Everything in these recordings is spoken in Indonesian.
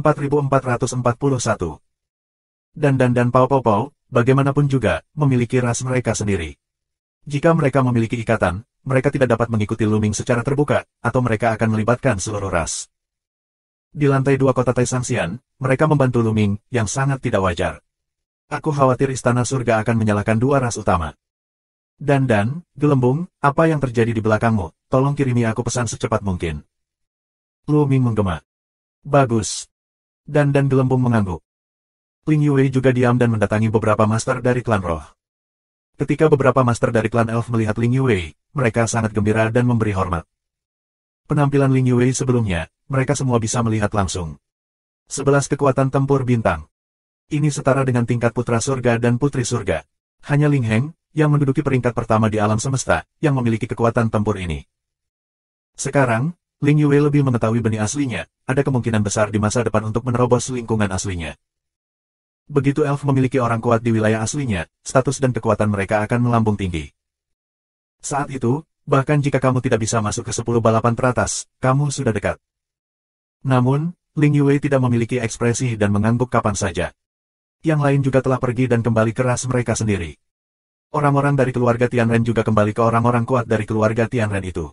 4441. Dan Pao Pao Pao, bagaimanapun juga, memiliki ras mereka sendiri. Jika mereka memiliki ikatan, mereka tidak dapat mengikuti Luming secara terbuka, atau mereka akan melibatkan seluruh ras. Di lantai 2 kota Taisangxian, mereka membantu Luming, yang sangat tidak wajar. Aku khawatir Istana Surga akan menyalahkan dua ras utama. Dan, Gelembung, apa yang terjadi di belakangmu? Tolong kirimi aku pesan secepat mungkin. Luming menggema. Bagus. Dan Gelembung mengangguk. Ling Yue juga diam dan mendatangi beberapa master dari klan roh. Ketika beberapa master dari klan elf melihat Ling Yue, mereka sangat gembira dan memberi hormat. Penampilan Ling Yue sebelumnya, mereka semua bisa melihat langsung. 11 kekuatan tempur bintang. Ini setara dengan tingkat putra surga dan putri surga. Hanya Ling Heng, yang menduduki peringkat pertama di alam semesta, yang memiliki kekuatan tempur ini. Sekarang, Ling Yue lebih mengetahui benih aslinya, ada kemungkinan besar di masa depan untuk menerobos lingkungan aslinya. Begitu elf memiliki orang kuat di wilayah aslinya, status dan kekuatan mereka akan melambung tinggi. Saat itu, bahkan jika kamu tidak bisa masuk ke 10 balapan teratas, kamu sudah dekat. Namun, Ling Yue tidak memiliki ekspresi dan mengangguk kapan saja. Yang lain juga telah pergi dan kembali ke ras mereka sendiri. Orang-orang dari keluarga Tianren juga kembali ke orang-orang kuat dari keluarga Tianren itu.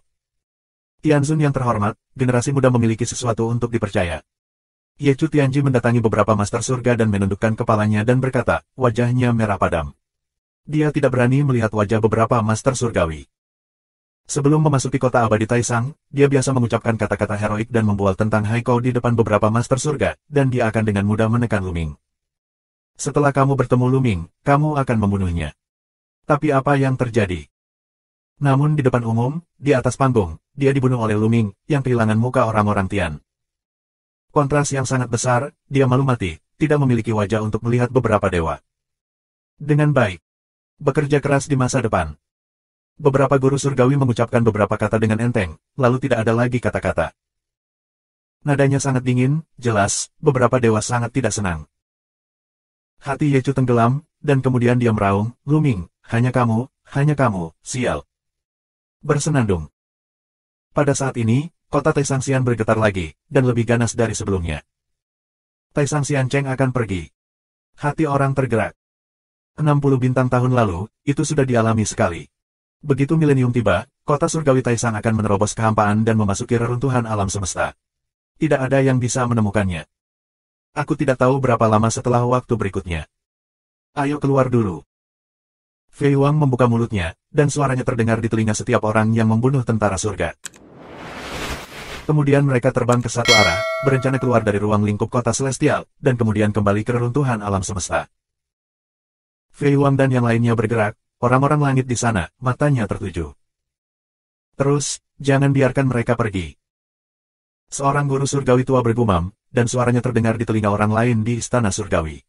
Tianzun yang terhormat, generasi muda memiliki sesuatu untuk dipercaya. Ye Chu Tianji mendatangi beberapa master surga dan menundukkan kepalanya dan berkata, wajahnya merah padam. Dia tidak berani melihat wajah beberapa master surgawi. Sebelum memasuki kota abadi Taisang, dia biasa mengucapkan kata-kata heroik dan membual tentang Haiko di depan beberapa master surga, dan dia akan dengan mudah menekan Luming. Setelah kamu bertemu Luming, kamu akan membunuhnya. Tapi apa yang terjadi? Namun di depan umum, di atas panggung, dia dibunuh oleh Luming, yang kehilangan muka orang-orang Tian. Kontras yang sangat besar, dia malu mati, tidak memiliki wajah untuk melihat beberapa dewa. Dengan baik. Bekerja keras di masa depan. Beberapa guru surgawi mengucapkan beberapa kata dengan enteng, lalu tidak ada lagi kata-kata. Nadanya sangat dingin, jelas, beberapa dewa sangat tidak senang. Hati Ye Chu tenggelam, dan kemudian dia meraung, Luming, hanya kamu, sial. Bersenandung. Pada saat ini, kota Taisangxian bergetar lagi, dan lebih ganas dari sebelumnya. Taisangxian Cheng akan pergi. Hati orang tergerak. 60 bintang tahun lalu, itu sudah dialami sekali. Begitu milenium tiba, kota surgawi Taisang akan menerobos kehampaan dan memasuki reruntuhan alam semesta. Tidak ada yang bisa menemukannya. Aku tidak tahu berapa lama setelah waktu berikutnya. Ayo keluar dulu. Fei Wang membuka mulutnya, dan suaranya terdengar di telinga setiap orang yang membunuh tentara surga. Kemudian mereka terbang ke satu arah, berencana keluar dari ruang lingkup kota celestial, dan kemudian kembali ke reruntuhan alam semesta. Fei Wang dan yang lainnya bergerak, orang-orang langit di sana, matanya tertuju. Terus, jangan biarkan mereka pergi. Seorang guru surgawi tua bergumam, dan suaranya terdengar di telinga orang lain di istana surgawi.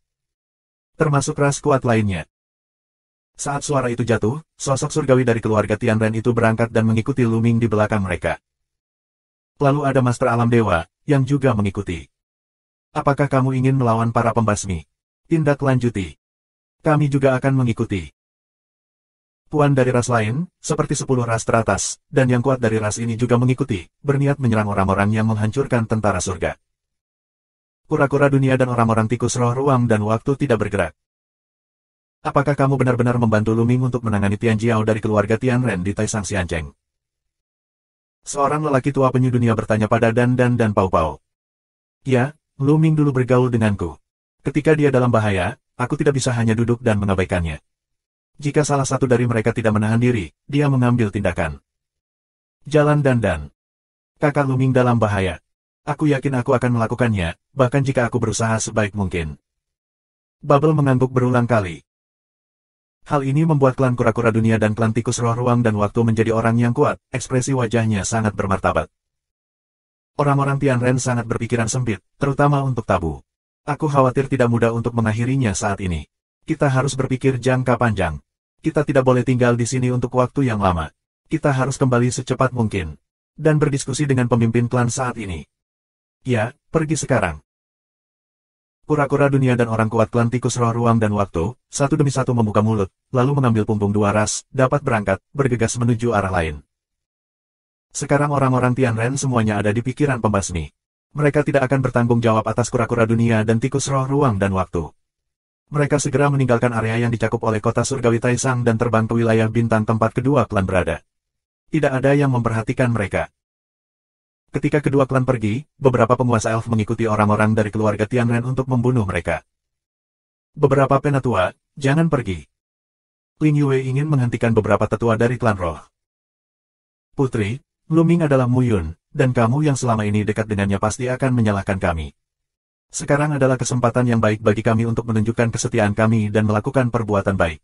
Termasuk ras kuat lainnya. Saat suara itu jatuh, sosok surgawi dari keluarga Tianren itu berangkat dan mengikuti Luming di belakang mereka. Lalu ada Master Alam Dewa, yang juga mengikuti. Apakah kamu ingin melawan para pembasmi? Tindak lanjuti. Kami juga akan mengikuti. Puan dari ras lain, seperti 10 ras teratas, dan yang kuat dari ras ini juga mengikuti, berniat menyerang orang-orang yang menghancurkan tentara surga. Kura-kura dunia dan orang-orang tikus roh ruang dan waktu tidak bergerak. Apakah kamu benar-benar membantu Luming untuk menangani Tian Jiao dari keluarga Tianren di Taisangxian Cheng? Seorang lelaki tua penyu dunia bertanya pada Dan Pao Pao. Ya, Luming dulu bergaul denganku. Ketika dia dalam bahaya, aku tidak bisa hanya duduk dan mengabaikannya. Jika salah satu dari mereka tidak menahan diri, dia mengambil tindakan. Jalan Dan. Kakak Luming dalam bahaya. Aku yakin aku akan melakukannya, bahkan jika aku berusaha sebaik mungkin. Bubble mengangguk berulang kali. Hal ini membuat klan kura-kura dunia dan klan tikus roh ruang dan waktu menjadi orang yang kuat, ekspresi wajahnya sangat bermartabat. Orang-orang Tianren sangat berpikiran sempit, terutama untuk tabu. Aku khawatir tidak mudah untuk mengakhirinya saat ini. Kita harus berpikir jangka panjang. Kita tidak boleh tinggal di sini untuk waktu yang lama. Kita harus kembali secepat mungkin. Dan berdiskusi dengan pemimpin klan saat ini. Ya, pergi sekarang. Kura-kura dunia dan orang kuat klan tikus roh ruang dan waktu, satu demi satu membuka mulut, lalu mengambil punggung dua ras, dapat berangkat, bergegas menuju arah lain. Sekarang orang-orang Tianren semuanya ada di pikiran pembasmi. Mereka tidak akan bertanggung jawab atas kura-kura dunia dan tikus roh ruang dan waktu. Mereka segera meninggalkan area yang dicakup oleh kota surgawi Taisang dan terbang ke wilayah bintang tempat kedua klan berada. Tidak ada yang memperhatikan mereka. Ketika kedua klan pergi, beberapa penguasa elf mengikuti orang-orang dari keluarga Tianren untuk membunuh mereka. Beberapa penatua, jangan pergi. Ling Yue ingin menghentikan beberapa tetua dari klan roh. Putri, Luming adalah Mu Yun, dan kamu yang selama ini dekat dengannya pasti akan menyalahkan kami. Sekarang adalah kesempatan yang baik bagi kami untuk menunjukkan kesetiaan kami dan melakukan perbuatan baik.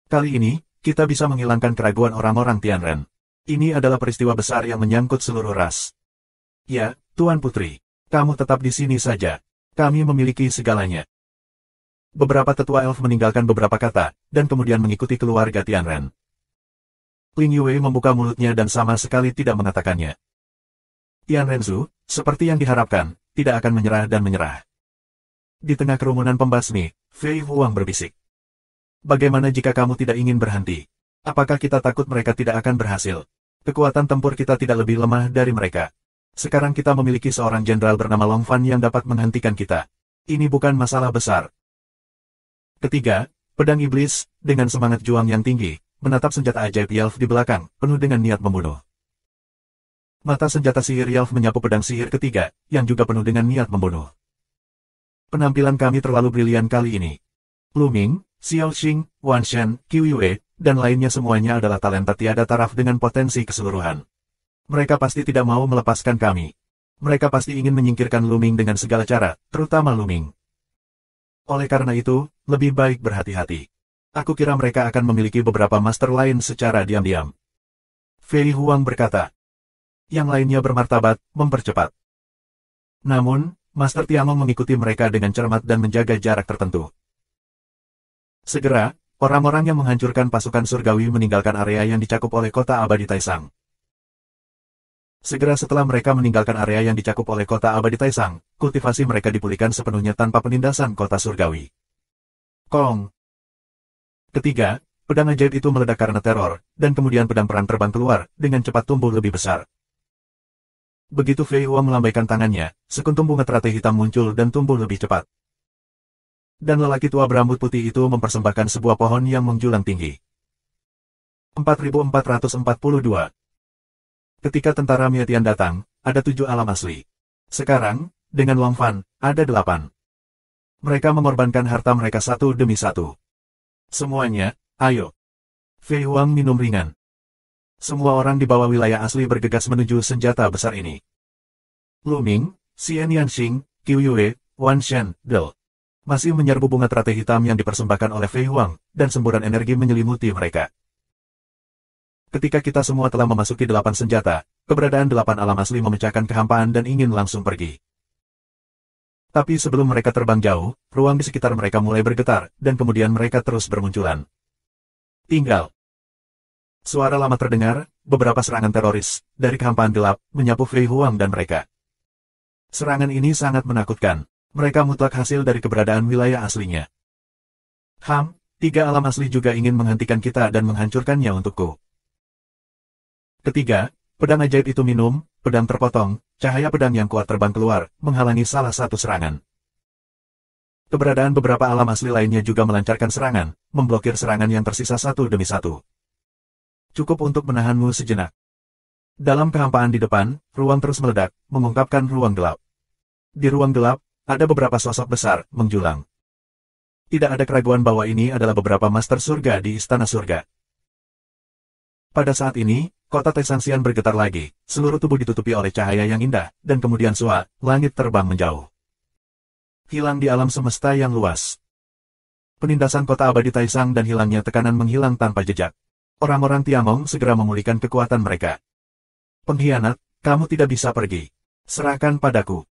Kali ini, kita bisa menghilangkan keraguan orang-orang Tianren. Ini adalah peristiwa besar yang menyangkut seluruh ras. Ya, Tuan Putri, kamu tetap di sini saja. Kami memiliki segalanya. Beberapa tetua elf meninggalkan beberapa kata, dan kemudian mengikuti keluarga Tianren. Ling Yue membuka mulutnya dan sama sekali tidak mengatakannya. Tianrenzu, seperti yang diharapkan, tidak akan menyerah dan menyerah. Di tengah kerumunan pembasmi, Fei Huang berbisik. Bagaimana jika kamu tidak ingin berhenti? Apakah kita takut mereka tidak akan berhasil? Kekuatan tempur kita tidak lebih lemah dari mereka. Sekarang kita memiliki seorang jenderal bernama Long Fan yang dapat menghentikan kita. Ini bukan masalah besar. Ketiga, pedang iblis, dengan semangat juang yang tinggi, menatap senjata ajaib Yelf di belakang, penuh dengan niat membunuh. Mata senjata sihir Yelf menyapu pedang sihir ketiga, yang juga penuh dengan niat membunuh. Penampilan kami terlalu brilian kali ini. Luming, Xiao Xing, Wan Shen, Qiu Yue, dan lainnya semuanya adalah talenta tiada taraf dengan potensi keseluruhan. Mereka pasti tidak mau melepaskan kami. Mereka pasti ingin menyingkirkan Luming dengan segala cara, terutama Luming. Oleh karena itu, lebih baik berhati-hati. Aku kira mereka akan memiliki beberapa master lain secara diam-diam. Fei Huang berkata. Yang lainnya bermartabat, mempercepat. Namun, Master Tiangong mengikuti mereka dengan cermat dan menjaga jarak tertentu. Segera, orang-orang yang menghancurkan pasukan surgawi meninggalkan area yang dicakup oleh kota abadi Taisang. Segera setelah mereka meninggalkan area yang dicakup oleh kota abadi Taisang, kultivasi mereka dipulihkan sepenuhnya tanpa penindasan kota surgawi. Kong. Ketiga, pedang ajaib itu meledak karena teror, dan kemudian pedang perang terbang keluar, dengan cepat tumbuh lebih besar. Begitu Fei Huang melambaikan tangannya, sekuntum bunga teratai hitam muncul dan tumbuh lebih cepat. Dan lelaki tua berambut putih itu mempersembahkan sebuah pohon yang menjulang tinggi. 4442. Ketika tentara Mietian datang, ada 7 alam asli. Sekarang, dengan Long Fan, ada 8. Mereka mengorbankan harta mereka satu demi satu. Semuanya, ayo. Fei Huang minum ringan. Semua orang di bawah wilayah asli bergegas menuju senjata besar ini. Luming, Xian Yanxing, Qiu Yue, Wan Shen, Del. Masih menyerbu bunga teratai hitam yang dipersembahkan oleh Fei Huang, dan semburan energi menyelimuti mereka. Ketika kita semua telah memasuki 8 senjata, keberadaan 8 alam asli memecahkan kehampaan dan ingin langsung pergi. Tapi sebelum mereka terbang jauh, ruang di sekitar mereka mulai bergetar, dan kemudian mereka terus bermunculan. Tinggal. Suara lama terdengar, beberapa serangan teroris, dari kehampaan gelap, menyapu Fei Huang dan mereka. Serangan ini sangat menakutkan. Mereka mutlak hasil dari keberadaan wilayah aslinya. 3 alam asli juga ingin menghentikan kita dan menghancurkannya untukku. Ketiga, pedang ajaib itu minum, pedang terpotong, cahaya pedang yang kuat terbang keluar, menghalangi salah satu serangan. Keberadaan beberapa alam asli lainnya juga melancarkan serangan, memblokir serangan yang tersisa satu demi satu. Cukup untuk menahanmu sejenak. Dalam kehampaan di depan, ruang terus meledak, mengungkapkan ruang gelap. Di ruang gelap, ada beberapa sosok besar, menjulang. Tidak ada keraguan bahwa ini adalah beberapa master surga di Istana Surga. Pada saat ini, kota Taisangxian bergetar lagi, seluruh tubuh ditutupi oleh cahaya yang indah, dan kemudian langit terbang menjauh. Hilang di alam semesta yang luas. Penindasan kota abadi Taisang dan hilangnya tekanan menghilang tanpa jejak. Orang-orang Tiangong segera memulihkan kekuatan mereka. Pengkhianat, kamu tidak bisa pergi. Serahkan padaku.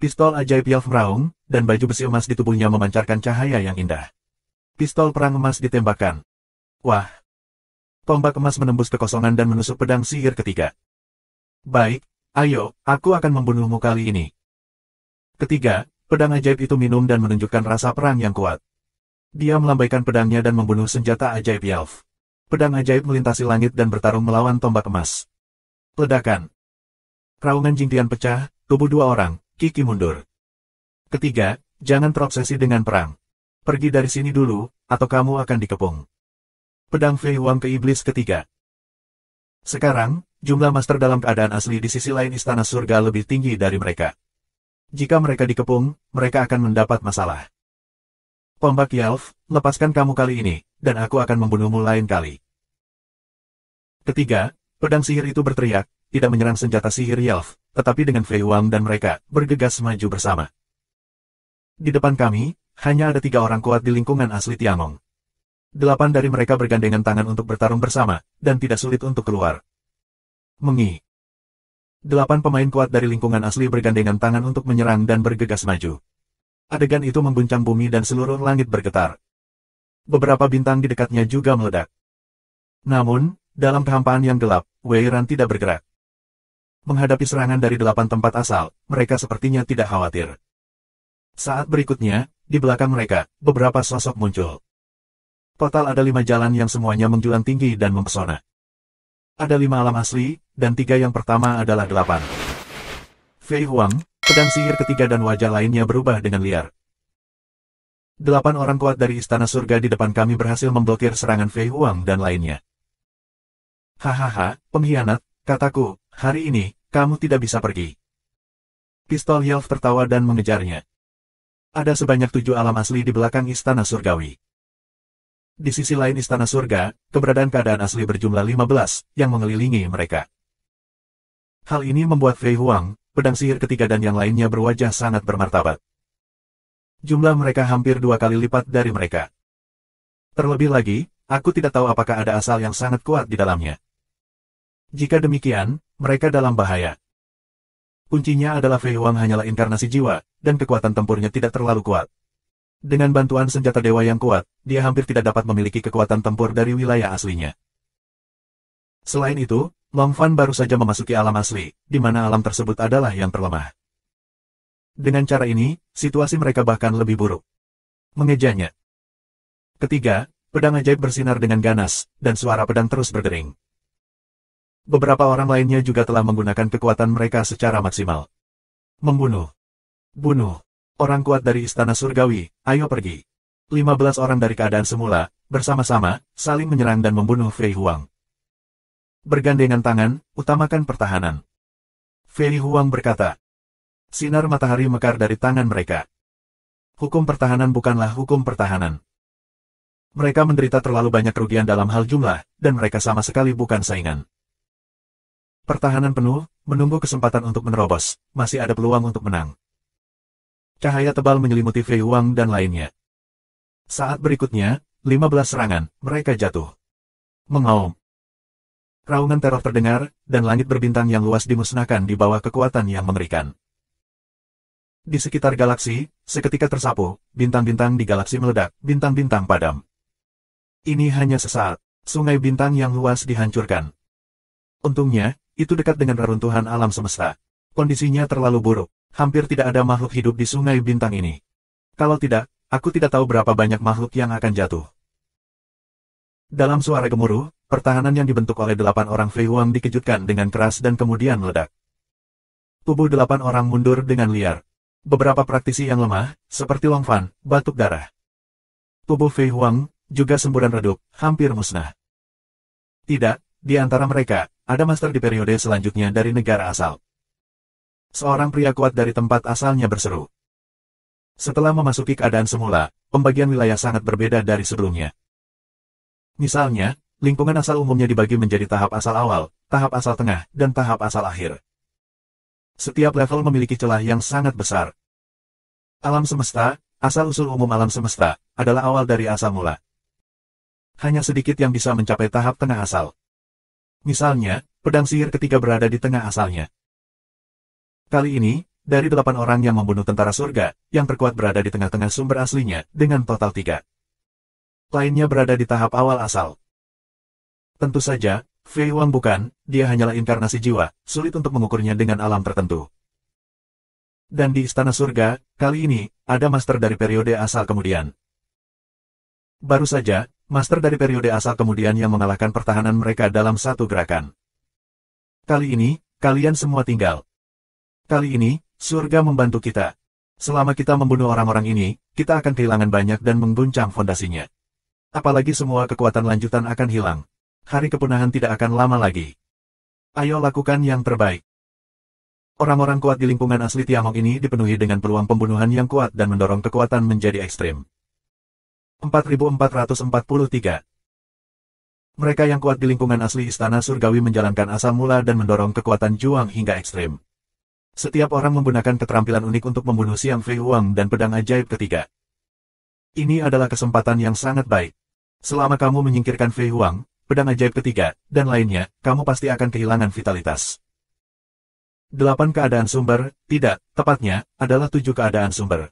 Pistol ajaib Yelf meraung, dan baju besi emas di tubuhnya memancarkan cahaya yang indah. Pistol perang emas ditembakkan. Wah! Tombak emas menembus kekosongan dan menusuk pedang sihir ketiga. Baik, ayo, aku akan membunuhmu kali ini. Ketiga, pedang ajaib itu minum dan menunjukkan rasa perang yang kuat. Dia melambaikan pedangnya dan membunuh senjata ajaib Yelf. Pedang ajaib melintasi langit dan bertarung melawan tombak emas. Ledakan. Raungan Jingtian pecah, tubuh dua orang, Kiki mundur. Ketiga, jangan terobsesi dengan perang. Pergi dari sini dulu, atau kamu akan dikepung. Pedang Fei Huang ke iblis ketiga. Sekarang, jumlah master dalam keadaan asli di sisi lain istana surga lebih tinggi dari mereka. Jika mereka dikepung, mereka akan mendapat masalah. Tombak Yelf, lepaskan kamu kali ini, dan aku akan membunuhmu lain kali. Ketiga, pedang sihir itu berteriak, tidak menyerang senjata sihir Yelf, tetapi dengan Fei Huang dan mereka, bergegas maju bersama. Di depan kami, hanya ada 3 orang kuat di lingkungan asli Tiangong. 8 dari mereka bergandengan tangan untuk bertarung bersama, dan tidak sulit untuk keluar. Mengi. 8 pemain kuat dari lingkungan asli bergandengan tangan untuk menyerang dan bergegas maju. Adegan itu mengguncang bumi dan seluruh langit bergetar. Beberapa bintang di dekatnya juga meledak. Namun, dalam kehampaan yang gelap, Wei Ran tidak bergerak. Menghadapi serangan dari 8 tempat asal, mereka sepertinya tidak khawatir. Saat berikutnya, di belakang mereka, beberapa sosok muncul. Total ada 5 jalan yang semuanya menjulang tinggi dan mempesona. Ada 5 alam asli, dan 3 yang pertama adalah 8. Fei Huang, pedang sihir ketiga dan wajah lainnya berubah dengan liar. 8 orang kuat dari istana surga di depan kami berhasil memblokir serangan Fei Huang dan lainnya. Hahaha, pengkhianat, kataku, hari ini, kamu tidak bisa pergi. Pistol Yelf tertawa dan mengejarnya. Ada sebanyak 7 alam asli di belakang istana surgawi. Di sisi lain istana surga, keberadaan keadaan asli berjumlah 15, yang mengelilingi mereka. Hal ini membuat Fei Huang, pedang sihir ketiga dan yang lainnya berwajah sangat bermartabat. Jumlah mereka hampir 2 kali lipat dari mereka. Terlebih lagi, aku tidak tahu apakah ada asal yang sangat kuat di dalamnya. Jika demikian, mereka dalam bahaya. Kuncinya adalah Fei Huang hanyalah inkarnasi jiwa, dan kekuatan tempurnya tidak terlalu kuat. Dengan bantuan senjata dewa yang kuat, dia hampir tidak dapat memiliki kekuatan tempur dari wilayah aslinya. Selain itu, Long Fan baru saja memasuki alam asli, di mana alam tersebut adalah yang terlemah. Dengan cara ini, situasi mereka bahkan lebih buruk. Mengejanya. Ketiga, pedang ajaib bersinar dengan ganas, dan suara pedang terus berdering. Beberapa orang lainnya juga telah menggunakan kekuatan mereka secara maksimal. Membunuh. Bunuh. Orang kuat dari istana surgawi, ayo pergi. 15 orang dari keadaan semula, bersama-sama, saling menyerang dan membunuh Fei Huang. Bergandengan tangan, utamakan pertahanan. Fei Huang berkata. Sinar matahari mekar dari tangan mereka. Hukum pertahanan bukanlah hukum pertahanan. Mereka menderita terlalu banyak kerugian dalam hal jumlah, dan mereka sama sekali bukan saingan. Pertahanan penuh, menunggu kesempatan untuk menerobos, masih ada peluang untuk menang. Cahaya tebal menyelimuti Fei Huang dan lainnya. Saat berikutnya, 15 serangan, mereka jatuh. Mengaum. Raungan teror terdengar, dan langit berbintang yang luas dimusnahkan di bawah kekuatan yang mengerikan. Di sekitar galaksi, seketika tersapu, bintang-bintang di galaksi meledak, bintang-bintang padam. Ini hanya sesaat, sungai bintang yang luas dihancurkan. Untungnya, itu dekat dengan reruntuhan alam semesta. Kondisinya terlalu buruk. Hampir tidak ada makhluk hidup di sungai bintang ini. Kalau tidak, aku tidak tahu berapa banyak makhluk yang akan jatuh. Dalam suara gemuruh, pertahanan yang dibentuk oleh 8 orang Fei Huang dikejutkan dengan keras dan kemudian meledak. Tubuh 8 orang mundur dengan liar. Beberapa praktisi yang lemah, seperti Long Fan, batuk darah. Tubuh Fei Huang, juga semburan redup, hampir musnah. Tidak, di antara mereka, ada master di periode selanjutnya dari negara asal. Seorang pria kuat dari tempat asalnya berseru. Setelah memasuki keadaan semula, pembagian wilayah sangat berbeda dari sebelumnya. Misalnya, lingkungan asal umumnya dibagi menjadi tahap asal awal, tahap asal tengah, dan tahap asal akhir. Setiap level memiliki celah yang sangat besar. Alam semesta, asal-usul umum alam semesta, adalah awal dari asal mula. Hanya sedikit yang bisa mencapai tahap tengah asal. Misalnya, pedang sihir ketiga berada di tengah asalnya. Kali ini, dari 8 orang yang membunuh tentara surga, yang terkuat berada di tengah-tengah sumber aslinya, dengan total 3. Lainnya berada di tahap awal asal. Tentu saja, Fei Huang bukan, dia hanyalah inkarnasi jiwa, sulit untuk mengukurnya dengan alam tertentu. Dan di istana surga, kali ini, ada master dari periode asal kemudian. Baru saja, master dari periode asal kemudian yang mengalahkan pertahanan mereka dalam satu gerakan. Kali ini, kalian semua tinggal. Kali ini, surga membantu kita. Selama kita membunuh orang-orang ini, kita akan kehilangan banyak dan mengguncang fondasinya. Apalagi semua kekuatan lanjutan akan hilang. Hari kepunahan tidak akan lama lagi. Ayo lakukan yang terbaik. Orang-orang kuat di lingkungan asli Tiangong ini dipenuhi dengan peluang pembunuhan yang kuat dan mendorong kekuatan menjadi ekstrim. 4443. Mereka yang kuat di lingkungan asli Istana Surgawi menjalankan asal mula dan mendorong kekuatan juang hingga ekstrim. Setiap orang menggunakan keterampilan unik untuk membunuh Xiang Fei Huang dan pedang ajaib ketiga. Ini adalah kesempatan yang sangat baik. Selama kamu menyingkirkan Fei Huang, pedang ajaib ketiga, dan lainnya, kamu pasti akan kehilangan vitalitas. 8 keadaan sumber, tidak, tepatnya, adalah 7 keadaan sumber.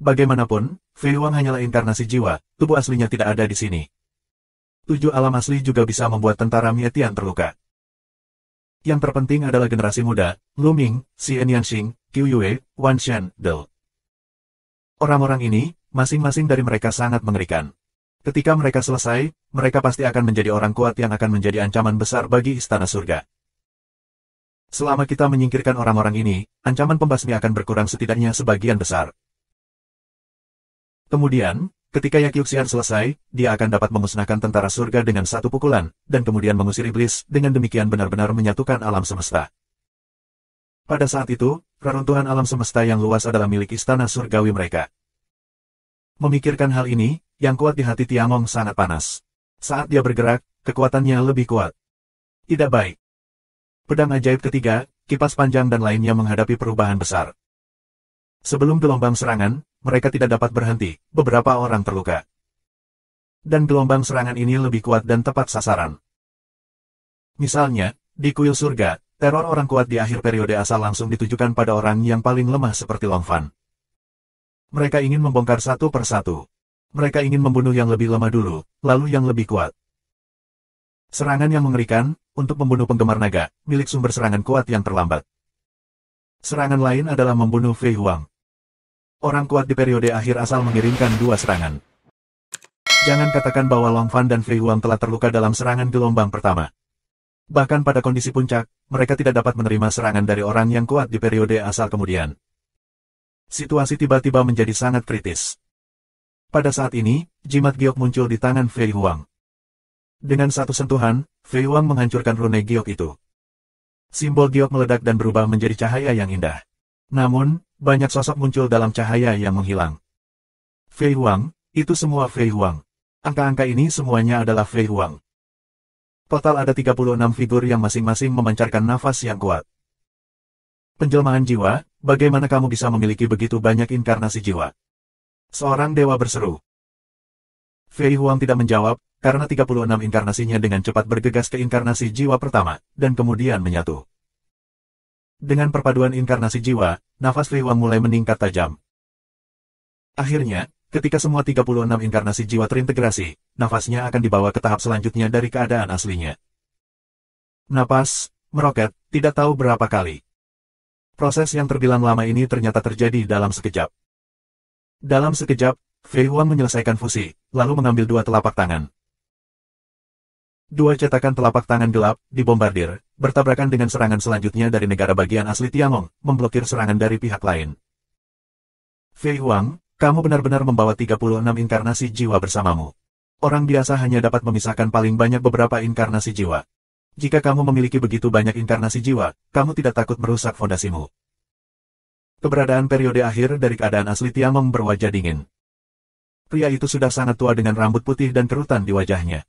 Bagaimanapun, Fei Huang hanyalah inkarnasi jiwa, tubuh aslinya tidak ada di sini. 7 alam asli juga bisa membuat tentara Mietian terluka. Yang terpenting adalah generasi muda, Lu Ming, Xian Yanxing, Qiu Yue, Wan Shan, Del. Orang-orang ini, masing-masing dari mereka sangat mengerikan. Ketika mereka selesai, mereka pasti akan menjadi orang kuat yang akan menjadi ancaman besar bagi Istana Surga. Selama kita menyingkirkan orang-orang ini, ancaman pembasmi akan berkurang setidaknya sebagian besar. Kemudian, ketika Yakyuxian selesai, dia akan dapat memusnahkan tentara surga dengan satu pukulan, dan kemudian mengusir iblis, dengan demikian benar-benar menyatukan alam semesta. Pada saat itu, reruntuhan alam semesta yang luas adalah milik Istana Surgawi mereka. Memikirkan hal ini, yang kuat di hati Tiangong sangat panas. Saat dia bergerak, kekuatannya lebih kuat. Tidak baik. Pedang ajaib ketiga, kipas panjang dan lainnya menghadapi perubahan besar. Sebelum gelombang serangan, mereka tidak dapat berhenti, beberapa orang terluka. Dan gelombang serangan ini lebih kuat dan tepat sasaran. Misalnya, di kuil surga, teror orang kuat di akhir periode asal langsung ditujukan pada orang yang paling lemah seperti Long Fan. Mereka ingin membongkar satu persatu. Mereka ingin membunuh yang lebih lemah dulu, lalu yang lebih kuat. Serangan yang mengerikan, untuk membunuh penggemar naga, milik sumber serangan kuat yang terlambat. Serangan lain adalah membunuh Fei Huang. Orang kuat di periode akhir asal mengirimkan 2 serangan. Jangan katakan bahwa Long Fan dan Fei Huang telah terluka dalam serangan gelombang pertama. Bahkan pada kondisi puncak, mereka tidak dapat menerima serangan dari orang yang kuat di periode asal kemudian. Situasi tiba-tiba menjadi sangat kritis. Pada saat ini, jimat giok muncul di tangan Fei Huang. Dengan satu sentuhan, Fei Huang menghancurkan rune giok itu. Simbol giok meledak dan berubah menjadi cahaya yang indah. Namun, banyak sosok muncul dalam cahaya yang menghilang. Fei Huang, itu semua Fei Huang. Angka-angka ini semuanya adalah Fei Huang. Total ada 36 figur yang masing-masing memancarkan nafas yang kuat. Penjelmaan jiwa, bagaimana kamu bisa memiliki begitu banyak inkarnasi jiwa? Seorang dewa berseru. Fei Huang tidak menjawab, karena 36 inkarnasinya dengan cepat bergegas ke inkarnasi jiwa pertama, dan kemudian menyatu. Dengan perpaduan inkarnasi jiwa, nafas Fei Huang mulai meningkat tajam. Akhirnya, ketika semua 36 inkarnasi jiwa terintegrasi, nafasnya akan dibawa ke tahap selanjutnya dari keadaan aslinya. Napas, meroket, tidak tahu berapa kali. Proses yang terbilang lama ini ternyata terjadi dalam sekejap. Dalam sekejap, Fei Huang menyelesaikan fusi, lalu mengambil 2 telapak tangan. 2 cetakan telapak tangan gelap, dibombardir, bertabrakan dengan serangan selanjutnya dari negara bagian asli Tiangong, memblokir serangan dari pihak lain. Fei Huang, kamu benar-benar membawa 36 inkarnasi jiwa bersamamu. Orang biasa hanya dapat memisahkan paling banyak beberapa inkarnasi jiwa. Jika kamu memiliki begitu banyak inkarnasi jiwa, kamu tidak takut merusak fondasimu. Keberadaan periode akhir dari keadaan asli Tiangong berwajah dingin. Pria itu sudah sangat tua dengan rambut putih dan kerutan di wajahnya.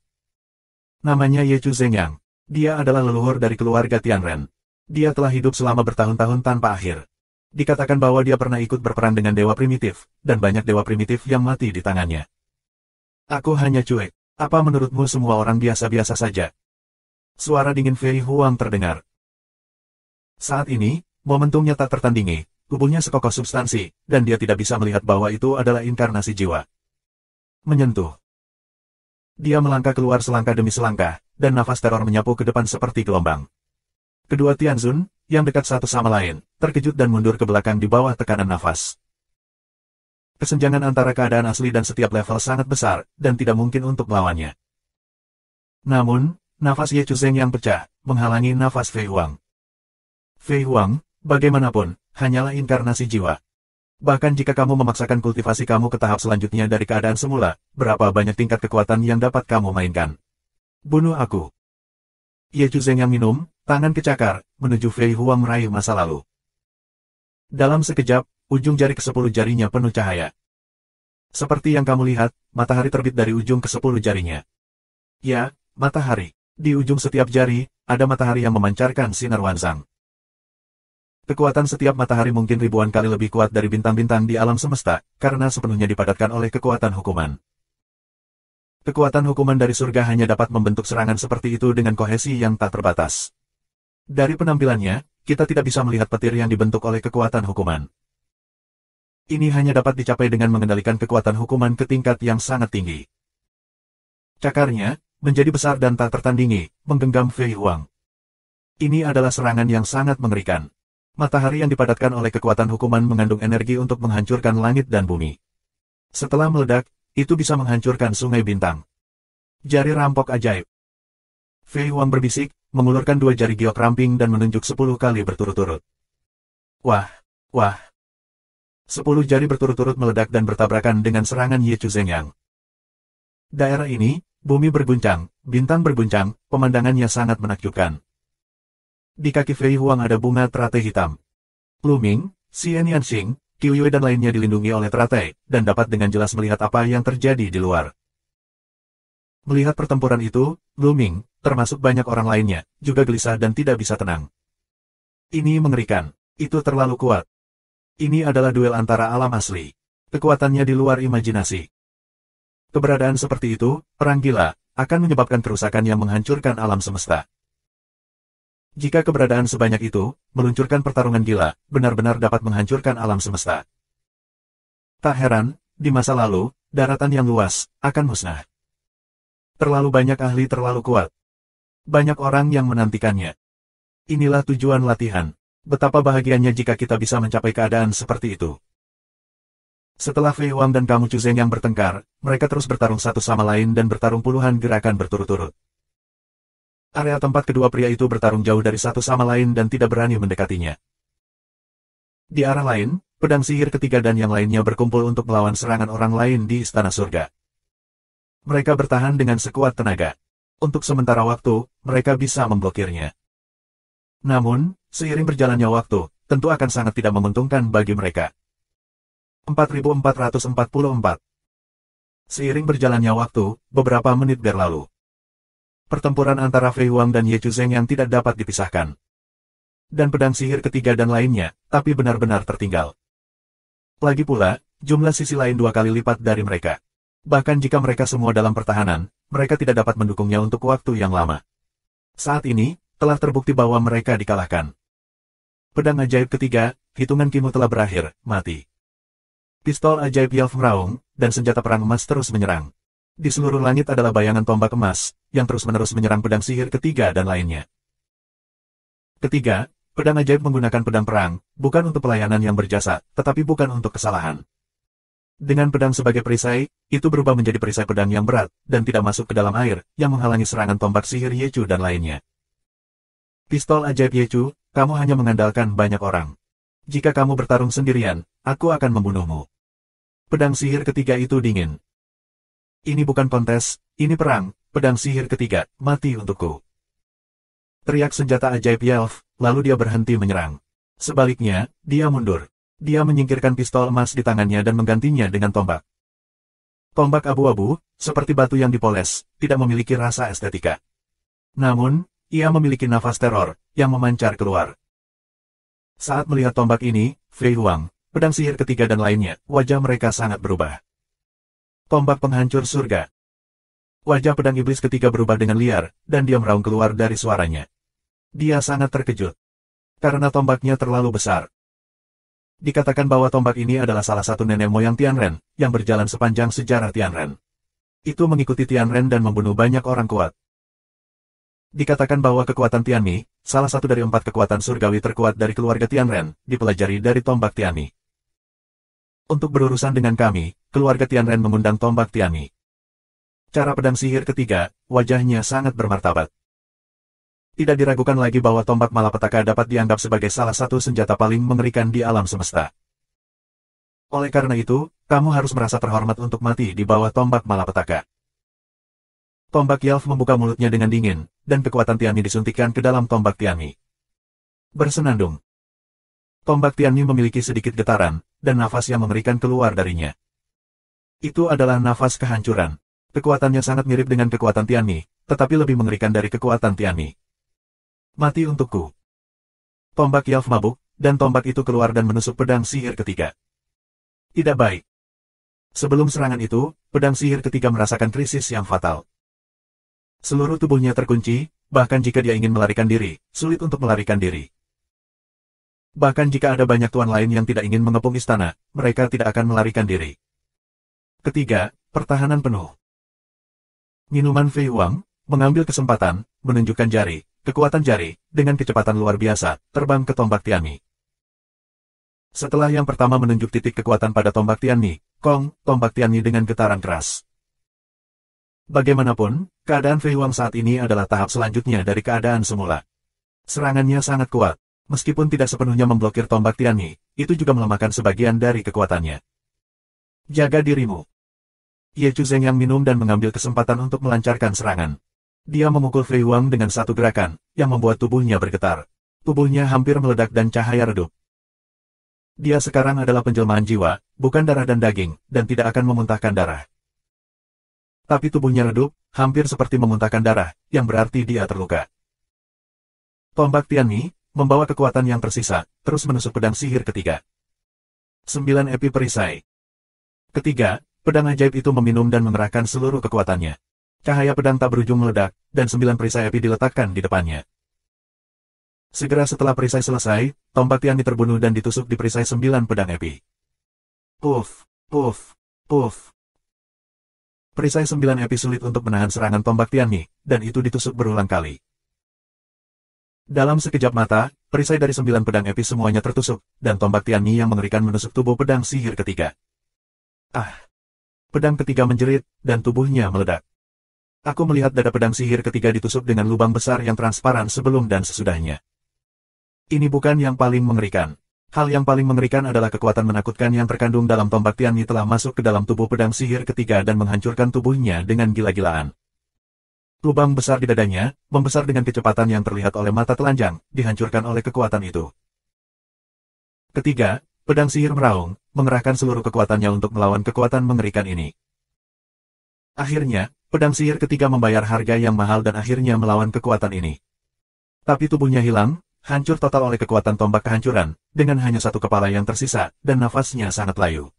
Namanya Ye Chu Zhengyang. Dia adalah leluhur dari keluarga Tianren. Dia telah hidup selama bertahun-tahun tanpa akhir. Dikatakan bahwa dia pernah ikut berperang dengan dewa primitif, dan banyak dewa primitif yang mati di tangannya. Aku hanya cuek. Apa menurutmu semua orang biasa-biasa saja? Suara dingin Fei Huang terdengar. Saat ini, momentumnya tak tertandingi, tubuhnya sekokoh substansi, dan dia tidak bisa melihat bahwa itu adalah inkarnasi jiwa. Menyentuh. Dia melangkah keluar selangkah demi selangkah, dan nafas teror menyapu ke depan seperti gelombang. Kedua Tianzun, yang dekat satu sama lain, terkejut dan mundur ke belakang di bawah tekanan nafas. Kesenjangan antara keadaan asli dan setiap level sangat besar, dan tidak mungkin untuk melawannya. Namun, nafas Ye Chu Zhengyang pecah, menghalangi nafas Fei Huang. Fei Huang, Bagaimanapun, hanyalah inkarnasi jiwa. Bahkan jika kamu memaksakan kultivasi kamu ke tahap selanjutnya dari keadaan semula, berapa banyak tingkat kekuatan yang dapat kamu mainkan? Bunuh aku. Ye Chuzeng yang minum, tangan kecakar, menuju Fei Huang meraih masa lalu. Dalam sekejap, ujung jari ke-10 jarinya penuh cahaya. Seperti yang kamu lihat, matahari terbit dari ujung ke-10 jarinya. Ya, matahari. Di ujung setiap jari, ada matahari yang memancarkan sinar wansang. Kekuatan setiap matahari mungkin ribuan kali lebih kuat dari bintang-bintang di alam semesta, karena sepenuhnya dipadatkan oleh kekuatan hukuman. Kekuatan hukuman dari surga hanya dapat membentuk serangan seperti itu dengan kohesi yang tak terbatas. Dari penampilannya, kita tidak bisa melihat petir yang dibentuk oleh kekuatan hukuman. Ini hanya dapat dicapai dengan mengendalikan kekuatan hukuman ke tingkat yang sangat tinggi. Cakarnya, menjadi besar dan tak tertandingi, menggenggam Fei Huang. Ini adalah serangan yang sangat mengerikan. Matahari yang dipadatkan oleh kekuatan hukuman mengandung energi untuk menghancurkan langit dan bumi. Setelah meledak, itu bisa menghancurkan sungai bintang. Jari rampok ajaib. Fei Huang berbisik, mengulurkan 2 jari giok ramping dan menunjuk 10 kali berturut-turut. Wah, wah. 10 jari berturut-turut meledak dan bertabrakan dengan serangan Ye Chuzeng Yang. Daerah ini, bumi berguncang, bintang berguncang, pemandangannya sangat menakjubkan. Di kaki Fei Huang ada bunga teratai hitam. Lu Ming, Xian Yanxing, Qiu Yue dan lainnya dilindungi oleh teratai, dan dapat dengan jelas melihat apa yang terjadi di luar. Melihat pertempuran itu, Lu Ming, termasuk banyak orang lainnya, juga gelisah dan tidak bisa tenang. Ini mengerikan. Itu terlalu kuat. Ini adalah duel antara alam asli. Kekuatannya di luar imajinasi. Keberadaan seperti itu, perang gila, akan menyebabkan kerusakan yang menghancurkan alam semesta. Jika keberadaan sebanyak itu, meluncurkan pertarungan gila, benar-benar dapat menghancurkan alam semesta. Tak heran, di masa lalu, daratan yang luas, akan musnah. Terlalu banyak ahli terlalu kuat. Banyak orang yang menantikannya. Inilah tujuan latihan. Betapa bahagianya jika kita bisa mencapai keadaan seperti itu. Setelah Fei Huang dan Kamu Chuzeng yang bertengkar, mereka terus bertarung satu sama lain dan bertarung puluhan gerakan berturut-turut. Area tempat kedua pria itu bertarung jauh dari satu sama lain dan tidak berani mendekatinya. Di arah lain, pedang sihir ketiga dan yang lainnya berkumpul untuk melawan serangan orang lain di Istana Surga. Mereka bertahan dengan sekuat tenaga. Untuk sementara waktu, mereka bisa memblokirnya. Namun, seiring berjalannya waktu, tentu akan sangat tidak menguntungkan bagi mereka. 4444. Seiring berjalannya waktu, beberapa menit berlalu. Pertempuran antara Fei Huang dan Ye Chuzeng yang tidak dapat dipisahkan. Dan pedang sihir ketiga dan lainnya, tapi benar-benar tertinggal. Lagi pula, jumlah sisi lain 2 kali lipat dari mereka. Bahkan jika mereka semua dalam pertahanan, mereka tidak dapat mendukungnya untuk waktu yang lama. Saat ini, telah terbukti bahwa mereka dikalahkan. Pedang ajaib ketiga, hitungan Kimu telah berakhir, mati. Pistol ajaib Yelf meraung, dan senjata perang emas terus menyerang. Di seluruh langit adalah bayangan tombak emas, yang terus-menerus menyerang pedang sihir ketiga dan lainnya. Ketiga, pedang ajaib menggunakan pedang perang, bukan untuk pelayanan yang berjasa, tetapi bukan untuk kesalahan. Dengan pedang sebagai perisai, itu berubah menjadi perisai pedang yang berat, dan tidak masuk ke dalam air, yang menghalangi serangan tombak sihir Yechu dan lainnya. Pistol ajaib Yechu, kamu hanya mengandalkan banyak orang. Jika kamu bertarung sendirian, aku akan membunuhmu. Pedang sihir ketiga itu dingin. Ini bukan kontes, ini perang, pedang sihir ketiga, mati untukku. Teriak senjata ajaib Yelf, lalu dia berhenti menyerang. Sebaliknya, dia mundur. Dia menyingkirkan pistol emas di tangannya dan menggantinya dengan tombak. Tombak abu-abu, seperti batu yang dipoles, tidak memiliki rasa estetika. Namun, ia memiliki nafas teror, yang memancar keluar. Saat melihat tombak ini, Fei Huang, pedang sihir ketiga dan lainnya, wajah mereka sangat berubah. Tombak penghancur surga. Wajah pedang iblis ketiga berubah dengan liar, dan dia meraung keluar dari suaranya. Dia sangat terkejut. Karena tombaknya terlalu besar. Dikatakan bahwa tombak ini adalah salah satu nenek moyang Tianren, yang berjalan sepanjang sejarah Tianren. Itu mengikuti Tianren dan membunuh banyak orang kuat. Dikatakan bahwa kekuatan Tianmi, salah satu dari 4 kekuatan surgawi terkuat dari keluarga Tianren, dipelajari dari tombak Tianmi. Untuk berurusan dengan kami, keluarga Tianren mengundang tombak Tianmi. Cara pedang sihir ketiga, wajahnya sangat bermartabat. Tidak diragukan lagi bahwa tombak malapetaka dapat dianggap sebagai salah satu senjata paling mengerikan di alam semesta. Oleh karena itu, kamu harus merasa terhormat untuk mati di bawah tombak malapetaka. Tombak Yelf membuka mulutnya dengan dingin, dan kekuatan Tianmi disuntikkan ke dalam tombak Tianmi. Bersenandung. Tombak Tianmi memiliki sedikit getaran, dan nafas yang mengerikan keluar darinya. Itu adalah nafas kehancuran. Kekuatannya sangat mirip dengan kekuatan Tianmi, tetapi lebih mengerikan dari kekuatan Tianmi. Mati untukku. Tombak Yelf mabuk, dan tombak itu keluar dan menusuk pedang sihir ketiga. Tidak baik. Sebelum serangan itu, pedang sihir ketiga merasakan krisis yang fatal. Seluruh tubuhnya terkunci, bahkan jika dia ingin melarikan diri, sulit untuk melarikan diri. Bahkan jika ada banyak tuan lain yang tidak ingin mengepung istana, mereka tidak akan melarikan diri. Ketiga, pertahanan penuh. Minuman Fei Huang mengambil kesempatan, menunjukkan jari, kekuatan jari, dengan kecepatan luar biasa, terbang ke tombak Tianmi. Setelah yang pertama menunjuk titik kekuatan pada tombak Tianmi, Kong, tombak Tianmi dengan getaran keras. Bagaimanapun, keadaan Fei Huang saat ini adalah tahap selanjutnya dari keadaan semula. Serangannya sangat kuat, meskipun tidak sepenuhnya memblokir tombak Tianmi, itu juga melemahkan sebagian dari kekuatannya. Jaga dirimu. Ye Chuzeng yang minum dan mengambil kesempatan untuk melancarkan serangan. Dia memukul Fei Huang dengan satu gerakan, yang membuat tubuhnya bergetar. Tubuhnya hampir meledak dan cahaya redup. Dia sekarang adalah penjelmaan jiwa, bukan darah dan daging, dan tidak akan memuntahkan darah. Tapi tubuhnya redup, hampir seperti memuntahkan darah, yang berarti dia terluka. Tombak Tianmi membawa kekuatan yang tersisa, terus menusuk pedang sihir ketiga. 9 epi perisai. Ketiga, pedang ajaib itu meminum dan mengerahkan seluruh kekuatannya. Cahaya pedang tak berujung meledak, dan 9 perisai epi diletakkan di depannya. Segera setelah perisai selesai, tombak Tianmi terbunuh dan ditusuk di perisai 9 pedang epi. Puff, puff, puff. Perisai 9 epi sulit untuk menahan serangan tombak Tianmi, dan itu ditusuk berulang kali. Dalam sekejap mata, perisai dari 9 pedang epi semuanya tertusuk, dan tombak Tianmi yang mengerikan menusuk tubuh pedang sihir ketiga. Ah! Pedang ketiga menjerit, dan tubuhnya meledak. Aku melihat dada pedang sihir ketiga ditusuk dengan lubang besar yang transparan sebelum dan sesudahnya. Ini bukan yang paling mengerikan. Hal yang paling mengerikan adalah kekuatan menakutkan yang terkandung dalam tombak Tianmi telah masuk ke dalam tubuh pedang sihir ketiga dan menghancurkan tubuhnya dengan gila-gilaan. Lubang besar di dadanya, membesar dengan kecepatan yang terlihat oleh mata telanjang, dihancurkan oleh kekuatan itu. Ketiga, pedang sihir meraung, mengerahkan seluruh kekuatannya untuk melawan kekuatan mengerikan ini. Akhirnya, pedang sihir ketiga membayar harga yang mahal dan akhirnya melawan kekuatan ini. Tapi tubuhnya hilang, hancur total oleh kekuatan tombak kehancuran, dengan hanya satu kepala yang tersisa, dan nafasnya sangat layu.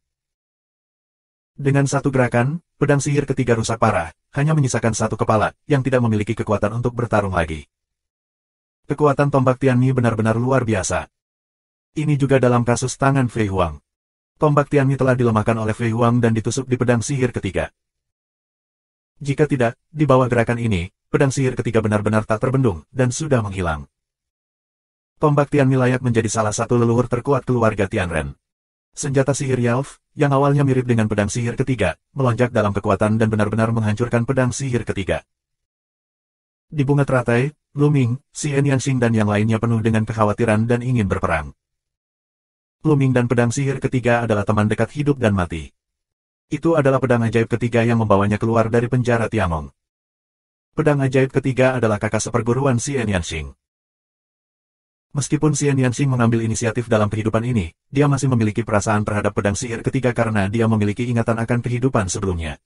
Dengan satu gerakan, pedang sihir ketiga rusak parah, hanya menyisakan satu kepala, yang tidak memiliki kekuatan untuk bertarung lagi. Kekuatan tombak Tianmi benar-benar luar biasa. Ini juga dalam kasus tangan Fei Huang. Tombak Tianmi telah dilemahkan oleh Fei Huang dan ditusuk di pedang sihir ketiga. Jika tidak, di bawah gerakan ini, pedang sihir ketiga benar-benar tak terbendung, dan sudah menghilang. Tombak Tianmi layak menjadi salah satu leluhur terkuat keluarga Tianren. Senjata sihir Yelf, yang awalnya mirip dengan pedang sihir ketiga, melonjak dalam kekuatan dan benar-benar menghancurkan pedang sihir ketiga. Di bunga teratai, Lu Ming, Xian Yanxing dan yang lainnya penuh dengan kekhawatiran dan ingin berperang. Lu Ming dan pedang sihir ketiga adalah teman dekat hidup dan mati. Itu adalah pedang ajaib ketiga yang membawanya keluar dari penjara Tiamong. Pedang ajaib ketiga adalah kakak seperguruan Xian Yanxing. Meskipun Xian Yanxing mengambil inisiatif dalam kehidupan ini, dia masih memiliki perasaan terhadap pedang sihir ketiga karena dia memiliki ingatan akan kehidupan sebelumnya.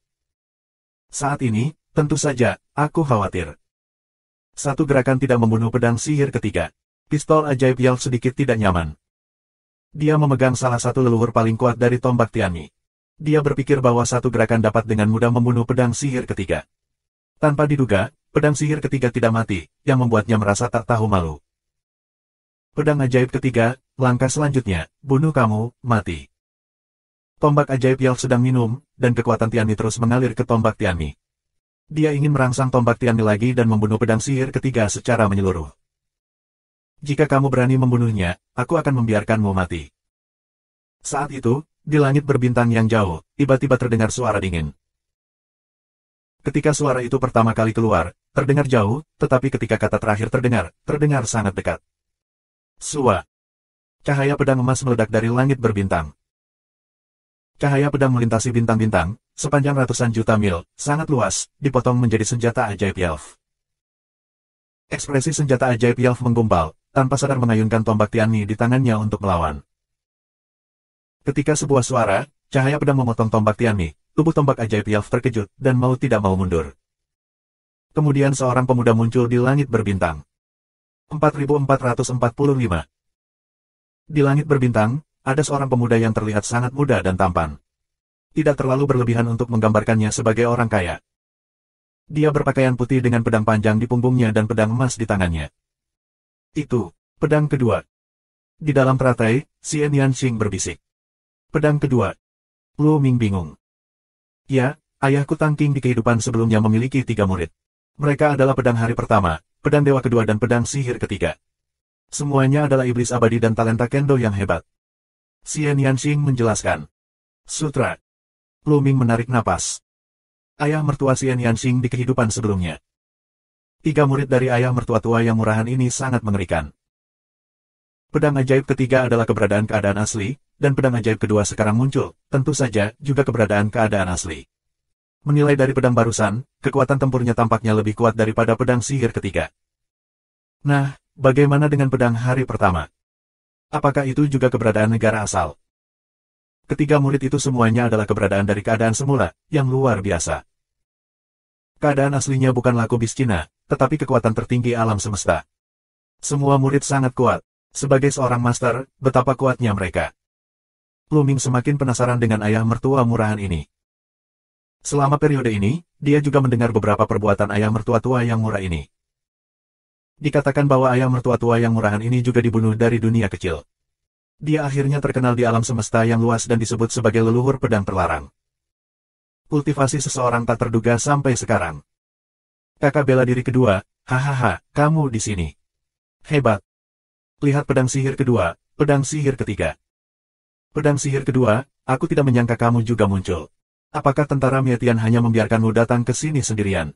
Saat ini, tentu saja, aku khawatir. Satu gerakan tidak membunuh pedang sihir ketiga. Pistol ajaib Yelf sedikit tidak nyaman. Dia memegang salah satu leluhur paling kuat dari tombak Tianmi. Dia berpikir bahwa satu gerakan dapat dengan mudah membunuh pedang sihir ketiga. Tanpa diduga, pedang sihir ketiga tidak mati, yang membuatnya merasa tak tahu malu. Pedang ajaib ketiga, langkah selanjutnya, bunuh kamu, mati. Tombak ajaib Yelf sedang minum, dan kekuatan Tianmi terus mengalir ke tombak Tianmi. Dia ingin merangsang tombak Tianmi lagi dan membunuh pedang sihir ketiga secara menyeluruh. Jika kamu berani membunuhnya, aku akan membiarkanmu mati. Saat itu, di langit berbintang yang jauh, tiba-tiba terdengar suara dingin. Ketika suara itu pertama kali keluar, terdengar jauh, tetapi ketika kata terakhir terdengar sangat dekat. Sua. Cahaya pedang emas meledak dari langit berbintang. Cahaya pedang melintasi bintang-bintang, sepanjang ratusan juta mil, sangat luas, dipotong menjadi senjata ajaib Yelf. Ekspresi senjata ajaib Yelf menggumpal, tanpa sadar mengayunkan tombak Tianmi di tangannya untuk melawan. Ketika sebuah suara, cahaya pedang memotong tombak Tianmi, tubuh tombak ajaib Yelf terkejut, dan mau tidak mau mundur. Kemudian seorang pemuda muncul di langit berbintang. 4445. Di langit berbintang, ada seorang pemuda yang terlihat sangat muda dan tampan. Tidak terlalu berlebihan untuk menggambarkannya sebagai orang kaya. Dia berpakaian putih dengan pedang panjang di punggungnya dan pedang emas di tangannya. Itu, pedang kedua. Di dalam teratai, Xian Yanxing berbisik. Pedang kedua. Lu Ming bingung. Ya, ayahku Tangking di kehidupan sebelumnya memiliki 3 murid. Mereka adalah pedang hari pertama, pedang dewa kedua dan pedang sihir ketiga. Semuanya adalah iblis abadi dan talenta kendo yang hebat. Xian Yanxing menjelaskan. Sutra. Lu Ming menarik napas. Ayah mertua Xian Yanxing di kehidupan sebelumnya. 3 murid dari ayah mertua tua yang murahan ini sangat mengerikan. Pedang ajaib ketiga adalah keberadaan keadaan asli, dan pedang ajaib kedua sekarang muncul, tentu saja juga keberadaan keadaan asli. Menilai dari pedang barusan, kekuatan tempurnya tampaknya lebih kuat daripada pedang sihir ketiga. Nah, bagaimana dengan pedang hari pertama? Apakah itu juga keberadaan negara asal? Ketiga murid itu semuanya adalah keberadaan dari keadaan semula, yang luar biasa. Keadaan aslinya bukanlah kubis Cina, tetapi kekuatan tertinggi alam semesta. Semua murid sangat kuat. Sebagai seorang master, betapa kuatnya mereka. Lu Ming semakin penasaran dengan ayah mertua murahan ini. Selama periode ini, dia juga mendengar beberapa perbuatan ayah mertua tua yang murah ini. Dikatakan bahwa ayah mertua tua yang murahan ini juga dibunuh dari dunia kecil. Dia akhirnya terkenal di alam semesta yang luas dan disebut sebagai leluhur pedang terlarang. Kultivasi seseorang tak terduga sampai sekarang. Kakak bela diri kedua, hahaha, kamu di sini. Hebat. Lihat pedang sihir kedua, pedang sihir ketiga. Pedang sihir kedua, aku tidak menyangka kamu juga muncul. Apakah tentara Mietian hanya membiarkanmu datang ke sini sendirian?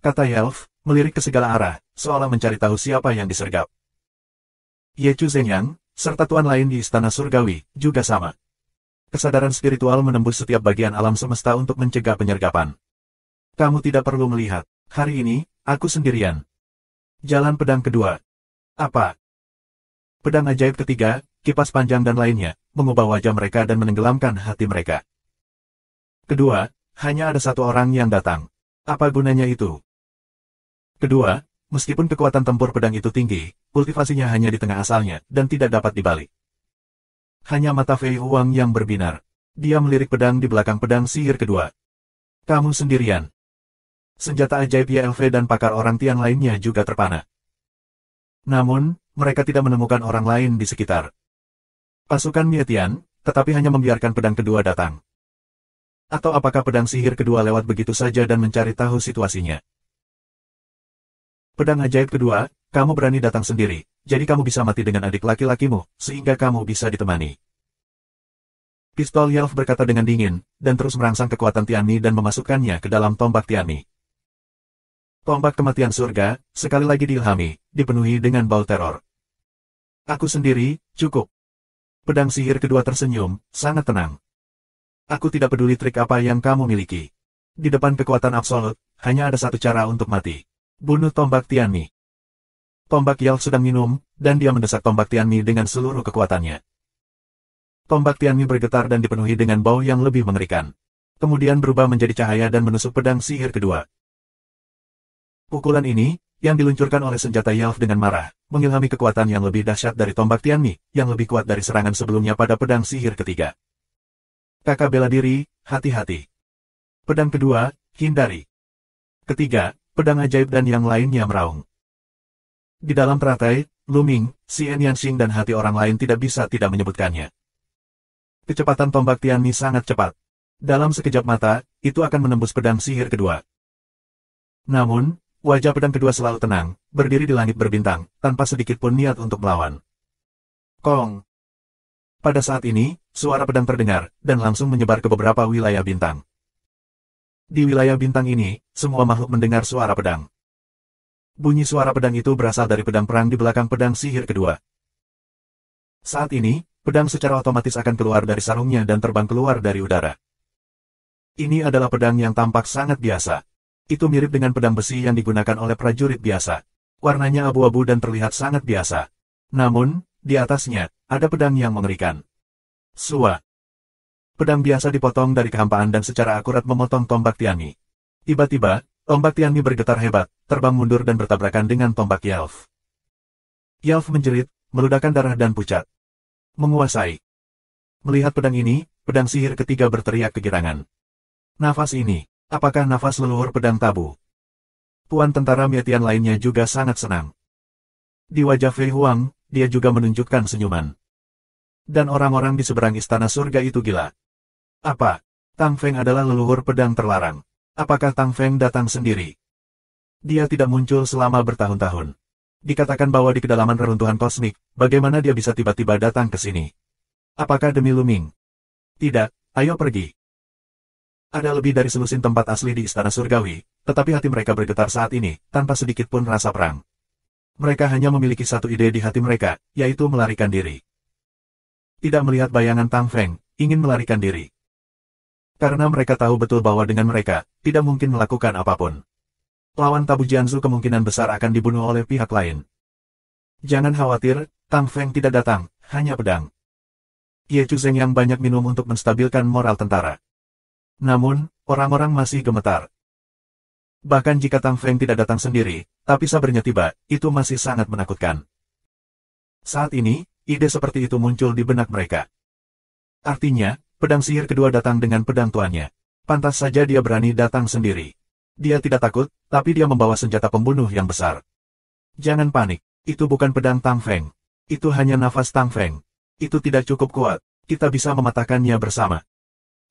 Kata Yelf, melirik ke segala arah, seolah mencari tahu siapa yang disergap. Ye Chu Zhengyang, serta tuan lain di Istana Surgawi, juga sama. Kesadaran spiritual menembus setiap bagian alam semesta untuk mencegah penyergapan. Kamu tidak perlu melihat, hari ini, aku sendirian. Jalan pedang kedua. Apa? Pedang ajaib ketiga, kipas panjang dan lainnya, mengubah wajah mereka dan menenggelamkan hati mereka. Kedua, hanya ada satu orang yang datang. Apa gunanya itu? Kedua, meskipun kekuatan tempur pedang itu tinggi, kultivasinya hanya di tengah asalnya, dan tidak dapat dibalik. Hanya mata Fei Huang yang berbinar. Dia melirik pedang di belakang pedang sihir kedua. Kamu sendirian. Senjata ajaib YLV dan pakar orang Tian lainnya juga terpana. Namun, mereka tidak menemukan orang lain di sekitar. Pasukan Mietian, tetapi hanya membiarkan pedang kedua datang. Atau apakah pedang sihir kedua lewat begitu saja dan mencari tahu situasinya? Pedang ajaib kedua, kamu berani datang sendiri, jadi kamu bisa mati dengan adik laki-lakimu, sehingga kamu bisa ditemani. Pistol Yelf berkata dengan dingin, dan terus merangsang kekuatan Tianmi dan memasukkannya ke dalam tombak Tianmi. Tombak kematian surga, sekali lagi diilhami, dipenuhi dengan bau teror. Aku sendiri, cukup. Pedang sihir kedua tersenyum, sangat tenang. Aku tidak peduli trik apa yang kamu miliki. Di depan kekuatan absolut, hanya ada satu cara untuk mati. Bunuh tombak Tianmi. Tombak Yelf sedang minum, dan dia mendesak tombak Tianmi dengan seluruh kekuatannya. Tombak Tianmi bergetar dan dipenuhi dengan bau yang lebih mengerikan. Kemudian berubah menjadi cahaya dan menusuk pedang sihir kedua. Pukulan ini, yang diluncurkan oleh senjata Yelf dengan marah, mengilhami kekuatan yang lebih dahsyat dari tombak Tianmi, yang lebih kuat dari serangan sebelumnya pada pedang sihir ketiga. Kakak bela diri, hati-hati. Pedang kedua, hindari. Ketiga, pedang ajaib dan yang lainnya meraung. Di dalam teratai, Lu Ming, Xian Yanxing dan hati orang lain tidak bisa tidak menyebutkannya. Kecepatan tombak Tianmi sangat cepat. Dalam sekejap mata, itu akan menembus pedang sihir kedua. Namun, wajah pedang kedua selalu tenang, berdiri di langit berbintang, tanpa sedikit pun niat untuk melawan. Kong. Pada saat ini, suara pedang terdengar, dan langsung menyebar ke beberapa wilayah bintang. Di wilayah bintang ini, semua makhluk mendengar suara pedang. Bunyi suara pedang itu berasal dari pedang perang di belakang pedang sihir kedua. Saat ini, pedang secara otomatis akan keluar dari sarungnya dan terbang keluar dari udara. Ini adalah pedang yang tampak sangat biasa. Itu mirip dengan pedang besi yang digunakan oleh prajurit biasa. Warnanya abu-abu dan terlihat sangat biasa. Namun, di atasnya, ada pedang yang mengerikan. Sua. Pedang biasa dipotong dari kehampaan dan secara akurat memotong tombak Tianmi. Tiba-tiba, tombak Tianmi bergetar hebat, terbang mundur dan bertabrakan dengan tombak Yelf. Yelf menjerit, meludahkan darah dan pucat. Menguasai. Melihat pedang ini, pedang sihir ketiga berteriak kegirangan. Nafas ini, apakah nafas leluhur pedang tabu? Puan tentara Mietian lainnya juga sangat senang. Di wajah Fei Huang, dia juga menunjukkan senyuman. Dan orang-orang di seberang istana surga itu gila. Apa? Tang Feng adalah leluhur pedang terlarang. Apakah Tang Feng datang sendiri? Dia tidak muncul selama bertahun-tahun. Dikatakan bahwa di kedalaman reruntuhan kosmik, bagaimana dia bisa tiba-tiba datang ke sini? Apakah demi Luming? Tidak, ayo pergi. Ada lebih dari selusin tempat asli di istana surgawi, tetapi hati mereka bergetar saat ini, tanpa sedikit pun rasa perang. Mereka hanya memiliki satu ide di hati mereka, yaitu melarikan diri. Tidak melihat bayangan Tang Feng, ingin melarikan diri. Karena mereka tahu betul bahwa dengan mereka, tidak mungkin melakukan apapun. Lawan Tabu Jianzu kemungkinan besar akan dibunuh oleh pihak lain. Jangan khawatir, Tang Feng tidak datang, hanya pedang. Ye Chuzeng yang banyak minum untuk menstabilkan moral tentara. Namun, orang-orang masih gemetar. Bahkan jika Tang Feng tidak datang sendiri, tapi sabarnya tiba, itu masih sangat menakutkan. Saat ini, ide seperti itu muncul di benak mereka. Artinya, pedang sihir kedua datang dengan pedang tuannya. Pantas saja dia berani datang sendiri. Dia tidak takut, tapi dia membawa senjata pembunuh yang besar. Jangan panik, itu bukan pedang Tang Feng. Itu hanya nafas Tang Feng. Itu tidak cukup kuat, kita bisa mematahkannya bersama.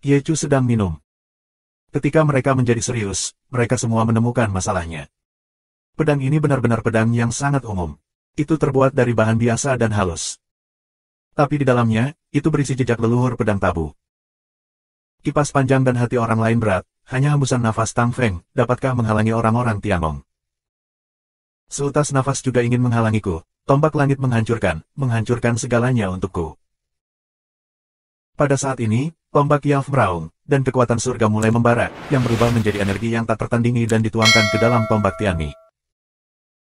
Ye Chu sedang minum. Ketika mereka menjadi serius, mereka semua menemukan masalahnya. Pedang ini benar-benar pedang yang sangat umum. Itu terbuat dari bahan biasa dan halus. Tapi di dalamnya, itu berisi jejak leluhur pedang tabu. Kipas panjang dan hati orang lain berat, hanya hembusan nafas Tang Feng, dapatkah menghalangi orang-orang Tiangong? Seutas nafas juga ingin menghalangiku, tombak langit menghancurkan segalanya untukku. Pada saat ini, tombak Yelf meraung, dan kekuatan surga mulai membara, yang berubah menjadi energi yang tak tertandingi dan dituangkan ke dalam tombak Tianmi.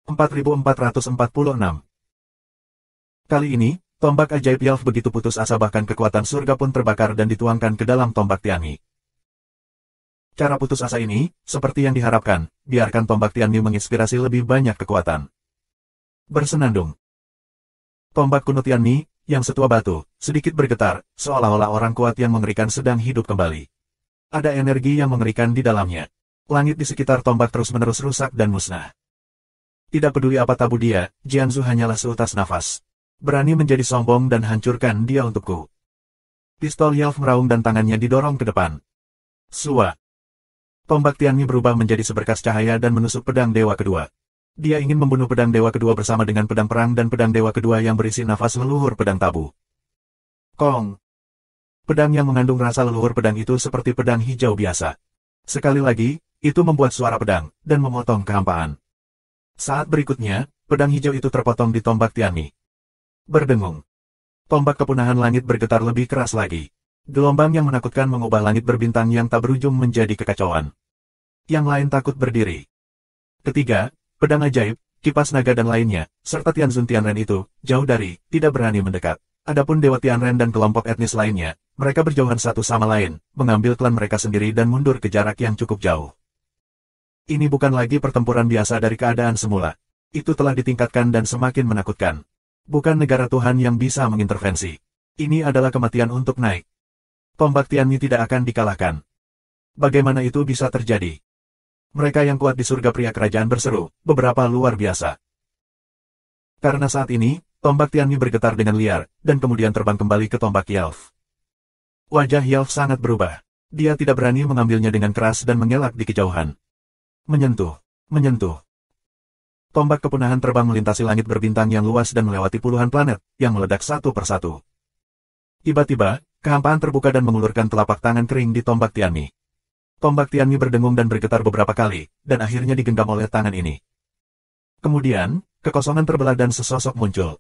4446. Kali ini, tombak ajaib Yelf begitu putus asa bahkan kekuatan surga pun terbakar dan dituangkan ke dalam tombak Tianmi. Cara putus asa ini, seperti yang diharapkan, biarkan tombak Tianmi menginspirasi lebih banyak kekuatan. Bersenandung. Tombak kuno Tianmi, yang setua batu, sedikit bergetar, seolah-olah orang kuat yang mengerikan sedang hidup kembali. Ada energi yang mengerikan di dalamnya. Langit di sekitar tombak terus-menerus rusak dan musnah. Tidak peduli apa tabu dia, Jianzu hanyalah seutas nafas. Berani menjadi sombong dan hancurkan dia untukku. Pistol Yelf meraung dan tangannya didorong ke depan. Sua. Tombak Tianmi berubah menjadi seberkas cahaya dan menusuk pedang dewa kedua. Dia ingin membunuh pedang dewa kedua bersama dengan pedang perang dan pedang dewa kedua yang berisi nafas leluhur pedang tabu. Kong. Pedang yang mengandung rasa leluhur pedang itu seperti pedang hijau biasa. Sekali lagi, itu membuat suara pedang, dan memotong kehampaan. Saat berikutnya, pedang hijau itu terpotong di tombak Tianmi. Berdengung. Tombak kepunahan langit bergetar lebih keras lagi. Gelombang yang menakutkan mengubah langit berbintang yang tak berujung menjadi kekacauan. Yang lain takut berdiri. Ketiga, pedang ajaib, kipas naga dan lainnya, serta Tianzun Tianren itu, jauh dari, tidak berani mendekat. Adapun Dewa Tianren dan kelompok etnis lainnya, mereka berjauhan satu sama lain, mengambil klan mereka sendiri dan mundur ke jarak yang cukup jauh. Ini bukan lagi pertempuran biasa dari keadaan semula. Itu telah ditingkatkan dan semakin menakutkan. Bukan negara Tuhan yang bisa mengintervensi. Ini adalah kematian untuk naik. Tombak Tianmi tidak akan dikalahkan. Bagaimana itu bisa terjadi? Mereka yang kuat di surga pria kerajaan berseru, beberapa luar biasa. Karena saat ini, tombak Tianmi bergetar dengan liar, dan kemudian terbang kembali ke tombak Yelf. Wajah Yelf sangat berubah. Dia tidak berani mengambilnya dengan keras dan mengelak di kejauhan. Menyentuh. Tombak kepunahan terbang melintasi langit berbintang yang luas dan melewati puluhan planet, yang meledak satu persatu. Tiba-tiba, kehampaan terbuka dan mengulurkan telapak tangan kering di tombak Tianmi. Tombak Tianmi berdengung dan bergetar beberapa kali, dan akhirnya digenggam oleh tangan ini. Kemudian, kekosongan terbelah dan sesosok muncul.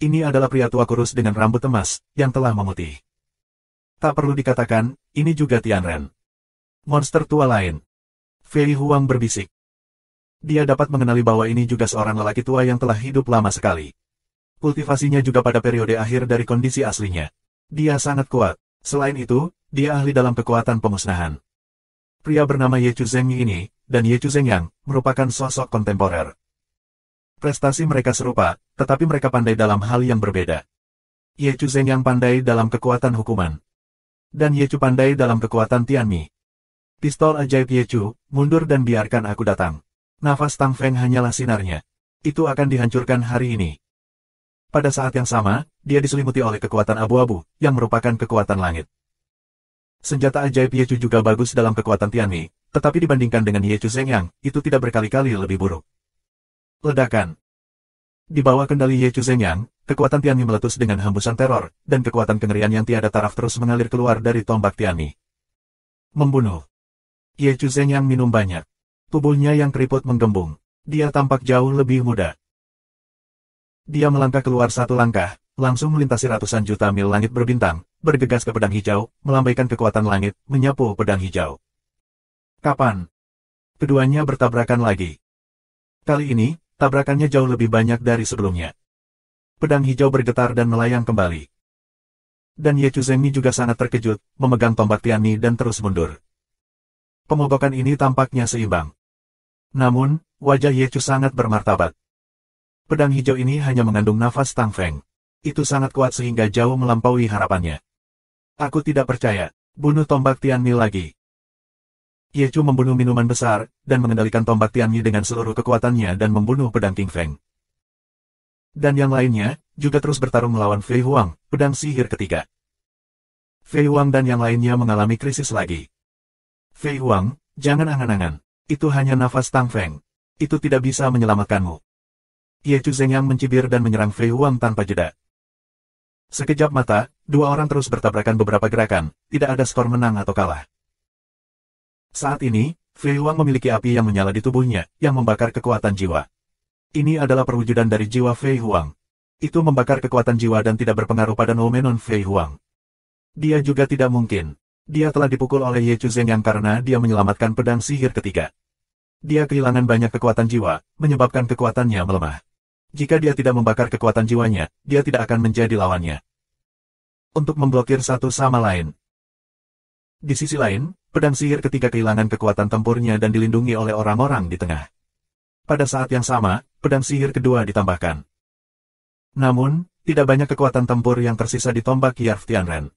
Ini adalah pria tua kurus dengan rambut emas, yang telah memutih. Tak perlu dikatakan, ini juga Tianren. Monster tua lain. Fei Huang berbisik. Dia dapat mengenali bahwa ini juga seorang lelaki tua yang telah hidup lama sekali. Kultivasinya juga pada periode akhir dari kondisi aslinya. Dia sangat kuat. Selain itu, dia ahli dalam kekuatan pemusnahan. Pria bernama Ye Chu Zhengyi ini, dan Ye Chu Zhengyang, merupakan sosok kontemporer. Prestasi mereka serupa, tetapi mereka pandai dalam hal yang berbeda. Ye Chu Zhengyang pandai dalam kekuatan hukuman. Dan Ye Chu pandai dalam kekuatan Tianmi. Pistol ajaib Ye Chu, mundur dan biarkan aku datang. Nafas Tang Feng hanyalah sinarnya. Itu akan dihancurkan hari ini. Pada saat yang sama, dia diselimuti oleh kekuatan abu-abu, yang merupakan kekuatan langit. Senjata ajaib Ye Chu juga bagus dalam kekuatan Tianmi, tetapi dibandingkan dengan Ye Chu Zhengyang, itu tidak berkali-kali lebih buruk. Ledakan. Di bawah kendali Ye Chu Zhengyang, kekuatan Tianmi meletus dengan hembusan teror, dan kekuatan kengerian yang tiada taraf terus mengalir keluar dari tombak Tianmi. Membunuh. Ye Chu Zhengyang minum banyak. Tubuhnya yang keriput menggembung. Dia tampak jauh lebih muda. Dia melangkah keluar satu langkah, langsung melintasi ratusan juta mil langit berbintang, bergegas ke pedang hijau, melambaikan kekuatan langit, menyapu pedang hijau. Kapan? Keduanya bertabrakan lagi. Kali ini, tabrakannya jauh lebih banyak dari sebelumnya. Pedang hijau bergetar dan melayang kembali. Dan Ye Chu Zhengyi juga sangat terkejut, memegang tombak Tianmi dan terus mundur. Pemogokan ini tampaknya seimbang. Namun, wajah Ye Chu sangat bermartabat. Pedang hijau ini hanya mengandung nafas Tang Feng. Itu sangat kuat sehingga jauh melampaui harapannya. Aku tidak percaya. Bunuh tombak Tianmi lagi. Ye Chu membunuh minuman besar, dan mengendalikan tombak Tianmi dengan seluruh kekuatannya dan membunuh pedang King Feng. Dan yang lainnya, juga terus bertarung melawan Fei Huang, pedang sihir ketiga. Fei Huang dan yang lainnya mengalami krisis lagi. Fei Huang, jangan angan-angan. Itu hanya nafas Tang Feng. Itu tidak bisa menyelamatkanmu. Ye Chu Zhengyang mencibir dan menyerang Fei Huang tanpa jeda. Sekejap mata, dua orang terus bertabrakan beberapa gerakan, tidak ada skor menang atau kalah. Saat ini, Fei Huang memiliki api yang menyala di tubuhnya, yang membakar kekuatan jiwa. Ini adalah perwujudan dari jiwa Fei Huang. Itu membakar kekuatan jiwa dan tidak berpengaruh pada nomenon Fei Huang. Dia juga tidak mungkin. Dia telah dipukul oleh Ye Chu Zhengyang karena dia menyelamatkan pedang sihir ketiga. Dia kehilangan banyak kekuatan jiwa, menyebabkan kekuatannya melemah. Jika dia tidak membakar kekuatan jiwanya, dia tidak akan menjadi lawannya. Untuk memblokir satu sama lain. Di sisi lain, pedang sihir ketiga kehilangan kekuatan tempurnya dan dilindungi oleh orang-orang di tengah. Pada saat yang sama, pedang sihir kedua ditambahkan. Namun, tidak banyak kekuatan tempur yang tersisa di tombak Yarf Tianren.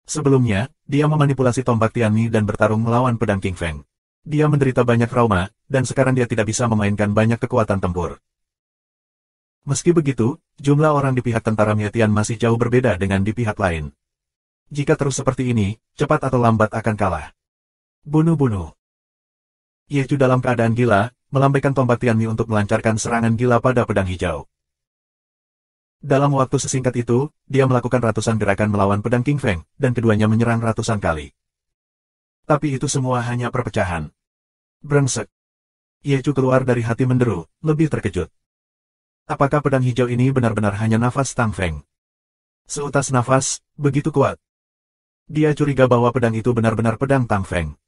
Sebelumnya, dia memanipulasi tombak Tianmi dan bertarung melawan pedang King Feng. Dia menderita banyak trauma, dan sekarang dia tidak bisa memainkan banyak kekuatan tempur. Meski begitu, jumlah orang di pihak tentara Mietian masih jauh berbeda dengan di pihak lain. Jika terus seperti ini, cepat atau lambat akan kalah. Bunuh-bunuh. Ye Chu dalam keadaan gila, melambaikan tombak Tianmi untuk melancarkan serangan gila pada pedang hijau. Dalam waktu sesingkat itu, dia melakukan ratusan gerakan melawan pedang King Feng, dan keduanya menyerang ratusan kali. Tapi itu semua hanya perpecahan. Brengsek. Ye Chu keluar dari hati menderu, lebih terkejut. Apakah pedang hijau ini benar-benar hanya nafas Tang Feng? Seutas nafas, begitu kuat. Dia curiga bahwa pedang itu benar-benar pedang Tang Feng.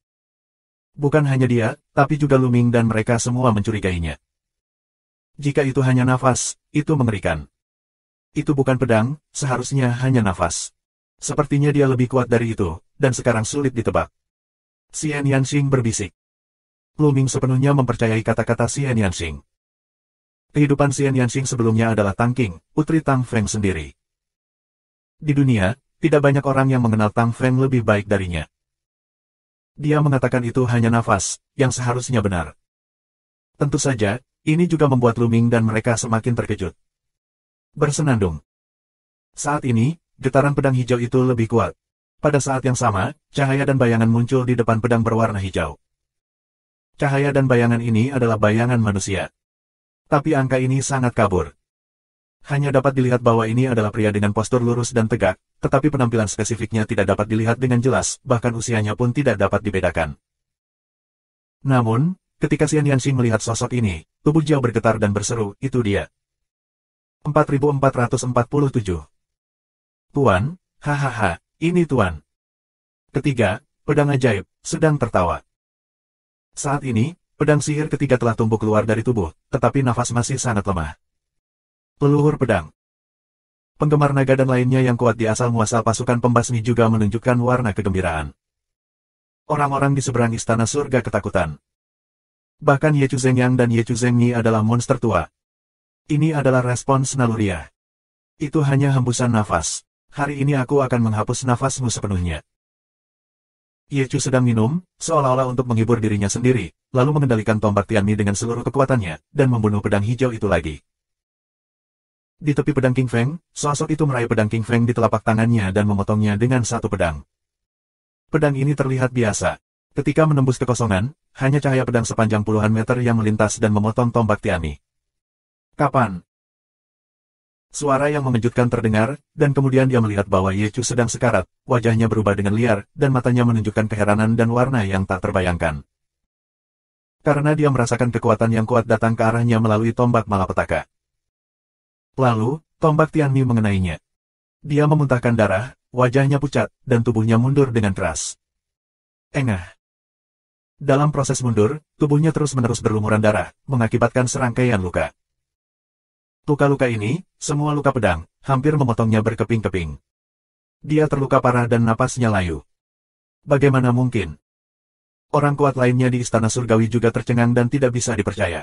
Bukan hanya dia, tapi juga Lu Ming dan mereka semua mencurigainya. Jika itu hanya nafas, itu mengerikan. Itu bukan pedang, seharusnya hanya nafas. Sepertinya dia lebih kuat dari itu, dan sekarang sulit ditebak. Xian Yanxing berbisik. Lu Ming sepenuhnya mempercayai kata-kata Xian Yanxing. Kehidupan Xian Yanxing sebelumnya adalah Tang Qing, putri Tang Feng sendiri. Di dunia, tidak banyak orang yang mengenal Tang Feng lebih baik darinya. Dia mengatakan itu hanya nafas, yang seharusnya benar. Tentu saja, ini juga membuat Lu Ming dan mereka semakin terkejut. Bersenandung. Saat ini, getaran pedang hijau itu lebih kuat. Pada saat yang sama, cahaya dan bayangan muncul di depan pedang berwarna hijau. Cahaya dan bayangan ini adalah bayangan manusia. Tapi angka ini sangat kabur. Hanya dapat dilihat bahwa ini adalah pria dengan postur lurus dan tegak, tetapi penampilan spesifiknya tidak dapat dilihat dengan jelas, bahkan usianya pun tidak dapat dibedakan. Namun, ketika Xian Yanxing melihat sosok ini, tubuh Jiao bergetar dan berseru, itu dia. 4447. Tuan, hahaha, ini Tuan. Ketiga, pedang ajaib, sedang tertawa. Saat ini, pedang sihir ketiga telah tumbuh keluar dari tubuh, tetapi nafas masih sangat lemah. Leluhur pedang. Penggemar naga dan lainnya yang kuat di asal-muasal pasukan pembasmi juga menunjukkan warna kegembiraan. Orang-orang di seberang istana surga ketakutan. Bahkan Ye Chu Zhengyang dan Ye Chu Zhengyi adalah monster tua. Ini adalah respons naluriah. Itu hanya hembusan nafas. Hari ini aku akan menghapus nafasmu sepenuhnya. Ye Chu sedang minum, seolah-olah untuk menghibur dirinya sendiri, lalu mengendalikan tombak Tianmi dengan seluruh kekuatannya, dan membunuh pedang hijau itu lagi. Di tepi pedang King Feng, sosok itu meraih pedang King Feng di telapak tangannya dan memotongnya dengan satu pedang. Pedang ini terlihat biasa. Ketika menembus kekosongan, hanya cahaya pedang sepanjang puluhan meter yang melintas dan memotong tombak Tianmi. Kapan? Suara yang mengejutkan terdengar, dan kemudian dia melihat bahwa Ye Chu sedang sekarat, wajahnya berubah dengan liar, dan matanya menunjukkan keheranan dan warna yang tak terbayangkan. Karena dia merasakan kekuatan yang kuat datang ke arahnya melalui tombak malapetaka. Lalu, tombak Tianmi mengenainya. Dia memuntahkan darah, wajahnya pucat, dan tubuhnya mundur dengan keras. Engah. Dalam proses mundur, tubuhnya terus-menerus berlumuran darah, mengakibatkan serangkaian luka. Luka-luka ini, semua luka pedang, hampir memotongnya berkeping-keping. Dia terluka parah dan napasnya layu. Bagaimana mungkin? Orang kuat lainnya di Istana Surgawi juga tercengang dan tidak bisa dipercaya.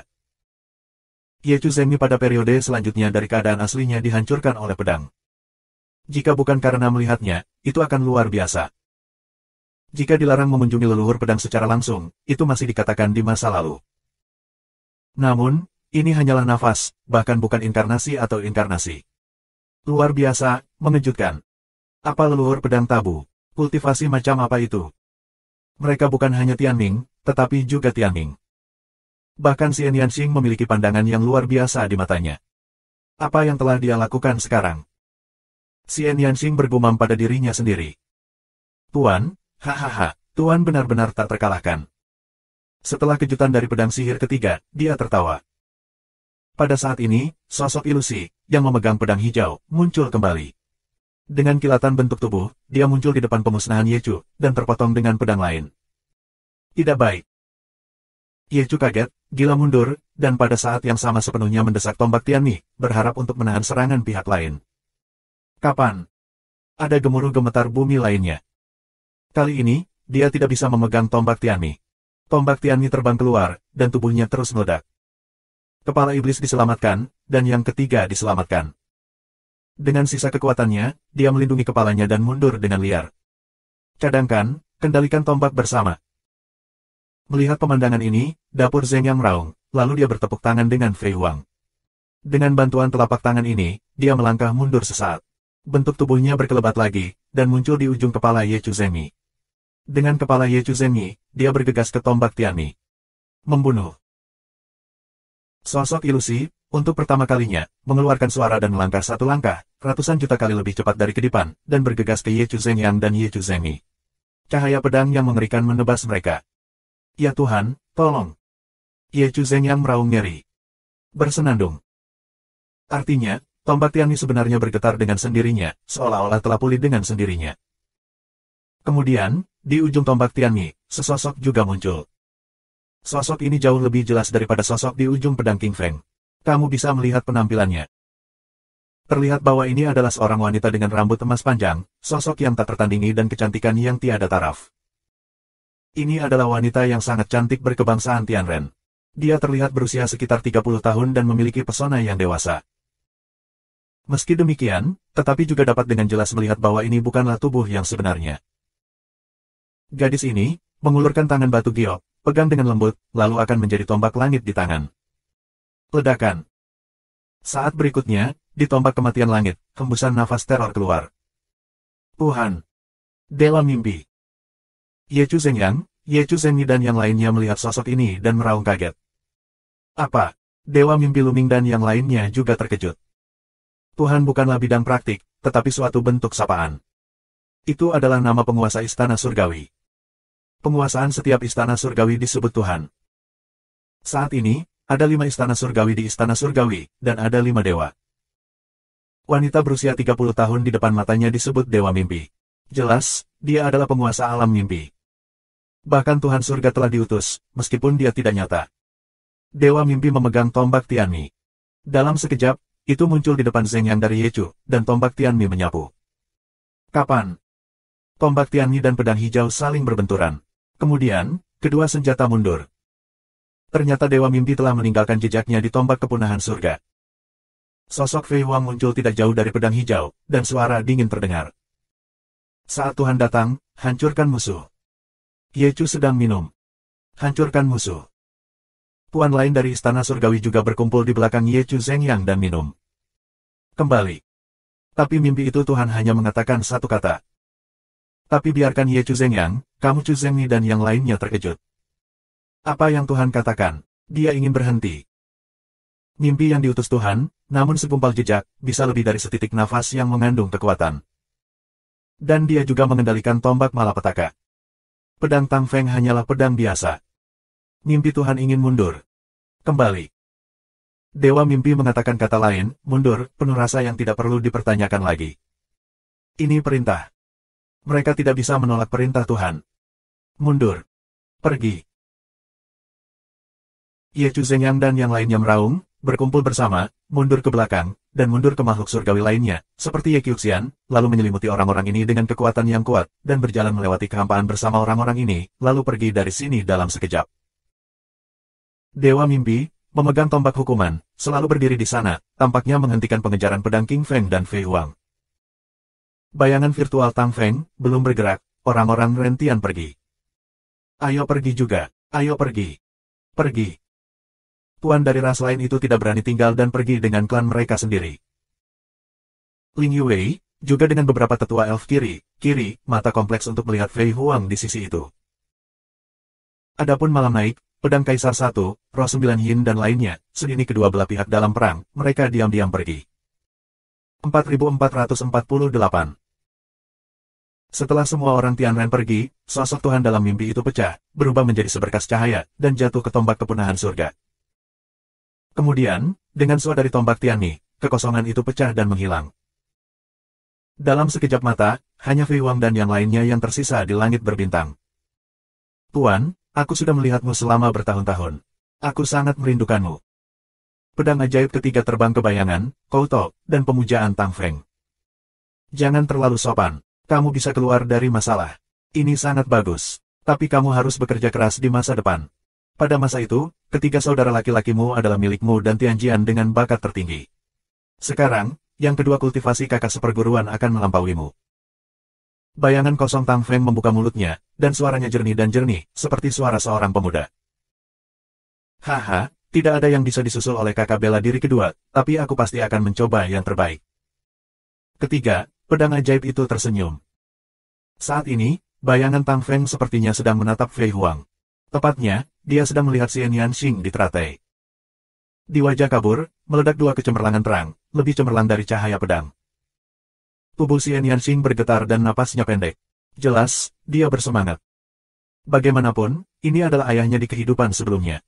Ye Chu Zhenyi pada periode selanjutnya dari keadaan aslinya dihancurkan oleh pedang. Jika bukan karena melihatnya, itu akan luar biasa. Jika dilarang mengunjungi leluhur pedang secara langsung, itu masih dikatakan di masa lalu. Namun, ini hanyalah nafas, bahkan bukan inkarnasi atau inkarnasi. Luar biasa, mengejutkan. Apa leluhur pedang tabu? Kultivasi macam apa itu? Mereka bukan hanya Tianming, tetapi juga Tianming. Bahkan Xian Yanxing memiliki pandangan yang luar biasa di matanya. Apa yang telah dia lakukan sekarang? Xian Yanxing bergumam pada dirinya sendiri. Tuan, hahaha, Tuan benar-benar tak terkalahkan. Setelah kejutan dari pedang sihir ketiga, dia tertawa. Pada saat ini, sosok ilusi, yang memegang pedang hijau, muncul kembali. Dengan kilatan bentuk tubuh, dia muncul di depan pemusnahan Ye Chu, dan terpotong dengan pedang lain. Tidak baik. Ye Chu kaget, gila mundur, dan pada saat yang sama sepenuhnya mendesak tombak Tianmi, berharap untuk menahan serangan pihak lain. Kapan? Ada gemuruh gemetar bumi lainnya. Kali ini, dia tidak bisa memegang tombak Tianmi. Tombak Tianmi terbang keluar, dan tubuhnya terus meledak. Kepala iblis diselamatkan, dan yang ketiga diselamatkan. Dengan sisa kekuatannya, dia melindungi kepalanya dan mundur dengan liar. Cadangkan, kendalikan tombak bersama. Melihat pemandangan ini, dapur Zheng Yang meraung, lalu dia bertepuk tangan dengan Fei Huang. Dengan bantuan telapak tangan ini, dia melangkah mundur sesaat. Bentuk tubuhnya berkelebat lagi, dan muncul di ujung kepala Ye Chu Zhenyi. Dengan kepala Ye Chu Zhenyi, dia bergegas ke tombak Tianmi. Membunuh. Sosok ilusi, untuk pertama kalinya, mengeluarkan suara dan melangkah satu langkah, ratusan juta kali lebih cepat dari kedipan, dan bergegas ke Ye Chu Zhengyang dan Ye Chu Zhenyi. Cahaya pedang yang mengerikan menebas mereka. Ya Tuhan, tolong. Ye Chu Zhengyang meraung nyeri. Bersenandung. Artinya, tombak Tianmi sebenarnya bergetar dengan sendirinya, seolah-olah telah pulih dengan sendirinya. Kemudian, di ujung tombak Tianmi, sesosok juga muncul. Sosok ini jauh lebih jelas daripada sosok di ujung pedang King Feng. Kamu bisa melihat penampilannya. Terlihat bahwa ini adalah seorang wanita dengan rambut emas panjang, sosok yang tak tertandingi dan kecantikan yang tiada taraf. Ini adalah wanita yang sangat cantik berkebangsaan Tianren. Dia terlihat berusia sekitar 30 tahun dan memiliki pesona yang dewasa. Meski demikian, tetapi juga dapat dengan jelas melihat bahwa ini bukanlah tubuh yang sebenarnya. Gadis ini, mengulurkan tangan batu giok, pegang dengan lembut, lalu akan menjadi tombak langit di tangan. Ledakan. Saat berikutnya, di tombak kematian langit, hembusan nafas teror keluar. Tuhan. Dewa mimpi. Ye Chu Zhengyang, Ye Chu Zhenyi dan yang lainnya melihat sosok ini dan meraung kaget. Apa? Dewa mimpi Luming dan yang lainnya juga terkejut. Tuhan bukanlah bidang praktik, tetapi suatu bentuk sapaan. Itu adalah nama penguasa istana surgawi. Penguasaan setiap istana surgawi disebut Tuhan. Saat ini, ada 5 istana surgawi di istana surgawi, dan ada 5 dewa. Wanita berusia 30 tahun di depan matanya disebut Dewa Mimpi. Jelas, dia adalah penguasa alam mimpi. Bahkan Tuhan surga telah diutus, meskipun dia tidak nyata. Dewa Mimpi memegang tombak Tianmi. Dalam sekejap, itu muncul di depan Zheng Yang dari Yechu, dan tombak Tianmi menyapu. Kapan? Tombak Tianmi dan pedang hijau saling berbenturan. Kemudian, kedua senjata mundur. Ternyata Dewa Mimpi telah meninggalkan jejaknya di tombak kepunahan surga. Sosok Fei Huang muncul tidak jauh dari pedang hijau, dan suara dingin terdengar. Saat Tuhan datang, hancurkan musuh. Yechu sedang minum. Hancurkan musuh. Tuan lain dari istana surgawi juga berkumpul di belakang Yechu Zheng Yang dan minum. Kembali. Tapi mimpi itu Tuhan hanya mengatakan satu kata. Tapi biarkan Yechu Zheng Yang, kamu Chu Zhengmi dan yang lainnya terkejut. Apa yang Tuhan katakan? Dia ingin berhenti. Mimpi yang diutus Tuhan, namun segumpal jejak, bisa lebih dari setitik nafas yang mengandung kekuatan. Dan dia juga mengendalikan tombak malapetaka. Pedang Tang Feng hanyalah pedang biasa. Mimpi Tuhan ingin mundur. Kembali. Dewa Mimpi mengatakan kata lain, mundur, penuh rasa yang tidak perlu dipertanyakan lagi. Ini perintah. Mereka tidak bisa menolak perintah Tuhan. Mundur. Pergi. Yechu Zheng Yang dan yang lainnya meraung, berkumpul bersama, mundur ke belakang, dan mundur ke makhluk surgawi lainnya, seperti Ye Qiuxian, lalu menyelimuti orang-orang ini dengan kekuatan yang kuat, dan berjalan melewati kehampaan bersama orang-orang ini, lalu pergi dari sini dalam sekejap. Dewa Mimpi, memegang tombak hukuman, selalu berdiri di sana, tampaknya menghentikan pengejaran pedang King Feng dan Fei Huang. Bayangan virtual Tang Feng, belum bergerak, orang-orang Rentian pergi. Ayo pergi juga, ayo pergi. Pergi. Tuan dari ras lain itu tidak berani tinggal dan pergi dengan klan mereka sendiri. Ling Yuwei, juga dengan beberapa tetua elf kiri, mata kompleks untuk melihat Fei Huang di sisi itu. Adapun malam naik, pedang Kaisar 1, Roh 9 Yin dan lainnya, sedini kedua belah pihak dalam perang, mereka diam-diam pergi. 4448. Setelah semua orang Tianren pergi, sosok Tuhan dalam mimpi itu pecah, berubah menjadi seberkas cahaya, dan jatuh ke tombak kepunahan surga. Kemudian, dengan suara dari tombak Tianmi, kekosongan itu pecah dan menghilang. Dalam sekejap mata, hanya Fei Huang dan yang lainnya yang tersisa di langit berbintang. Tuan, aku sudah melihatmu selama bertahun-tahun. Aku sangat merindukanmu. Pedang ajaib ketiga terbang ke bayangan, Kouto, dan pemujaan Tang Feng. Jangan terlalu sopan. Kamu bisa keluar dari masalah. Ini sangat bagus. Tapi kamu harus bekerja keras di masa depan. Pada masa itu, ketiga saudara laki-lakimu adalah milikmu dan Tianjian dengan bakat tertinggi. Sekarang, yang kedua kultivasi kakak seperguruan akan melampauimu. Bayangan kosong Tang Feng membuka mulutnya, dan suaranya jernih dan jernih, seperti suara seorang pemuda. Haha, tidak ada yang bisa disusul oleh kakak bela diri kedua, tapi aku pasti akan mencoba yang terbaik. Ketiga, pedang ajaib itu tersenyum. Saat ini, bayangan Tang Feng sepertinya sedang menatap Fei Huang. Tepatnya, dia sedang melihat Xian Yanxing di teratai. Di wajah kabur, meledak dua kecemerlangan terang, lebih cemerlang dari cahaya pedang. Tubuh Xian Yanxing bergetar dan napasnya pendek. Jelas, dia bersemangat. Bagaimanapun, ini adalah ayahnya di kehidupan sebelumnya.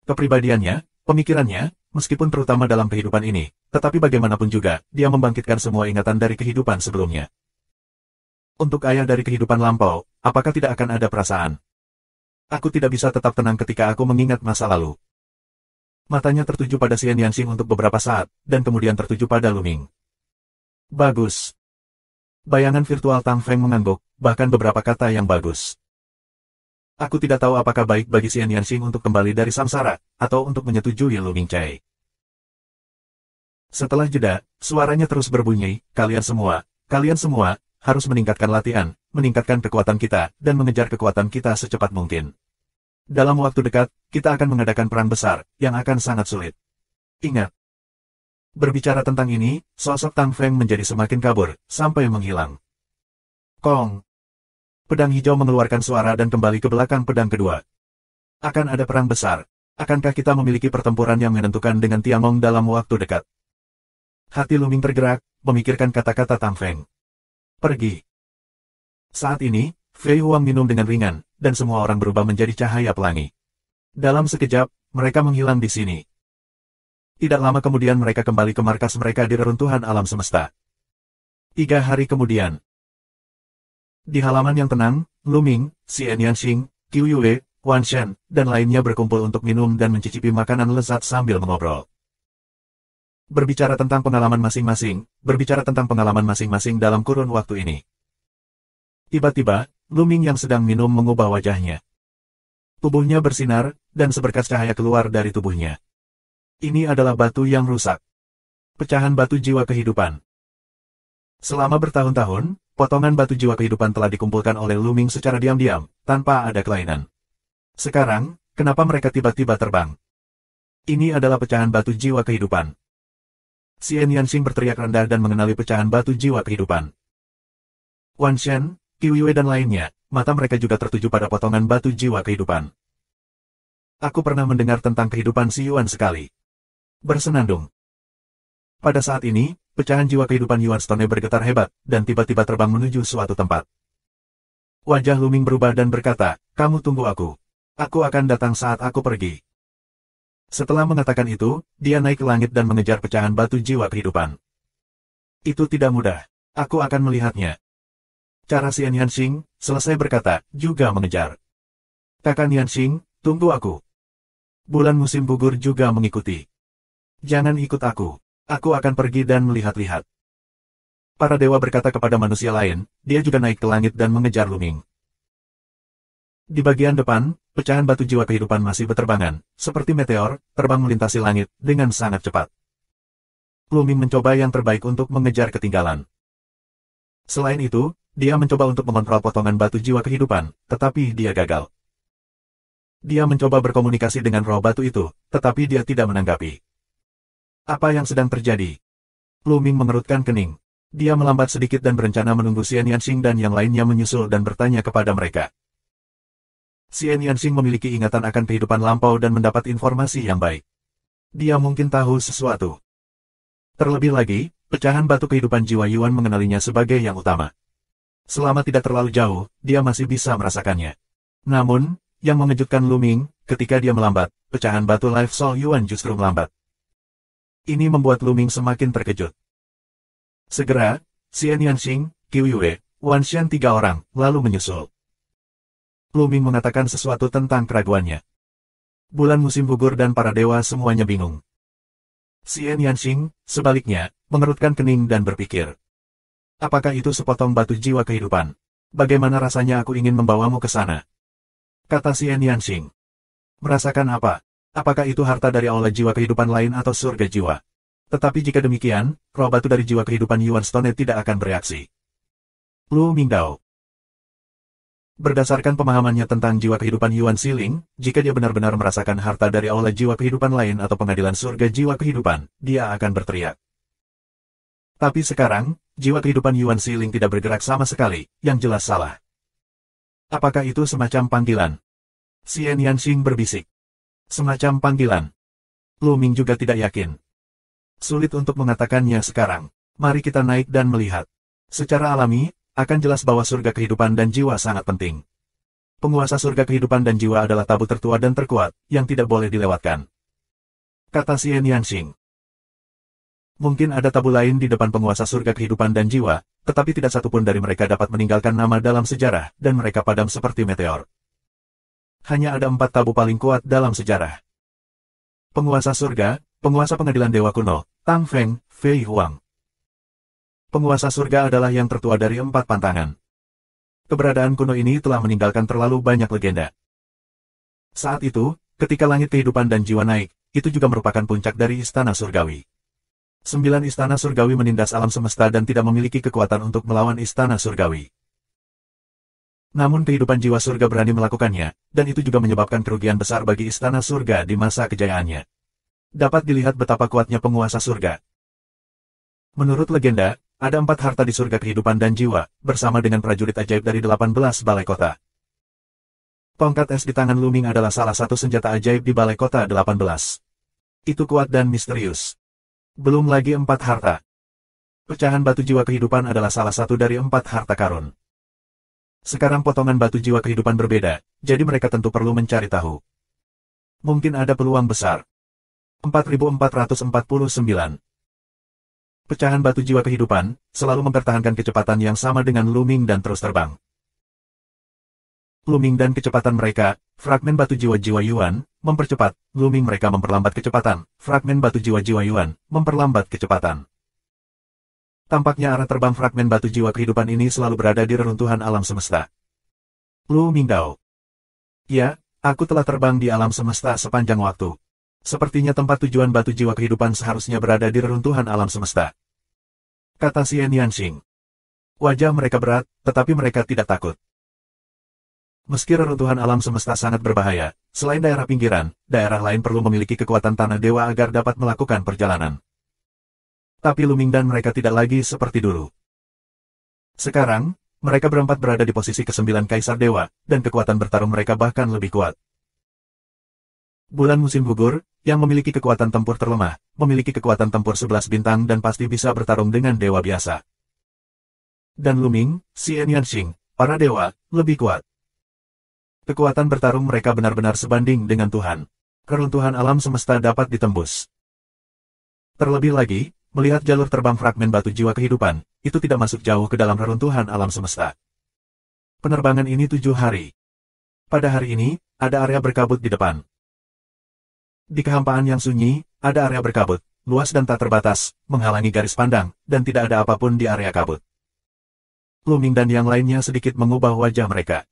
Kepribadiannya, pemikirannya, meskipun terutama dalam kehidupan ini, tetapi bagaimanapun juga, dia membangkitkan semua ingatan dari kehidupan sebelumnya. Untuk ayah dari kehidupan lampau, apakah tidak akan ada perasaan? Aku tidak bisa tetap tenang ketika aku mengingat masa lalu. Matanya tertuju pada Xian Yanxing untuk beberapa saat, dan kemudian tertuju pada Luming. Bagus. Bayangan virtual Tang Feng mengangguk, bahkan beberapa kata yang bagus. Aku tidak tahu apakah baik bagi Xian Yanxing untuk kembali dari samsara, atau untuk menyetujui Luming Cai. Setelah jeda, suaranya terus berbunyi, kalian semua, harus meningkatkan latihan, meningkatkan kekuatan kita, dan mengejar kekuatan kita secepat mungkin. Dalam waktu dekat, kita akan mengadakan perang besar, yang akan sangat sulit. Ingat. Berbicara tentang ini, sosok Tang Feng menjadi semakin kabur, sampai menghilang. Kong. Pedang hijau mengeluarkan suara dan kembali ke belakang pedang kedua. Akan ada perang besar. Akankah kita memiliki pertempuran yang menentukan dengan Tiangong dalam waktu dekat? Hati Luming tergerak, memikirkan kata-kata Tang Feng. Pergi. Saat ini, Fei Huang minum dengan ringan, dan semua orang berubah menjadi cahaya pelangi. Dalam sekejap, mereka menghilang di sini. Tidak lama kemudian mereka kembali ke markas mereka di reruntuhan alam semesta. 3 hari kemudian. Di halaman yang tenang, Luming, Xian Yanxing, Qiu Yue, Wan Shen, dan lainnya berkumpul untuk minum dan mencicipi makanan lezat sambil mengobrol. Berbicara tentang pengalaman masing-masing dalam kurun waktu ini. Tiba-tiba, Luming yang sedang minum mengubah wajahnya. Tubuhnya bersinar, dan seberkas cahaya keluar dari tubuhnya. Ini adalah batu yang rusak. Pecahan batu jiwa kehidupan. Selama bertahun-tahun, potongan batu jiwa kehidupan telah dikumpulkan oleh Luming secara diam-diam, tanpa ada kelainan. Sekarang, kenapa mereka tiba-tiba terbang? Ini adalah pecahan batu jiwa kehidupan. Xian Yanxing berteriak rendah dan mengenali pecahan batu jiwa kehidupan. Wan Shen, Qiu Yue dan lainnya, mata mereka juga tertuju pada potongan batu jiwa kehidupan. Aku pernah mendengar tentang kehidupan si Yuan sekali. Bersenandung. Pada saat ini, pecahan jiwa kehidupan Yuan Stone bergetar hebat, dan tiba-tiba terbang menuju suatu tempat. Wajah Luming berubah dan berkata, kamu tunggu aku. Aku akan datang saat aku pergi. Setelah mengatakan itu, dia naik ke langit dan mengejar pecahan batu jiwa kehidupan. Itu tidak mudah. Aku akan melihatnya. Cara Xian Yanxing, selesai berkata, juga mengejar. Kakak Yanxing, tunggu aku. Bulan musim gugur juga mengikuti. Jangan ikut aku. Aku akan pergi dan melihat-lihat. Para dewa berkata kepada manusia lain, dia juga naik ke langit dan mengejar Luming. Di bagian depan, pecahan batu jiwa kehidupan masih berterbangan, seperti meteor, terbang melintasi langit, dengan sangat cepat. Luming mencoba yang terbaik untuk mengejar ketinggalan. Selain itu, dia mencoba untuk mengontrol potongan batu jiwa kehidupan, tetapi dia gagal. Dia mencoba berkomunikasi dengan roh batu itu, tetapi dia tidak menanggapi. Apa yang sedang terjadi? Luming mengerutkan kening. Dia melambat sedikit dan berencana menunggu Xian Yanxing dan yang lainnya menyusul dan bertanya kepada mereka. Xian Yanxing memiliki ingatan akan kehidupan lampau dan mendapat informasi yang baik. Dia mungkin tahu sesuatu. Terlebih lagi, pecahan batu kehidupan jiwa Yuan mengenalinya sebagai yang utama. Selama tidak terlalu jauh, dia masih bisa merasakannya. Namun, yang mengejutkan Luming, ketika dia melambat, pecahan batu Life Soul Yuan justru melambat. Ini membuat Luming semakin terkejut. Segera, Xian Yanxing, Qiu Yue, Wan Shen 3 orang, lalu menyusul. Luming mengatakan sesuatu tentang keraguannya. Bulan musim gugur dan para dewa semuanya bingung. Xian Yanxing, sebaliknya, mengerutkan kening dan berpikir. Apakah itu sepotong batu jiwa kehidupan? Bagaimana rasanya aku ingin membawamu ke sana? Kata Xian Yanxing. Merasakan apa? Apakah itu harta dari aula jiwa kehidupan lain atau surga jiwa? Tetapi jika demikian, roh batu dari jiwa kehidupan Yuan Stone tidak akan bereaksi. Lu Mingdao. Berdasarkan pemahamannya tentang jiwa kehidupan Yuan Siling, jika dia benar-benar merasakan harta dari aula jiwa kehidupan lain atau pengadilan surga jiwa kehidupan, dia akan berteriak. Tapi sekarang, jiwa kehidupan Yuan Siling tidak bergerak sama sekali, yang jelas salah. Apakah itu semacam panggilan? Xian Yanxing berbisik. Semacam panggilan. Luming juga tidak yakin. Sulit untuk mengatakannya sekarang. Mari kita naik dan melihat. Secara alami, akan jelas bahwa surga kehidupan dan jiwa sangat penting. Penguasa surga kehidupan dan jiwa adalah tabu tertua dan terkuat, yang tidak boleh dilewatkan. Kata Xian Yanxing. Mungkin ada tabu lain di depan penguasa surga kehidupan dan jiwa, tetapi tidak satupun dari mereka dapat meninggalkan nama dalam sejarah, dan mereka padam seperti meteor. Hanya ada 4 tabu paling kuat dalam sejarah. Penguasa surga, penguasa pengadilan dewa kuno, Tang Feng, Fei Huang. Penguasa surga adalah yang tertua dari 4 pantangan. Keberadaan kuno ini telah meninggalkan terlalu banyak legenda. Saat itu, ketika langit kehidupan dan jiwa naik, itu juga merupakan puncak dari istana surgawi. 9 istana surgawi menindas alam semesta dan tidak memiliki kekuatan untuk melawan istana surgawi. Namun kehidupan jiwa surga berani melakukannya, dan itu juga menyebabkan kerugian besar bagi istana surga di masa kejayaannya. Dapat dilihat betapa kuatnya penguasa surga. Menurut legenda, ada 4 harta di surga kehidupan dan jiwa, bersama dengan prajurit ajaib dari 18 balai kota. Tongkat es di tangan Luming adalah salah satu senjata ajaib di balai kota 18. Itu kuat dan misterius. Belum lagi 4 harta. Pecahan batu jiwa kehidupan adalah salah satu dari 4 harta karun. Sekarang potongan batu jiwa kehidupan berbeda, jadi mereka tentu perlu mencari tahu. Mungkin ada peluang besar. 4449. Pecahan batu jiwa kehidupan selalu mempertahankan kecepatan yang sama dengan Luming dan terus terbang. Luming dan kecepatan mereka, fragmen batu jiwa-jiwa Yuan, mempercepat, Luming mereka memperlambat kecepatan, fragmen batu jiwa-jiwa Yuan, memperlambat kecepatan. Tampaknya arah terbang fragmen batu jiwa kehidupan ini selalu berada di reruntuhan alam semesta. Luming Dao. Ya, aku telah terbang di alam semesta sepanjang waktu. Sepertinya tempat tujuan batu jiwa kehidupan seharusnya berada di reruntuhan alam semesta. Kata Xian Yanxing. Wajah mereka berat, tetapi mereka tidak takut. Meski reruntuhan alam semesta sangat berbahaya, selain daerah pinggiran, daerah lain perlu memiliki kekuatan tanah dewa agar dapat melakukan perjalanan. Tapi Luming dan mereka tidak lagi seperti dulu. Sekarang, mereka berempat berada di posisi ke-9 Kaisar Dewa, dan kekuatan bertarung mereka bahkan lebih kuat. Bulan musim gugur, yang memiliki kekuatan tempur terlemah, memiliki kekuatan tempur 11 bintang dan pasti bisa bertarung dengan dewa biasa. Dan Luming, Xian Yanxing, para dewa, lebih kuat. Kekuatan bertarung mereka benar-benar sebanding dengan Tuhan. Keruntuhan alam semesta dapat ditembus. Terlebih lagi, melihat jalur terbang fragmen batu jiwa kehidupan, itu tidak masuk jauh ke dalam reruntuhan alam semesta. Penerbangan ini 7 hari. Pada hari ini, ada area berkabut di depan. Di kehampaan yang sunyi, ada area berkabut, luas dan tak terbatas, menghalangi garis pandang, dan tidak ada apapun di area kabut. Luming dan yang lainnya sedikit mengubah wajah mereka.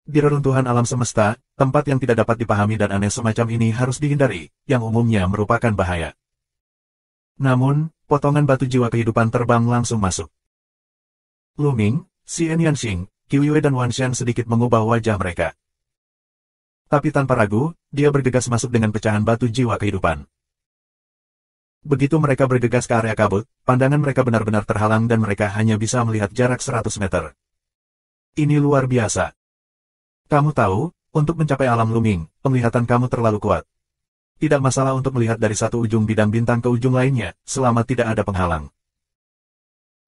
Di reruntuhan alam semesta, tempat yang tidak dapat dipahami dan aneh semacam ini harus dihindari, yang umumnya merupakan bahaya. Namun, potongan batu jiwa kehidupan terbang langsung masuk. Luming, Xian Yanxing, Qiuyue dan Wanshan sedikit mengubah wajah mereka. Tapi tanpa ragu, dia bergegas masuk dengan pecahan batu jiwa kehidupan. Begitu mereka bergegas ke area kabut, pandangan mereka benar-benar terhalang dan mereka hanya bisa melihat jarak 100 meter. Ini luar biasa. Kamu tahu, untuk mencapai alam Luming, penglihatan kamu terlalu kuat. Tidak masalah untuk melihat dari satu ujung bidang bintang ke ujung lainnya, selama tidak ada penghalang.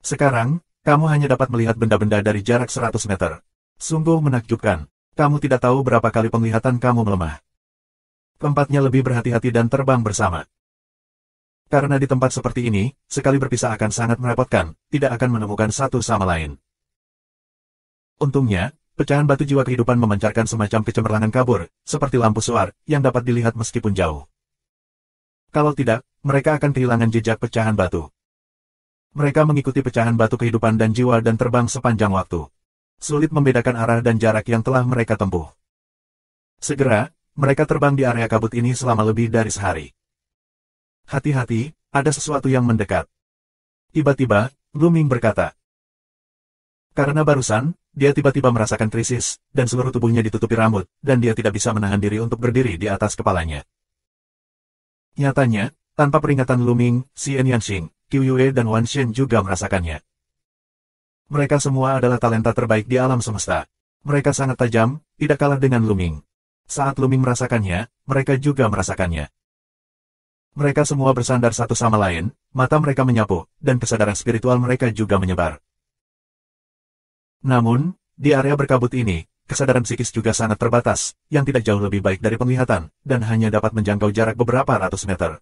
Sekarang, kamu hanya dapat melihat benda-benda dari jarak 100 meter. Sungguh menakjubkan. Kamu tidak tahu berapa kali penglihatan kamu melemah. Keempatnya lebih berhati-hati dan terbang bersama. Karena di tempat seperti ini, sekali berpisah akan sangat merepotkan, tidak akan menemukan satu sama lain. Untungnya, pecahan batu jiwa kehidupan memancarkan semacam kecemerlangan kabur, seperti lampu suar, yang dapat dilihat meskipun jauh. Kalau tidak, mereka akan kehilangan jejak pecahan batu. Mereka mengikuti pecahan batu kehidupan dan jiwa dan terbang sepanjang waktu. Sulit membedakan arah dan jarak yang telah mereka tempuh. Segera, mereka terbang di area kabut ini selama lebih dari sehari. Hati-hati, ada sesuatu yang mendekat. Tiba-tiba, Luming berkata. Karena barusan, dia tiba-tiba merasakan krisis, dan seluruh tubuhnya ditutupi rambut, dan dia tidak bisa menahan diri untuk berdiri di atas kepalanya. Nyatanya, tanpa peringatan Luming, Xian Yanxing, Qiuyue dan Wanshan juga merasakannya. Mereka semua adalah talenta terbaik di alam semesta. Mereka sangat tajam, tidak kalah dengan Luming. Saat Luming merasakannya, mereka juga merasakannya. Mereka semua bersandar satu sama lain, mata mereka menyapu, dan kesadaran spiritual mereka juga menyebar. Namun, di area berkabut ini, kesadaran psikis juga sangat terbatas, yang tidak jauh lebih baik dari penglihatan, dan hanya dapat menjangkau jarak beberapa ratus meter.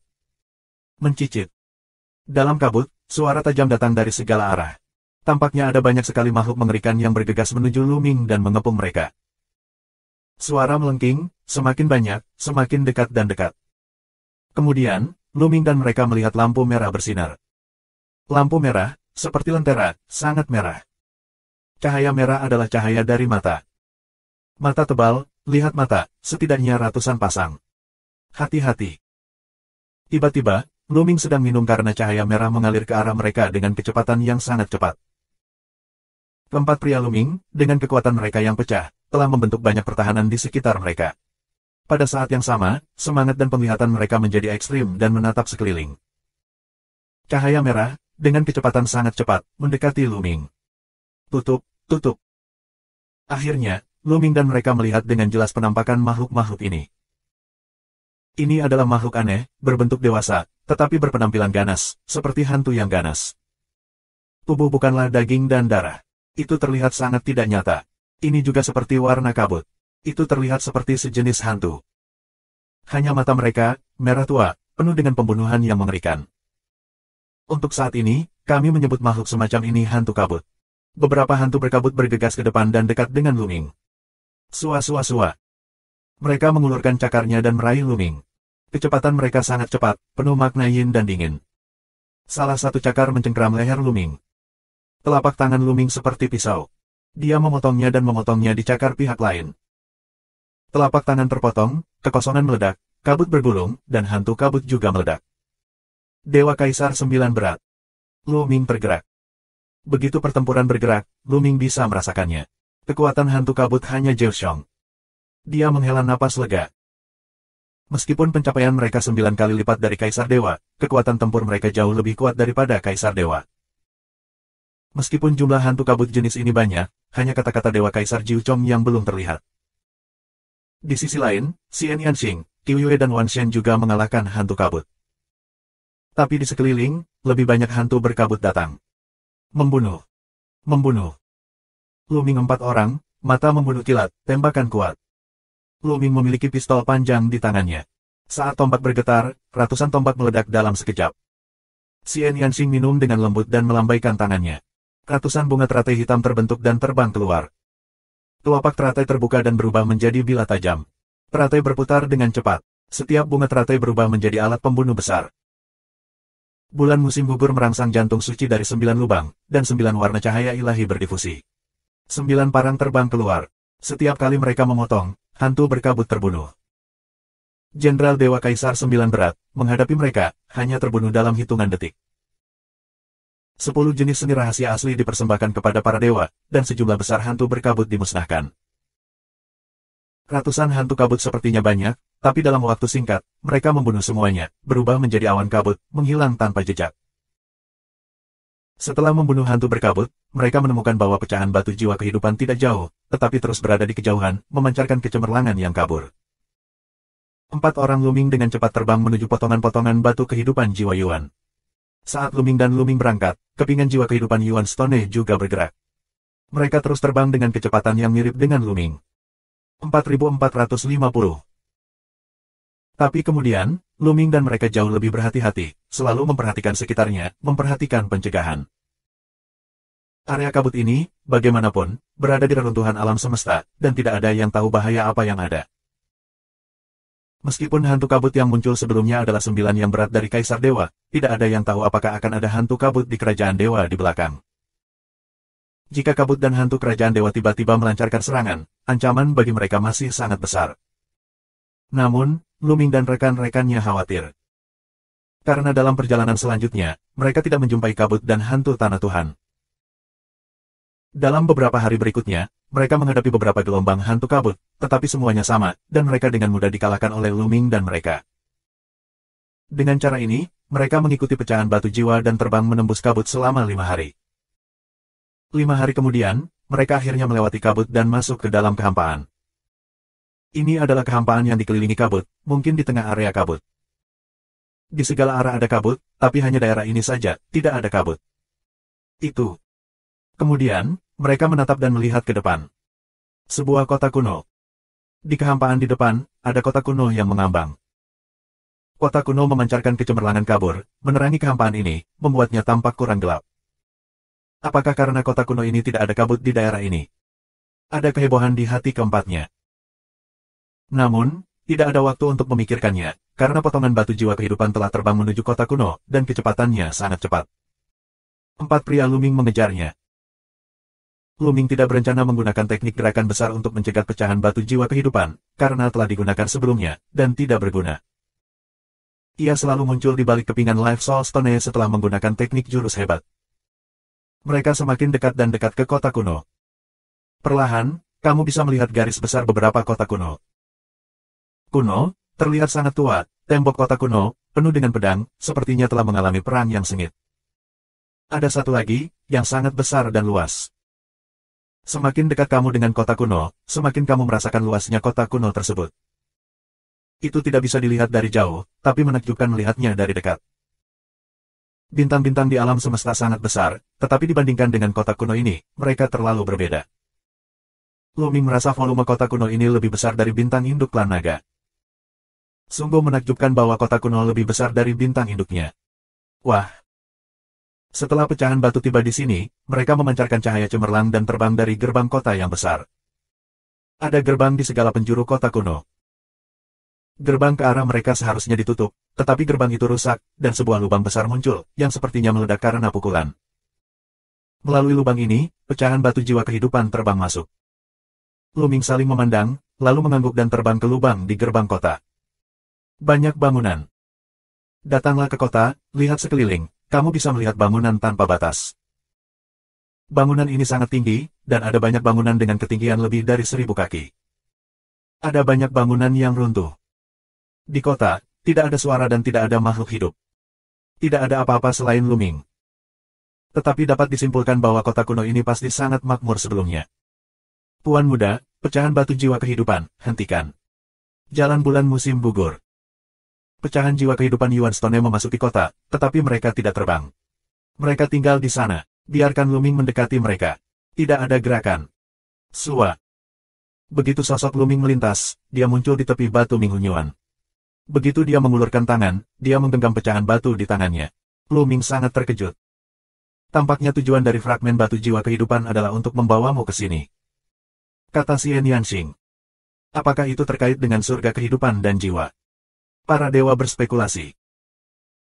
Mencicit. Dalam kabut, suara tajam datang dari segala arah. Tampaknya ada banyak sekali makhluk mengerikan yang bergegas menuju Luming dan mengepung mereka. Suara melengking, semakin banyak, semakin dekat dan dekat. Kemudian, Luming dan mereka melihat lampu merah bersinar. Lampu merah, seperti lentera, sangat merah. Cahaya merah adalah cahaya dari mata. Mata tebal, lihat mata, setidaknya ratusan pasang. Hati-hati. Tiba-tiba, Luming sedang minum karena cahaya merah mengalir ke arah mereka dengan kecepatan yang sangat cepat. Keempat pria Luming, dengan kekuatan mereka yang pecah, telah membentuk banyak pertahanan di sekitar mereka. Pada saat yang sama, semangat dan penglihatan mereka menjadi ekstrim dan menatap sekeliling. Cahaya merah, dengan kecepatan sangat cepat, mendekati Luming. Tutup, tutup. Akhirnya, Luming dan mereka melihat dengan jelas penampakan makhluk-makhluk ini. Ini adalah makhluk aneh, berbentuk dewasa, tetapi berpenampilan ganas, seperti hantu yang ganas. Tubuh bukanlah daging dan darah. Itu terlihat sangat tidak nyata. Ini juga seperti warna kabut. Itu terlihat seperti sejenis hantu. Hanya mata mereka, merah tua, penuh dengan pembunuhan yang mengerikan. Untuk saat ini, kami menyebut makhluk semacam ini hantu kabut. Beberapa hantu berkabut bergegas ke depan dan dekat dengan Luming. Sua-sua-sua. Mereka mengulurkan cakarnya dan meraih Luming. Kecepatan mereka sangat cepat, penuh makna yin dan dingin. Salah satu cakar mencengkeram leher Luming. Telapak tangan Luming seperti pisau. Dia memotongnya dan memotongnya di cakar pihak lain. Telapak tangan terpotong, kekosongan meledak, kabut bergulung, dan hantu kabut juga meledak. Dewa Kaisar 9 berat. Luming tergerak. Begitu pertempuran bergerak, Luming bisa merasakannya. Kekuatan hantu kabut hanya Zhao. Dia menghela napas lega. Meskipun pencapaian mereka 9 kali lipat dari Kaisar Dewa, kekuatan tempur mereka jauh lebih kuat daripada Kaisar Dewa. Meskipun jumlah hantu kabut jenis ini banyak, hanya kata-kata Dewa Kaisar Jiu Chong yang belum terlihat. Di sisi lain, Xian Yanxing, Qiu Yue dan Wan Shen juga mengalahkan hantu kabut. Tapi di sekeliling, lebih banyak hantu berkabut datang. Membunuh. Membunuh. Luming 4 orang, mata membunuh kilat, tembakan kuat. Luming memiliki pistol panjang di tangannya. Saat tombak bergetar, ratusan tombak meledak dalam sekejap. Xian Yanxing minum dengan lembut dan melambaikan tangannya. Ratusan bunga teratai hitam terbentuk dan terbang keluar. Telapak teratai terbuka dan berubah menjadi bilah tajam. Teratai berputar dengan cepat. Setiap bunga teratai berubah menjadi alat pembunuh besar. Bulan musim gugur merangsang jantung suci dari 9 lubang, dan 9 warna cahaya ilahi berdifusi. 9 parang terbang keluar. Setiap kali mereka memotong, hantu berkabut terbunuh. Jenderal Dewa Kaisar 9 berat, menghadapi mereka, hanya terbunuh dalam hitungan detik. 10 jenis seni rahasia asli dipersembahkan kepada para dewa, dan sejumlah besar hantu berkabut dimusnahkan. Ratusan hantu kabut sepertinya banyak, tapi dalam waktu singkat, mereka membunuh semuanya, berubah menjadi awan kabut, menghilang tanpa jejak. Setelah membunuh hantu berkabut, mereka menemukan bahwa pecahan batu jiwa kehidupan tidak jauh, tetapi terus berada di kejauhan, memancarkan kecemerlangan yang kabur. 4 orang Luming dengan cepat terbang menuju potongan-potongan batu kehidupan jiwa Yuan. Saat Luming dan Luming berangkat, kepingan jiwa kehidupan Yuan Stone juga bergerak. Mereka terus terbang dengan kecepatan yang mirip dengan Luming. 4450. Tapi kemudian, Luming dan mereka jauh lebih berhati-hati, selalu memperhatikan sekitarnya, memperhatikan pencegahan. Area kabut ini, bagaimanapun, berada di reruntuhan alam semesta, dan tidak ada yang tahu bahaya apa yang ada. Meskipun hantu kabut yang muncul sebelumnya adalah 9 yang berat dari Kaisar Dewa, tidak ada yang tahu apakah akan ada hantu kabut di Kerajaan Dewa di belakang. Jika kabut dan hantu Kerajaan Dewa tiba-tiba melancarkan serangan, ancaman bagi mereka masih sangat besar. Namun, Luming dan rekan-rekannya khawatir. Karena dalam perjalanan selanjutnya, mereka tidak menjumpai kabut dan hantu tanah Tuhan. Dalam beberapa hari berikutnya, mereka menghadapi beberapa gelombang hantu kabut, tetapi semuanya sama, dan mereka dengan mudah dikalahkan oleh Luming dan mereka. Dengan cara ini, mereka mengikuti pecahan batu jiwa dan terbang menembus kabut selama 5 hari. 5 hari kemudian, mereka akhirnya melewati kabut dan masuk ke dalam kehampaan. Ini adalah kehampaan yang dikelilingi kabut, mungkin di tengah area kabut. Di segala arah ada kabut, tapi hanya daerah ini saja, tidak ada kabut. Itu. Kemudian, mereka menatap dan melihat ke depan. Sebuah kota kuno. Di kehampaan di depan, ada kota kuno yang mengambang. Kota kuno memancarkan kecemerlangan kabur, menerangi kehampaan ini, membuatnya tampak kurang gelap. Apakah karena kota kuno ini tidak ada kabut di daerah ini? Ada kehebohan di hati keempatnya. Namun, tidak ada waktu untuk memikirkannya, karena potongan batu jiwa kehidupan telah terbang menuju kota kuno, dan kecepatannya sangat cepat. 4 pria Luming mengejarnya. Luming tidak berencana menggunakan teknik gerakan besar untuk mencegat pecahan batu jiwa kehidupan, karena telah digunakan sebelumnya, dan tidak berguna. Ia selalu muncul di balik kepingan Life Soul Stone setelah menggunakan teknik jurus hebat. Mereka semakin dekat dan dekat ke kota kuno. Perlahan, kamu bisa melihat garis besar beberapa kota kuno. Kuno, terlihat sangat tua, tembok kota kuno, penuh dengan pedang, sepertinya telah mengalami perang yang sengit. Ada satu lagi, yang sangat besar dan luas. Semakin dekat kamu dengan kota kuno, semakin kamu merasakan luasnya kota kuno tersebut. Itu tidak bisa dilihat dari jauh, tapi menakjubkan melihatnya dari dekat. Bintang-bintang di alam semesta sangat besar, tetapi dibandingkan dengan kota kuno ini, mereka terlalu berbeda. Luming merasa volume kota kuno ini lebih besar dari bintang induk klan naga. Sungguh menakjubkan bahwa kota kuno lebih besar dari bintang induknya. Wah! Setelah pecahan batu tiba di sini, mereka memancarkan cahaya cemerlang dan terbang dari gerbang kota yang besar. Ada gerbang di segala penjuru kota kuno. Gerbang ke arah mereka seharusnya ditutup, tetapi gerbang itu rusak, dan sebuah lubang besar muncul, yang sepertinya meledak karena pukulan. Melalui lubang ini, pecahan batu jiwa kehidupan terbang masuk. Luming saling memandang, lalu mengangguk dan terbang ke lubang di gerbang kota. Banyak bangunan. Datanglah ke kota, lihat sekeliling, kamu bisa melihat bangunan tanpa batas. Bangunan ini sangat tinggi, dan ada banyak bangunan dengan ketinggian lebih dari 1000 kaki. Ada banyak bangunan yang runtuh. Di kota, tidak ada suara dan tidak ada makhluk hidup. Tidak ada apa-apa selain Luming. Tetapi dapat disimpulkan bahwa kota kuno ini pasti sangat makmur sebelumnya. Puan muda, pecahan batu jiwa kehidupan, hentikan. Jalan bulan musim gugur. Pecahan jiwa kehidupan Yuan Stone memasuki kota, tetapi mereka tidak terbang. Mereka tinggal di sana, biarkan Luming mendekati mereka. Tidak ada gerakan. Sua. Begitu sosok Luming melintas, dia muncul di tepi batu Minghunyuan. Begitu dia mengulurkan tangan, dia menggenggam pecahan batu di tangannya. Luming sangat terkejut. Tampaknya tujuan dari fragmen batu jiwa kehidupan adalah untuk membawamu ke sini. Kata Xian Yanxing. Apakah itu terkait dengan surga kehidupan dan jiwa? Para dewa berspekulasi.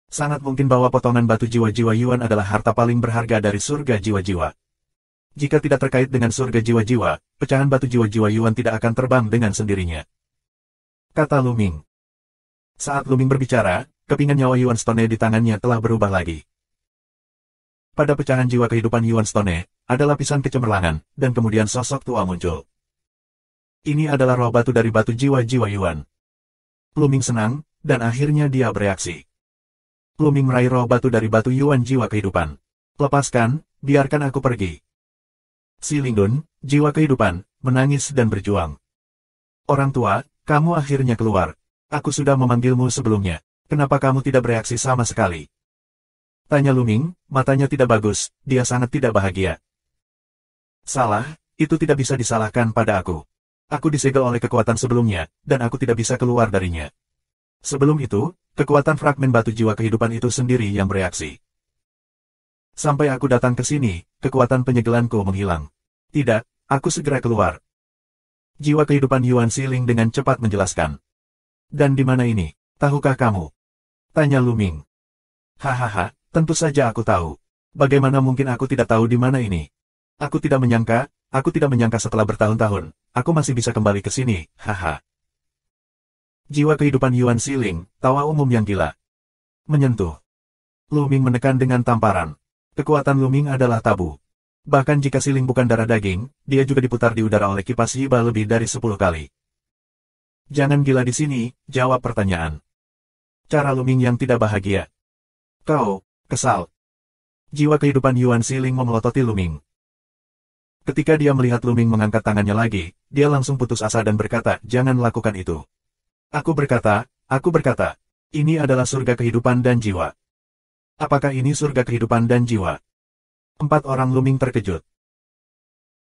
Sangat mungkin bahwa potongan batu jiwa-jiwa Yuan adalah harta paling berharga dari surga jiwa-jiwa. Jika tidak terkait dengan surga jiwa-jiwa, pecahan batu jiwa-jiwa Yuan tidak akan terbang dengan sendirinya. Kata Luming. Saat Luming berbicara, kepingan nyawa Yuan Stone di tangannya telah berubah lagi. Pada pecahan jiwa kehidupan Yuan Stone, ada lapisan kecemerlangan, dan kemudian sosok tua muncul. Ini adalah roh batu dari batu jiwa-jiwa Yuan. Luming senang, dan akhirnya dia bereaksi. Luming meraih roh batu dari batu Yuan jiwa kehidupan. Lepaskan, biarkan aku pergi. Si Lingdun, jiwa kehidupan, menangis dan berjuang. Orang tua, kamu akhirnya keluar. Aku sudah memanggilmu sebelumnya. Kenapa kamu tidak bereaksi sama sekali? Tanya Luming, matanya tidak bagus, dia sangat tidak bahagia. Salah, itu tidak bisa disalahkan pada aku. Aku disegel oleh kekuatan sebelumnya, dan aku tidak bisa keluar darinya. Sebelum itu, kekuatan fragmen batu jiwa kehidupan itu sendiri yang bereaksi. Sampai aku datang ke sini, kekuatan penyegelanku menghilang. Tidak, aku segera keluar. Jiwa kehidupan Yuan Siling dengan cepat menjelaskan. Dan di mana ini? Tahukah kamu? Tanya Luming. Hahaha, tentu saja aku tahu. Bagaimana mungkin aku tidak tahu di mana ini? Aku tidak menyangka setelah bertahun-tahun, aku masih bisa kembali ke sini, haha. Jiwa kehidupan Yuan Siling, tawa umum yang gila. Menyentuh. Luming menekan dengan tamparan. Kekuatan Luming adalah tabu. Bahkan jika Siling bukan darah daging, dia juga diputar di udara oleh kipas Yiba lebih dari 10 kali. Jangan gila di sini, jawab pertanyaan. Cara Luming yang tidak bahagia. Kau, kesal. Jiwa kehidupan Yuan Siling memelototi Luming. Ketika dia melihat Luming mengangkat tangannya lagi, dia langsung putus asa dan berkata, jangan lakukan itu. Aku berkata, ini adalah surga kehidupan dan jiwa. Apakah ini surga kehidupan dan jiwa? 4 orang Luming terkejut.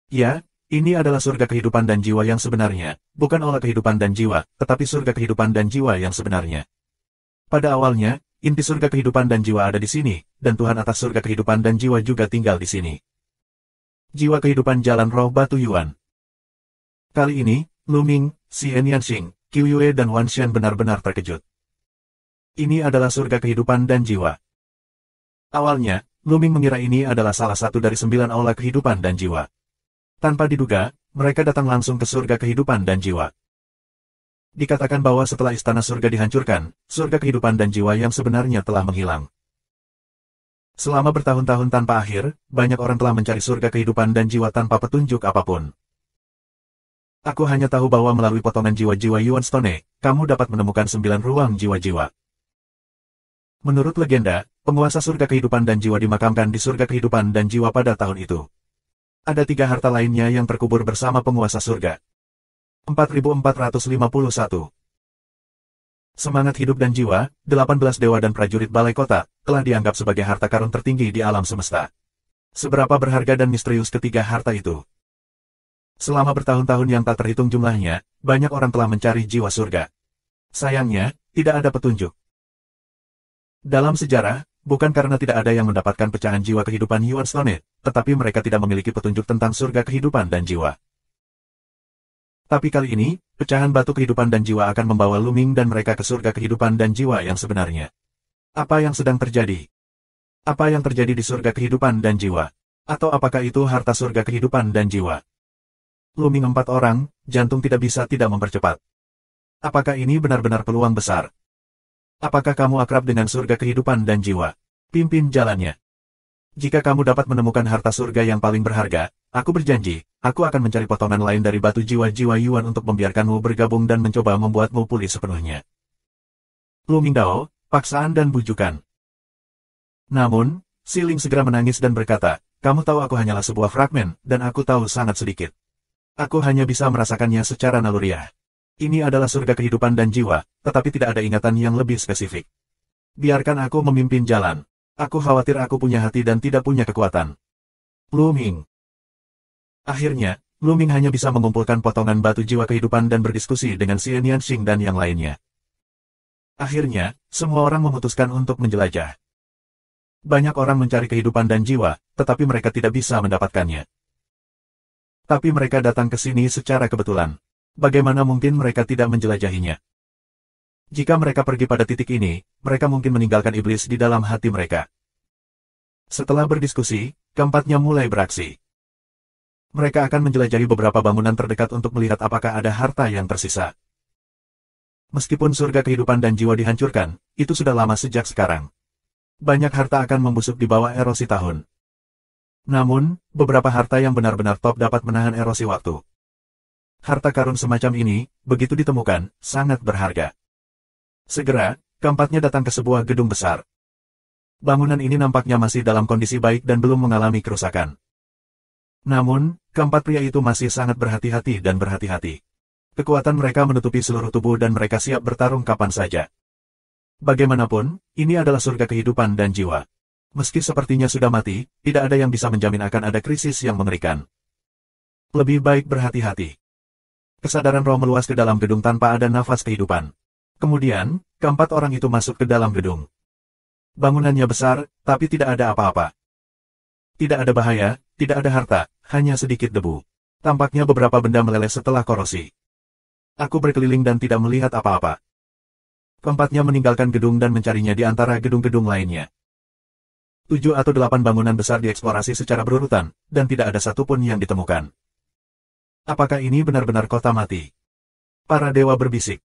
Ya, ini adalah surga kehidupan dan jiwa yang sebenarnya, bukan olah kehidupan dan jiwa, tetapi surga kehidupan dan jiwa yang sebenarnya. Pada awalnya, inti surga kehidupan dan jiwa ada di sini, dan Tuhan atas surga kehidupan dan jiwa juga tinggal di sini. Jiwa kehidupan jalan roh batu Yuan. Kali ini, Luming, Xian Yanxing, Qiu Yue dan Wan Shen benar-benar terkejut. Ini adalah surga kehidupan dan jiwa. Awalnya, Luming mengira ini adalah salah satu dari 9 aula kehidupan dan jiwa. Tanpa diduga, mereka datang langsung ke surga kehidupan dan jiwa. Dikatakan bahwa setelah istana surga dihancurkan, surga kehidupan dan jiwa yang sebenarnya telah menghilang. Selama bertahun-tahun tanpa akhir, banyak orang telah mencari surga kehidupan dan jiwa tanpa petunjuk apapun. Aku hanya tahu bahwa melalui potongan jiwa-jiwa Yuan Stone, kamu dapat menemukan 9 ruang jiwa-jiwa. Menurut legenda, penguasa surga kehidupan dan jiwa dimakamkan di surga kehidupan dan jiwa pada tahun itu. Ada 3 harta lainnya yang terkubur bersama penguasa surga. 4451. Semangat hidup dan jiwa, 18 dewa dan prajurit balai kota, telah dianggap sebagai harta karun tertinggi di alam semesta. Seberapa berharga dan misterius ketiga harta itu? Selama bertahun-tahun yang tak terhitung jumlahnya, banyak orang telah mencari jiwa surga. Sayangnya, tidak ada petunjuk. Dalam sejarah, bukan karena tidak ada yang mendapatkan pecahan jiwa kehidupan Yuan Stone, tetapi mereka tidak memiliki petunjuk tentang surga kehidupan dan jiwa. Tapi kali ini, pecahan batu kehidupan dan jiwa akan membawa Luming dan mereka ke surga kehidupan dan jiwa yang sebenarnya. Apa yang sedang terjadi? Apa yang terjadi di surga kehidupan dan jiwa? Atau apakah itu harta surga kehidupan dan jiwa? Luming 4 orang, jantung tidak bisa tidak mempercepat. Apakah ini benar-benar peluang besar? Apakah kamu akrab dengan surga kehidupan dan jiwa? Pimpin jalannya. Jika kamu dapat menemukan harta surga yang paling berharga, aku berjanji, aku akan mencari potongan lain dari batu jiwa-jiwa Yuan untuk membiarkanmu bergabung dan mencoba membuatmu pulih sepenuhnya. Luming Dao, paksaan dan bujukan. Namun, Si Ling segera menangis dan berkata, kamu tahu aku hanyalah sebuah fragmen, dan aku tahu sangat sedikit. Aku hanya bisa merasakannya secara naluriah. Ini adalah surga kehidupan dan jiwa, tetapi tidak ada ingatan yang lebih spesifik. Biarkan aku memimpin jalan. Aku khawatir aku punya hati dan tidak punya kekuatan. Luming. Akhirnya, Luming hanya bisa mengumpulkan potongan batu jiwa kehidupan dan berdiskusi dengan Xian Yanxing dan yang lainnya. Akhirnya, semua orang memutuskan untuk menjelajah. Banyak orang mencari kehidupan dan jiwa, tetapi mereka tidak bisa mendapatkannya. Tapi mereka datang ke sini secara kebetulan. Bagaimana mungkin mereka tidak menjelajahinya? Jika mereka pergi pada titik ini, mereka mungkin meninggalkan iblis di dalam hati mereka. Setelah berdiskusi, keempatnya mulai beraksi. Mereka akan menjelajahi beberapa bangunan terdekat untuk melihat apakah ada harta yang tersisa. Meskipun surga kehidupan dan jiwa dihancurkan, itu sudah lama sejak sekarang. Banyak harta akan membusuk di bawah erosi tahun. Namun, beberapa harta yang benar-benar top dapat menahan erosi waktu. Harta karun semacam ini, begitu ditemukan, sangat berharga. Segera, keempatnya datang ke sebuah gedung besar. Bangunan ini nampaknya masih dalam kondisi baik dan belum mengalami kerusakan. Namun, keempat pria itu masih sangat berhati-hati dan berhati-hati. Kekuatan mereka menutupi seluruh tubuh dan mereka siap bertarung kapan saja. Bagaimanapun, ini adalah surga kehidupan dan jiwa. Meski sepertinya sudah mati, tidak ada yang bisa menjamin akan ada krisis yang mengerikan. Lebih baik berhati-hati. Kesadaran roh meluas ke dalam gedung tanpa ada nafas kehidupan. Kemudian, keempat orang itu masuk ke dalam gedung. Bangunannya besar, tapi tidak ada apa-apa. Tidak ada bahaya, tidak ada harta, hanya sedikit debu. Tampaknya beberapa benda meleleh setelah korosi. Aku berkeliling dan tidak melihat apa-apa. Keempatnya meninggalkan gedung dan mencarinya di antara gedung-gedung lainnya. 7 atau 8 bangunan besar dieksplorasi secara berurutan, dan tidak ada satupun yang ditemukan. Apakah ini benar-benar kota mati? Para dewa berbisik.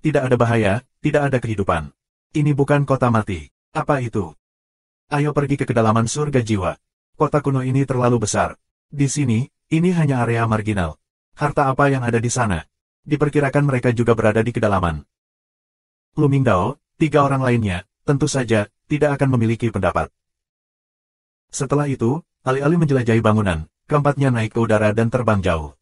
Tidak ada bahaya, tidak ada kehidupan. Ini bukan kota mati. Apa itu? Ayo pergi ke kedalaman surga jiwa. Kota kuno ini terlalu besar. Di sini, ini hanya area marginal. Harta apa yang ada di sana? Diperkirakan mereka juga berada di kedalaman. Luming Dao, 3 orang lainnya, tentu saja, tidak akan memiliki pendapat. Setelah itu, alih-alih menjelajahi bangunan, keempatnya naik ke udara dan terbang jauh.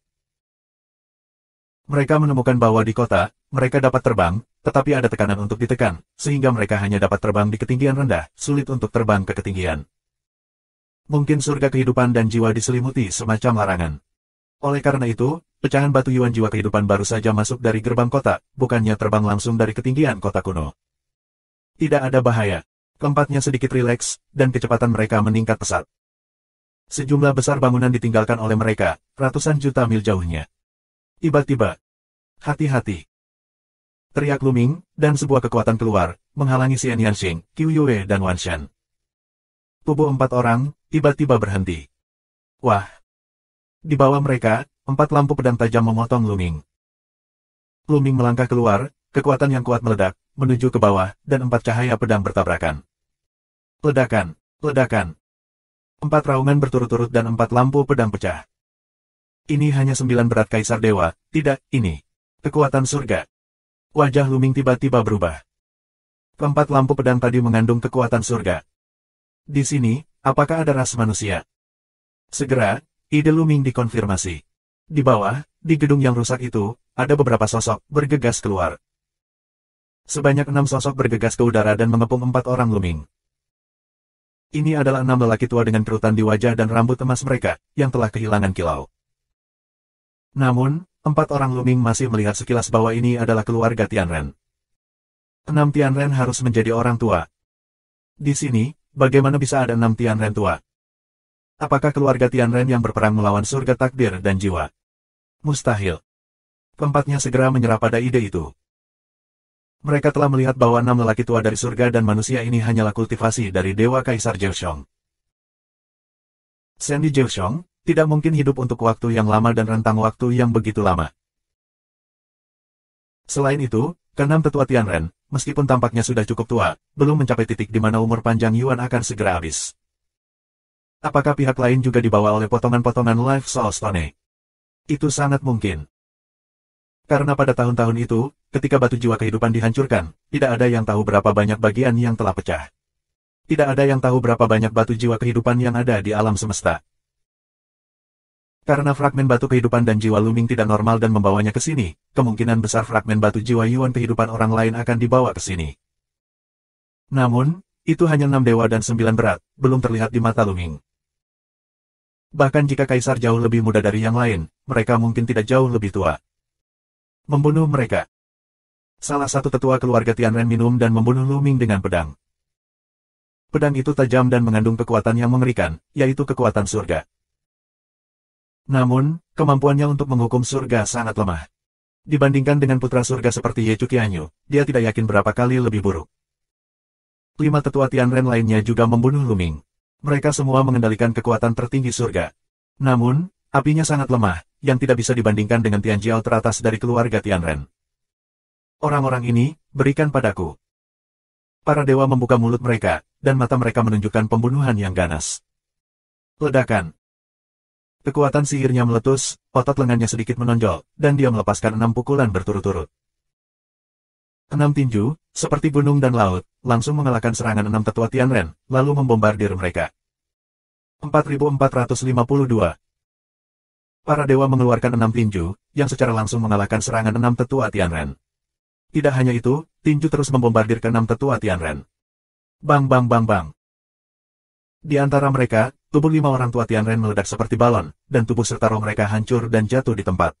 Mereka menemukan bahwa di kota, mereka dapat terbang, tetapi ada tekanan untuk ditekan, sehingga mereka hanya dapat terbang di ketinggian rendah, sulit untuk terbang ke ketinggian. Mungkin surga kehidupan dan jiwa diselimuti semacam larangan. Oleh karena itu, pecahan batu Yuan jiwa kehidupan baru saja masuk dari gerbang kota, bukannya terbang langsung dari ketinggian kota kuno. Tidak ada bahaya. Keempatnya sedikit rileks, dan kecepatan mereka meningkat pesat. Sejumlah besar bangunan ditinggalkan oleh mereka, ratusan juta mil jauhnya. Tiba-tiba, hati-hati. Teriak Luming, dan sebuah kekuatan keluar, menghalangi Xian Yanxing, Qiu Yue dan Wan Shan. Tubuh 4 orang, tiba-tiba berhenti. Wah! Di bawah mereka, 4 lampu pedang tajam memotong Luming. Luming melangkah keluar, kekuatan yang kuat meledak, menuju ke bawah, dan 4 cahaya pedang bertabrakan. Ledakan, ledakan. 4 raungan berturut-turut dan 4 lampu pedang pecah. Ini hanya 9 berat kaisar dewa, tidak, ini. Kekuatan surga. Wajah Luming tiba-tiba berubah. Keempat lampu pedang tadi mengandung kekuatan surga. Di sini, apakah ada ras manusia? Segera, ide Luming dikonfirmasi. Di bawah, di gedung yang rusak itu, ada beberapa sosok bergegas keluar. Sebanyak 6 sosok bergegas ke udara dan mengepung 4 orang Luming. Ini adalah 6 lelaki tua dengan kerutan di wajah dan rambut emas mereka, yang telah kehilangan kilau. Namun, 4 orang Luming masih melihat sekilas bahwa ini adalah keluarga Tianren. 6 Tianren harus menjadi orang tua. Di sini, bagaimana bisa ada 6 Tianren tua? Apakah keluarga Tianren yang berperang melawan surga takdir dan jiwa? Mustahil. Keempatnya segera menyerah pada ide itu. Mereka telah melihat bahwa 6 lelaki tua dari surga dan manusia ini hanyalah kultivasi dari Dewa Kaisar Zheshong. Sandy Zheshong tidak mungkin hidup untuk waktu yang lama dan rentang waktu yang begitu lama. Selain itu, keenam tetua Tianren, meskipun tampaknya sudah cukup tua, belum mencapai titik di mana umur panjang Yuan akan segera habis. Apakah pihak lain juga dibawa oleh potongan-potongan Life Soul Stone? Itu sangat mungkin. Karena pada tahun-tahun itu, ketika batu jiwa kehidupan dihancurkan, tidak ada yang tahu berapa banyak bagian yang telah pecah. Tidak ada yang tahu berapa banyak batu jiwa kehidupan yang ada di alam semesta. Karena fragmen batu kehidupan dan jiwa Luming tidak normal dan membawanya ke sini, kemungkinan besar fragmen batu jiwa Yuan kehidupan orang lain akan dibawa ke sini. Namun, itu hanya 6 dewa dan 9 berat, belum terlihat di mata Luming. Bahkan jika Kaisar jauh lebih muda dari yang lain, mereka mungkin tidak jauh lebih tua. Membunuh mereka. Salah satu tetua keluarga Tianren minum dan membunuh Luming dengan pedang. Pedang itu tajam dan mengandung kekuatan yang mengerikan, yaitu kekuatan surga. Namun, kemampuannya untuk menghukum surga sangat lemah. Dibandingkan dengan putra surga seperti Ye Chuqianyu, dia tidak yakin berapa kali lebih buruk. 5 tetua Tianren lainnya juga membunuh Luming. Mereka semua mengendalikan kekuatan tertinggi surga. Namun, apinya sangat lemah, yang tidak bisa dibandingkan dengan Tianjiao teratas dari keluarga Tianren. Orang-orang ini, berikan padaku. Para dewa membuka mulut mereka, dan mata mereka menunjukkan pembunuhan yang ganas. Ledakan. Kekuatan sihirnya meletus, otot lengannya sedikit menonjol, dan dia melepaskan 6 pukulan berturut-turut. 6 tinju, seperti gunung dan laut, langsung mengalahkan serangan 6 tetua Tianren, lalu membombardir mereka. 4452. Para dewa mengeluarkan 6 tinju, yang secara langsung mengalahkan serangan 6 tetua Tianren. Tidak hanya itu, tinju terus membombardir ke 6 tetua Tianren. Bang bang bang bang. Di antara mereka, tubuh 5 orang tua Tianren meledak seperti balon, dan tubuh serta roh mereka hancur dan jatuh di tempat.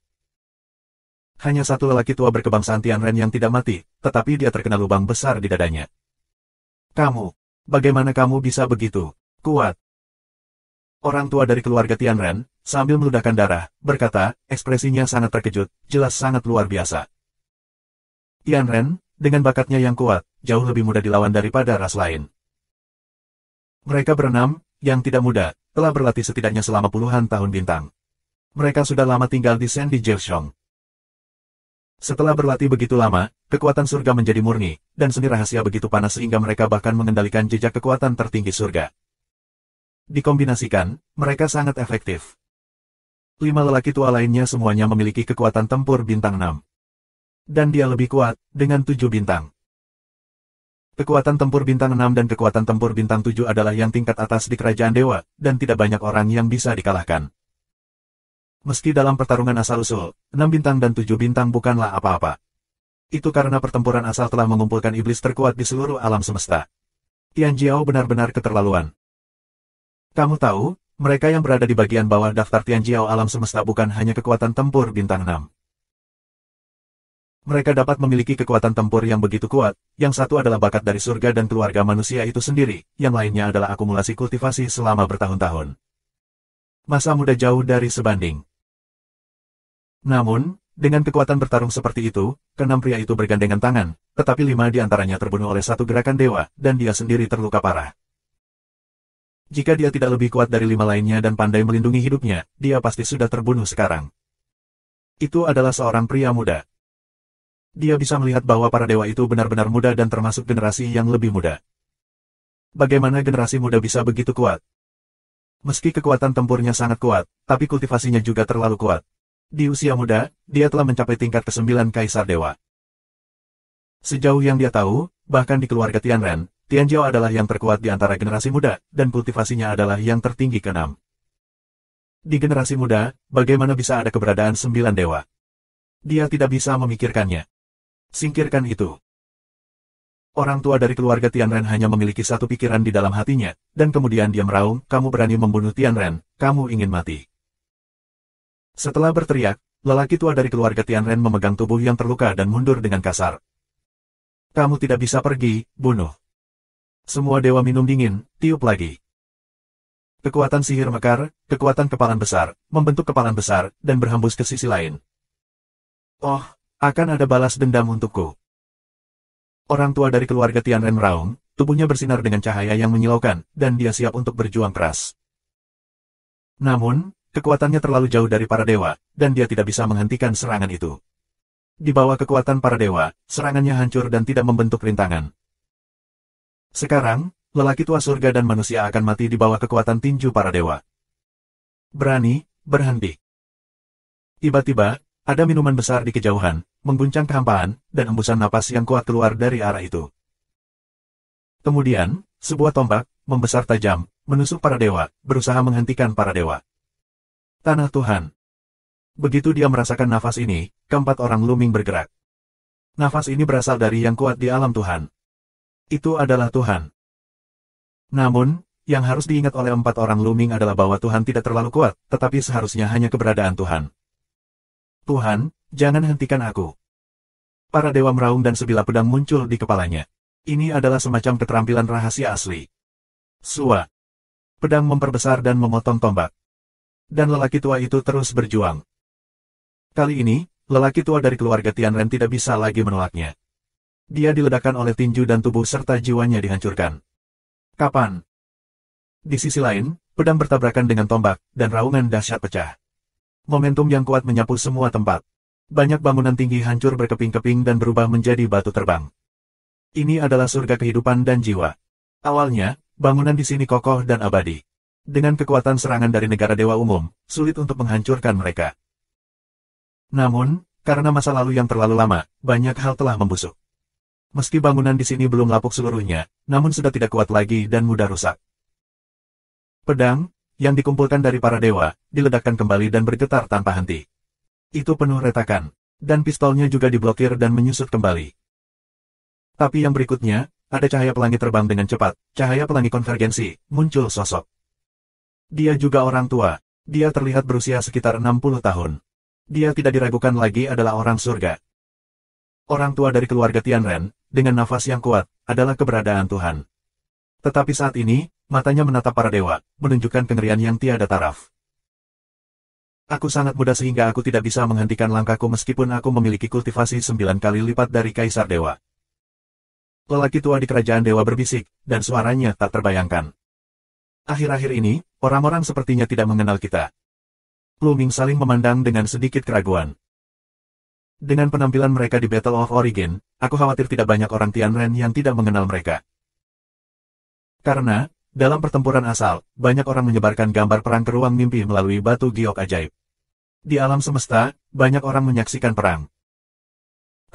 Hanya satu lelaki tua berkebangsaan Tianren yang tidak mati, tetapi dia terkena lubang besar di dadanya. Kamu, bagaimana kamu bisa begitu kuat? Orang tua dari keluarga Tianren, sambil meludahkan darah, berkata, ekspresinya sangat terkejut, jelas sangat luar biasa. Tianren, dengan bakatnya yang kuat, jauh lebih mudah dilawan daripada ras lain. Mereka berenam, yang tidak muda, telah berlatih setidaknya selama puluhan tahun bintang. Mereka sudah lama tinggal di Sandy Zheshong. Setelah berlatih begitu lama, kekuatan surga menjadi murni, dan seni rahasia begitu panas sehingga mereka bahkan mengendalikan jejak kekuatan tertinggi surga. Dikombinasikan, mereka sangat efektif. 5 lelaki tua lainnya semuanya memiliki kekuatan tempur bintang 6. Dan dia lebih kuat, dengan 7 bintang. Kekuatan tempur bintang 6 dan kekuatan tempur bintang 7 adalah yang tingkat atas di kerajaan dewa, dan tidak banyak orang yang bisa dikalahkan. Meski dalam pertarungan asal-usul, 6 bintang dan 7 bintang bukanlah apa-apa. Itu karena pertempuran asal telah mengumpulkan iblis terkuat di seluruh alam semesta. Tianjiao benar-benar keterlaluan. Kamu tahu, mereka yang berada di bagian bawah daftar Tianjiao alam semesta bukan hanya kekuatan tempur bintang 6. Mereka dapat memiliki kekuatan tempur yang begitu kuat, yang satu adalah bakat dari surga dan keluarga manusia itu sendiri, yang lainnya adalah akumulasi kultivasi selama bertahun-tahun. Masa muda jauh dari sebanding. Namun, dengan kekuatan bertarung seperti itu, keenam pria itu bergandengan tangan, tetapi 5 di antaranya terbunuh oleh satu gerakan dewa, dan dia sendiri terluka parah. Jika dia tidak lebih kuat dari 5 lainnya dan pandai melindungi hidupnya, dia pasti sudah terbunuh sekarang. Itu adalah seorang pria muda. Dia bisa melihat bahwa para dewa itu benar-benar muda dan termasuk generasi yang lebih muda. Bagaimana generasi muda bisa begitu kuat? Meski kekuatan tempurnya sangat kuat, tapi kultivasinya juga terlalu kuat. Di usia muda, dia telah mencapai tingkat ke-9 Kaisar Dewa. Sejauh yang dia tahu, bahkan di keluarga Tianren, Tianjiao adalah yang terkuat di antara generasi muda, dan kultivasinya adalah yang tertinggi ke-6. Di generasi muda, bagaimana bisa ada keberadaan 9 dewa? Dia tidak bisa memikirkannya. Singkirkan itu. Orang tua dari keluarga Tianren hanya memiliki satu pikiran di dalam hatinya, dan kemudian dia meraung, kamu berani membunuh Tianren, kamu ingin mati. Setelah berteriak, lelaki tua dari keluarga Tianren memegang tubuh yang terluka dan mundur dengan kasar. Kamu tidak bisa pergi, bunuh. Semua dewa minum dingin, tiup lagi. Kekuatan sihir mekar, kekuatan kepalan besar, membentuk kepalan besar, dan berhembus ke sisi lain. Oh, akan ada balas dendam untukku. Orang tua dari keluarga Tianren meraung, tubuhnya bersinar dengan cahaya yang menyilaukan, dan dia siap untuk berjuang keras. Namun, kekuatannya terlalu jauh dari para dewa, dan dia tidak bisa menghentikan serangan itu. Di bawah kekuatan para dewa, serangannya hancur dan tidak membentuk rintangan. Sekarang, lelaki tua surga dan manusia akan mati di bawah kekuatan tinju para dewa. Berani, berhenti. Tiba-tiba, ada minuman besar di kejauhan, mengguncang kehampaan, dan hembusan napas yang kuat keluar dari arah itu. Kemudian, sebuah tombak, membesar tajam, menusuk para dewa, berusaha menghentikan para dewa. Tanah Tuhan. Begitu dia merasakan nafas ini, keempat orang Luming bergerak. Nafas ini berasal dari yang kuat di alam Tuhan. Itu adalah Tuhan. Namun, yang harus diingat oleh empat orang Luming adalah bahwa Tuhan tidak terlalu kuat, tetapi seharusnya hanya keberadaan Tuhan. Tuhan, jangan hentikan aku. Para dewa meraung dan sebilah pedang muncul di kepalanya. Ini adalah semacam keterampilan rahasia asli. Sua. Pedang memperbesar dan memotong tombak. Dan lelaki tua itu terus berjuang. Kali ini, lelaki tua dari keluarga Tianren tidak bisa lagi menolaknya. Dia diledakkan oleh tinju dan tubuh serta jiwanya dihancurkan. Kapan? Di sisi lain, pedang bertabrakan dengan tombak, dan raungan dahsyat pecah. Momentum yang kuat menyapu semua tempat. Banyak bangunan tinggi hancur berkeping-keping dan berubah menjadi batu terbang. Ini adalah surga kehidupan dan jiwa. Awalnya, bangunan di sini kokoh dan abadi. Dengan kekuatan serangan dari negara dewa umum, sulit untuk menghancurkan mereka. Namun, karena masa lalu yang terlalu lama, banyak hal telah membusuk. Meski bangunan di sini belum lapuk seluruhnya, namun sudah tidak kuat lagi dan mudah rusak. Pedang, yang dikumpulkan dari para dewa, diledakkan kembali dan bergetar tanpa henti. Itu penuh retakan, dan pistolnya juga diblokir dan menyusut kembali. Tapi yang berikutnya, ada cahaya pelangi terbang dengan cepat, cahaya pelangi konvergensi, muncul sosok. Dia juga orang tua, dia terlihat berusia sekitar 60 tahun. Dia tidak diragukan lagi adalah orang surga. Orang tua dari keluarga Tianren, dengan nafas yang kuat, adalah keberadaan Tuhan. Tetapi saat ini, matanya menatap para dewa, menunjukkan kengerian yang tiada taraf. Aku sangat muda sehingga aku tidak bisa menghentikan langkahku meskipun aku memiliki kultivasi 9 kali lipat dari Kaisar Dewa. Lelaki tua di kerajaan dewa berbisik, dan suaranya tak terbayangkan. Akhir-akhir ini, orang-orang sepertinya tidak mengenal kita. Luming saling memandang dengan sedikit keraguan. Dengan penampilan mereka di Battle of Origin, aku khawatir tidak banyak orang Tianren yang tidak mengenal mereka. Karena, dalam pertempuran asal, banyak orang menyebarkan gambar perang ke ruang mimpi melalui batu giok ajaib. Di alam semesta, banyak orang menyaksikan perang.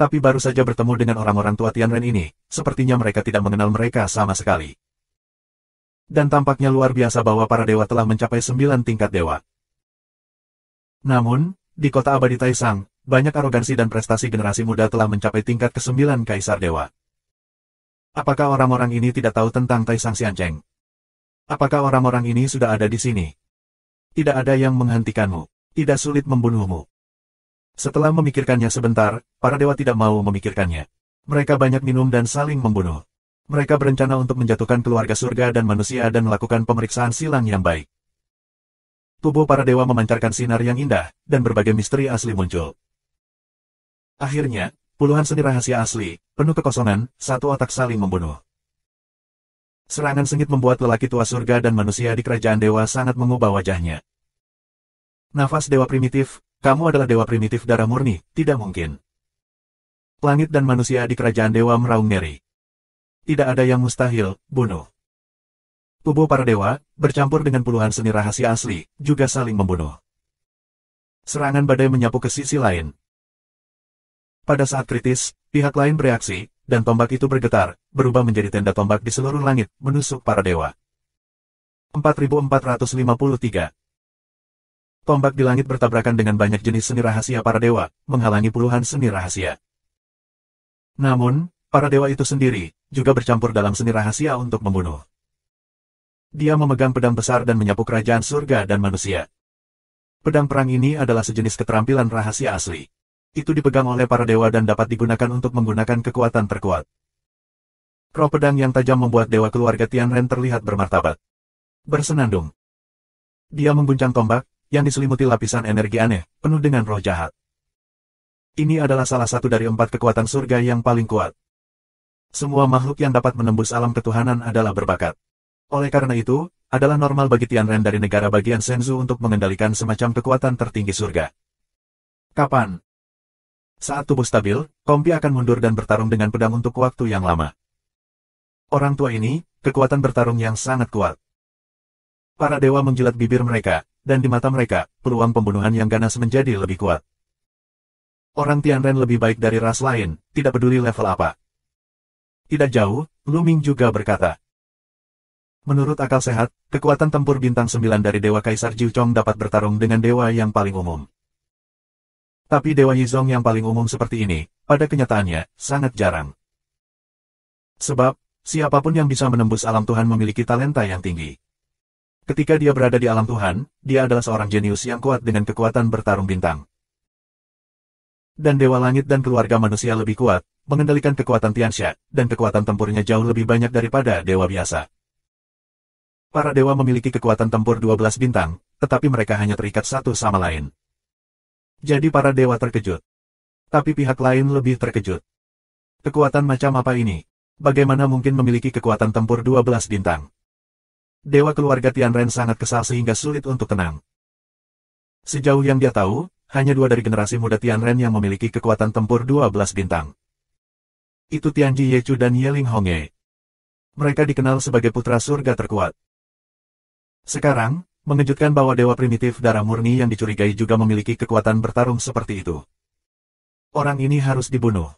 Tapi baru saja bertemu dengan orang-orang tua Tianren ini, sepertinya mereka tidak mengenal mereka sama sekali. Dan tampaknya luar biasa bahwa para dewa telah mencapai 9 tingkat dewa. Namun, di kota abadi Taisang, banyak arogansi dan prestasi generasi muda telah mencapai tingkat ke-9 Kaisar Dewa. Apakah orang-orang ini tidak tahu tentang Taisang Xiancheng? Apakah orang-orang ini sudah ada di sini? Tidak ada yang menghentikanmu. Tidak sulit membunuhmu. Setelah memikirkannya sebentar, para dewa tidak mau memikirkannya. Mereka banyak minum dan saling membunuh. Mereka berencana untuk menjatuhkan keluarga surga dan manusia dan melakukan pemeriksaan silang yang baik. Tubuh para dewa memancarkan sinar yang indah, dan berbagai misteri asli muncul. Akhirnya, puluhan seni rahasia asli, penuh kekosongan, satu otak saling membunuh. Serangan sengit membuat lelaki tua surga dan manusia di kerajaan dewa sangat mengubah wajahnya. Nafas dewa primitif, kamu adalah dewa primitif darah murni, tidak mungkin. Langit dan manusia di kerajaan dewa meraung ngeri. Tidak ada yang mustahil, bunuh. Tubuh para dewa, bercampur dengan puluhan seni rahasia asli, juga saling membunuh. Serangan badai menyapu ke sisi lain. Pada saat kritis, pihak lain bereaksi, dan tombak itu bergetar, berubah menjadi tenda tombak di seluruh langit, menusuk para dewa. 4453. Tombak di langit bertabrakan dengan banyak jenis seni rahasia para dewa, menghalangi puluhan seni rahasia. Namun, Para dewa itu sendiri juga bercampur dalam seni rahasia untuk membunuh. Dia memegang pedang besar dan menyapu kerajaan surga dan manusia. Pedang perang ini adalah sejenis keterampilan rahasia asli. Itu dipegang oleh para dewa dan dapat digunakan untuk menggunakan kekuatan terkuat. Roh pedang yang tajam membuat dewa keluarga Tianren terlihat bermartabat. Bersenandung. Dia mengguncang tombak, yang diselimuti lapisan energi aneh, penuh dengan roh jahat. Ini adalah salah satu dari 4 kekuatan surga yang paling kuat. Semua makhluk yang dapat menembus alam ketuhanan adalah berbakat. Oleh karena itu, adalah normal bagi Tianren dari negara bagian Shenzhou untuk mengendalikan semacam kekuatan tertinggi surga. Kapan? Saat tubuh stabil, Kompi akan mundur dan bertarung dengan pedang untuk waktu yang lama. Orang tua ini, kekuatan bertarung yang sangat kuat. Para dewa menjilat bibir mereka, dan di mata mereka, peluang pembunuhan yang ganas menjadi lebih kuat. Orang Tianren lebih baik dari ras lain, tidak peduli level apa. Tidak jauh, Lu Ming juga berkata. Menurut akal sehat, kekuatan tempur bintang 9 dari Dewa Kaisar Jiu Chong dapat bertarung dengan dewa yang paling umum. Tapi Dewa Yizong yang paling umum seperti ini, pada kenyataannya, sangat jarang. Sebab, siapapun yang bisa menembus alam Tuhan memiliki talenta yang tinggi. Ketika dia berada di alam Tuhan, dia adalah seorang jenius yang kuat dengan kekuatan bertarung bintang. Dan Dewa Langit dan keluarga manusia lebih kuat, mengendalikan kekuatan Tianxia, dan kekuatan tempurnya jauh lebih banyak daripada dewa biasa. Para dewa memiliki kekuatan tempur 12 bintang, tetapi mereka hanya terikat satu sama lain. Jadi para dewa terkejut. Tapi pihak lain lebih terkejut. Kekuatan macam apa ini? Bagaimana mungkin memiliki kekuatan tempur 12 bintang? Dewa keluarga Tianren sangat kesal sehingga sulit untuk tenang. Sejauh yang dia tahu, hanya 2 dari generasi muda Tianren yang memiliki kekuatan tempur 12 bintang. Itu Tianji Yechu dan Yeling Hongye. Mereka dikenal sebagai putra surga terkuat. Sekarang, mengejutkan bahwa dewa primitif darah murni yang dicurigai juga memiliki kekuatan bertarung seperti itu. Orang ini harus dibunuh.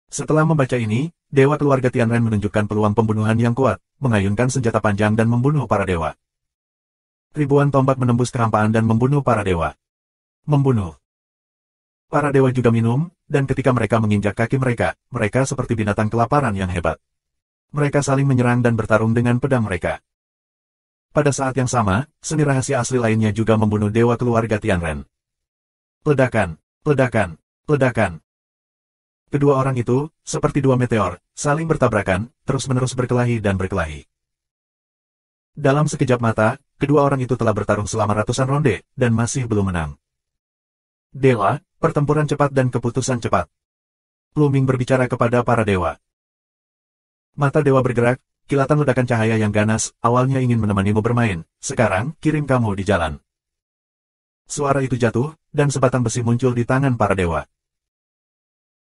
Setelah membaca ini, dewa keluarga Tianren menunjukkan peluang pembunuhan yang kuat, mengayunkan senjata panjang dan membunuh para dewa. Ribuan tombak menembus kehampaan dan membunuh para dewa. Membunuh. Para dewa juga minum, dan ketika mereka menginjak kaki mereka, mereka seperti binatang kelaparan yang hebat. Mereka saling menyerang dan bertarung dengan pedang mereka. Pada saat yang sama, seni rahasia asli lainnya juga membunuh dewa keluarga Tianren. Ledakan, ledakan, ledakan. Kedua orang itu, seperti 2 meteor, saling bertabrakan, terus-menerus berkelahi dan berkelahi. Dalam sekejap mata, kedua orang itu telah bertarung selama ratusan ronde, dan masih belum menang. Dewa, pertempuran cepat dan keputusan cepat. Lu Ming berbicara kepada para dewa. Mata dewa bergerak, kilatan ledakan cahaya yang ganas, awalnya ingin menemanimu bermain, sekarang, kirim kamu di jalan. Suara itu jatuh, dan sebatang besi muncul di tangan para dewa.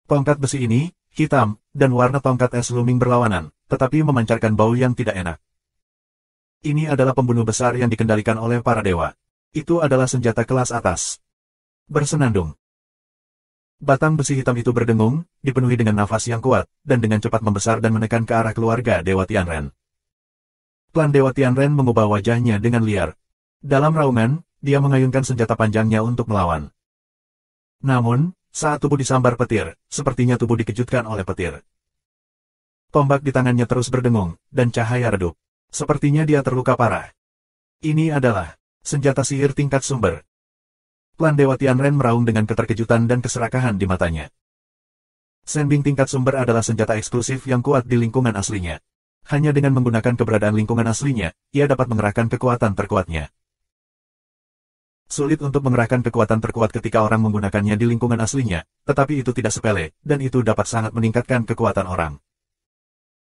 Tongkat besi ini, hitam, dan warna tongkat es Lu Ming berlawanan, tetapi memancarkan bau yang tidak enak. Ini adalah pembunuh besar yang dikendalikan oleh para dewa. Itu adalah senjata kelas atas. Bersenandung. Batang besi hitam itu berdengung, dipenuhi dengan nafas yang kuat, dan dengan cepat membesar dan menekan ke arah keluarga Dewa Tianren. Klan Dewa Tianren mengubah wajahnya dengan liar. Dalam raungan, dia mengayunkan senjata panjangnya untuk melawan. Namun, saat tubuh disambar petir, sepertinya tubuh dikejutkan oleh petir. Tombak di tangannya terus berdengung, dan cahaya redup. Sepertinya dia terluka parah. Ini adalah senjata sihir tingkat sumber. Klan Dewa Tianren meraung dengan keterkejutan dan keserakahan di matanya. Senbing tingkat sumber adalah senjata eksklusif yang kuat di lingkungan aslinya. Hanya dengan menggunakan keberadaan lingkungan aslinya, ia dapat mengerahkan kekuatan terkuatnya. Sulit untuk mengerahkan kekuatan terkuat ketika orang menggunakannya di lingkungan aslinya, tetapi itu tidak sepele, dan itu dapat sangat meningkatkan kekuatan orang.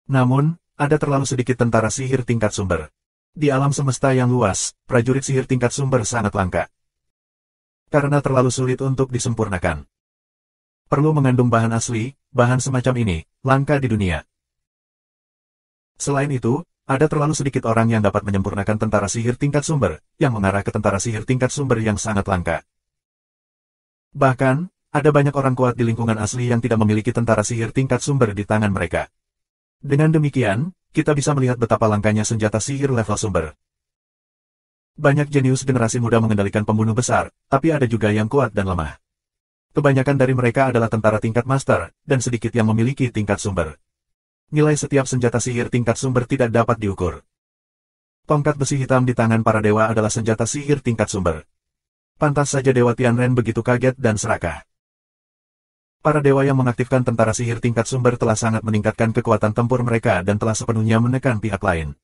Namun, ada terlalu sedikit tentara sihir tingkat sumber. Di alam semesta yang luas, prajurit sihir tingkat sumber sangat langka. Karena terlalu sulit untuk disempurnakan. Perlu mengandung bahan asli, bahan semacam ini, langka di dunia. Selain itu, ada terlalu sedikit orang yang dapat menyempurnakan tentara sihir tingkat sumber, yang mengarah ke tentara sihir tingkat sumber yang sangat langka. Bahkan, ada banyak orang kuat di lingkungan asli yang tidak memiliki tentara sihir tingkat sumber di tangan mereka. Dengan demikian, kita bisa melihat betapa langkanya senjata sihir level sumber. Banyak jenius generasi muda mengendalikan pembunuh besar, tapi ada juga yang kuat dan lemah. Kebanyakan dari mereka adalah tentara tingkat master, dan sedikit yang memiliki tingkat sumber. Nilai setiap senjata sihir tingkat sumber tidak dapat diukur. Tongkat besi hitam di tangan para dewa adalah senjata sihir tingkat sumber. Pantas saja Dewa Tianren begitu kaget dan serakah. Para dewa yang mengaktifkan tentara sihir tingkat sumber telah sangat meningkatkan kekuatan tempur mereka dan telah sepenuhnya menekan pihak lain.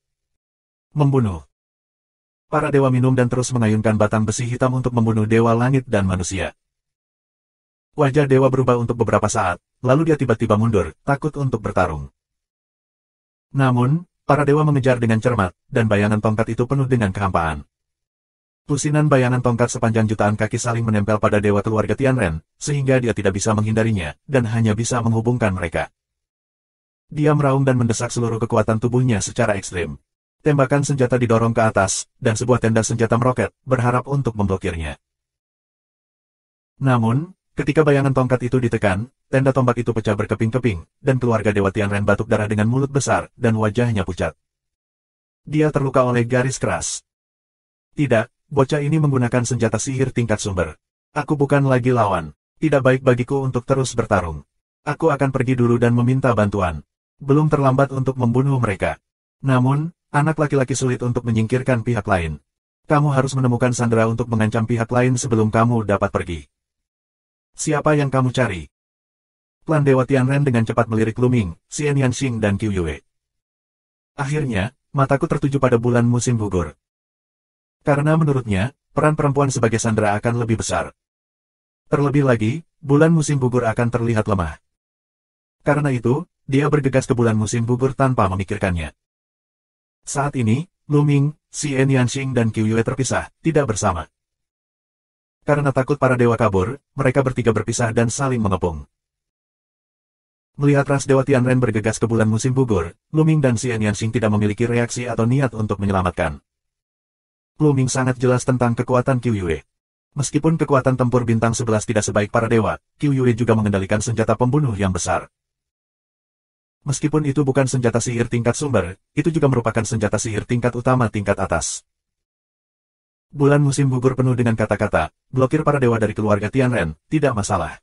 Membunuh. Para dewa minum dan terus mengayunkan batang besi hitam untuk membunuh dewa langit dan manusia. Wajah dewa berubah untuk beberapa saat, lalu dia tiba-tiba mundur, takut untuk bertarung. Namun, para dewa mengejar dengan cermat, dan bayangan tongkat itu penuh dengan kehampaan. Lusinan bayangan tongkat sepanjang jutaan kaki saling menempel pada dewa keluarga Tianren, sehingga dia tidak bisa menghindarinya, dan hanya bisa menghubungkan mereka. Dia meraung dan mendesak seluruh kekuatan tubuhnya secara ekstrim. Tembakan senjata didorong ke atas, dan sebuah tenda senjata meroket, berharap untuk memblokirnya. Namun, ketika bayangan tongkat itu ditekan, tenda tombak itu pecah berkeping-keping, dan keluarga dewa Tianren batuk darah dengan mulut besar, dan wajahnya pucat. Dia terluka oleh garis keras. Tidak. Bocah ini menggunakan senjata sihir tingkat sumber. Aku bukan lagi lawan. Tidak baik bagiku untuk terus bertarung. Aku akan pergi dulu dan meminta bantuan. Belum terlambat untuk membunuh mereka. Namun, anak laki-laki sulit untuk menyingkirkan pihak lain. Kamu harus menemukan sandera untuk mengancam pihak lain sebelum kamu dapat pergi. Siapa yang kamu cari? Klan Dewa Tianren dengan cepat melirik Luming, Xian Yanxing dan Qiu Yue. Akhirnya, mataku tertuju pada bulan musim gugur. Karena menurutnya, peran perempuan sebagai sandera akan lebih besar. Terlebih lagi, bulan musim gugur akan terlihat lemah. Karena itu, dia bergegas ke bulan musim gugur tanpa memikirkannya. Saat ini, Luming, Xian Yanxing dan Qiu Yue terpisah, tidak bersama. Karena takut para dewa kabur, mereka bertiga berpisah dan saling mengepung. Melihat ras Dewa Tianren bergegas ke bulan musim gugur, Luming dan Xian Yanxing tidak memiliki reaksi atau niat untuk menyelamatkan. Luming sangat jelas tentang kekuatan Qiu Yue. Meskipun kekuatan tempur bintang 11 tidak sebaik para dewa, Qiu Yue juga mengendalikan senjata pembunuh yang besar. Meskipun itu bukan senjata sihir tingkat sumber, itu juga merupakan senjata sihir tingkat utama tingkat atas. Bulan musim gugur penuh dengan kata-kata, blokir para dewa dari keluarga Tianren, tidak masalah.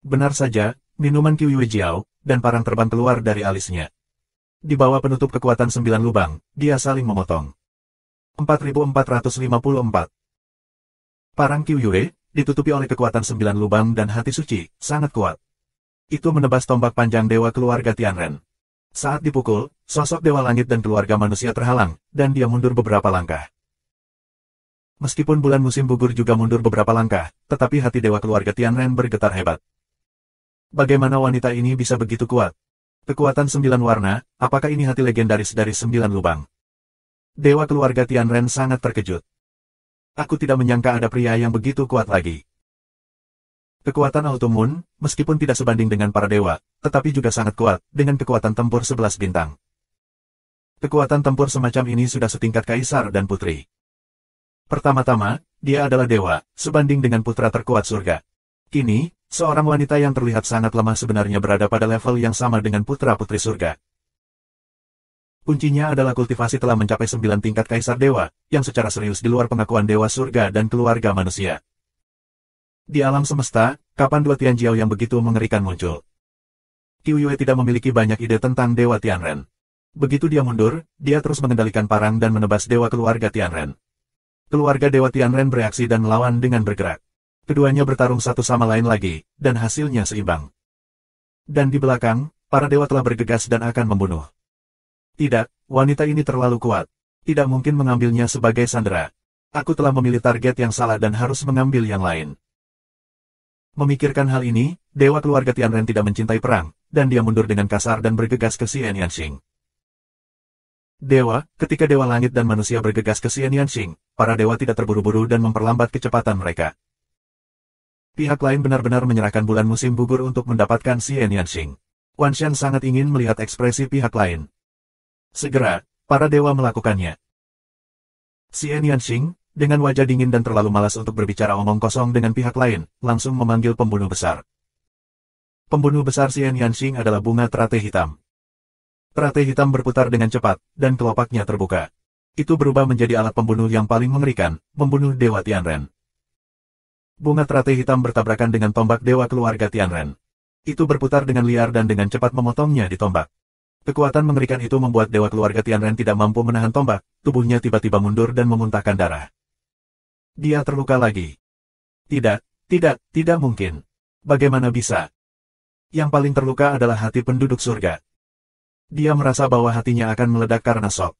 Benar saja, minuman Qiu Yue Jiao, dan parang terbang keluar dari alisnya. Di bawah penutup kekuatan 9 lubang, dia saling memotong. 4454. Parang Qiu Yue, ditutupi oleh kekuatan 9 lubang dan hati suci, sangat kuat. Itu menebas tombak panjang dewa keluarga Tianren. Saat dipukul, sosok dewa langit dan keluarga manusia terhalang, dan dia mundur beberapa langkah. Meskipun bulan musim gugur juga mundur beberapa langkah, tetapi hati dewa keluarga Tianren bergetar hebat. Bagaimana wanita ini bisa begitu kuat? Kekuatan 9 warna, apakah ini hati legendaris dari 9 lubang? Dewa keluarga Tianren sangat terkejut. Aku tidak menyangka ada pria yang begitu kuat lagi. Kekuatan Auto Moon, meskipun tidak sebanding dengan para dewa, tetapi juga sangat kuat, dengan kekuatan tempur 11 bintang. Kekuatan tempur semacam ini sudah setingkat kaisar dan putri. Pertama-tama, dia adalah dewa, sebanding dengan putra terkuat surga. Kini, seorang wanita yang terlihat sangat lemah sebenarnya berada pada level yang sama dengan putra-putri surga. Kuncinya adalah kultivasi telah mencapai 9 tingkat kaisar dewa, yang secara serius di luar pengakuan dewa surga dan keluarga manusia. Di alam semesta, kapan dua Tianjiao yang begitu mengerikan muncul? Qiu Yue tidak memiliki banyak ide tentang dewa Tianren. Begitu dia mundur, dia terus mengendalikan parang dan menebas dewa keluarga Tianren. Keluarga dewa Tianren bereaksi dan melawan dengan bergerak. Keduanya bertarung satu sama lain lagi, dan hasilnya seimbang. Dan di belakang, para dewa telah bergegas dan akan membunuh. Tidak, wanita ini terlalu kuat. Tidak mungkin mengambilnya sebagai sandera. Aku telah memilih target yang salah dan harus mengambil yang lain. Memikirkan hal ini, dewa keluarga Tianren tidak mencintai perang, dan dia mundur dengan kasar dan bergegas ke Xian Yanxing. Dewa, ketika dewa langit dan manusia bergegas ke Xian Yanxing, para dewa tidak terburu-buru dan memperlambat kecepatan mereka. Pihak lain benar-benar menyerahkan bulan musim gugur untuk mendapatkan Xian Yanxing. Wan Shan sangat ingin melihat ekspresi pihak lain. Segera, para dewa melakukannya. Xian Yanxing, dengan wajah dingin dan terlalu malas untuk berbicara omong kosong dengan pihak lain, langsung memanggil pembunuh besar. Pembunuh besar Xian Yanxing adalah bunga teratai hitam. Teratai hitam berputar dengan cepat, dan kelopaknya terbuka. Itu berubah menjadi alat pembunuh yang paling mengerikan, membunuh Dewa Tianren. Bunga teratai hitam bertabrakan dengan tombak dewa keluarga Tianren. Itu berputar dengan liar dan dengan cepat memotongnya di tombak. Kekuatan mengerikan itu membuat dewa keluarga Tianren tidak mampu menahan tombak, tubuhnya tiba-tiba mundur dan memuntahkan darah. Dia terluka lagi. Tidak mungkin. Bagaimana bisa? Yang paling terluka adalah hati penduduk surga. Dia merasa bahwa hatinya akan meledak karena shock.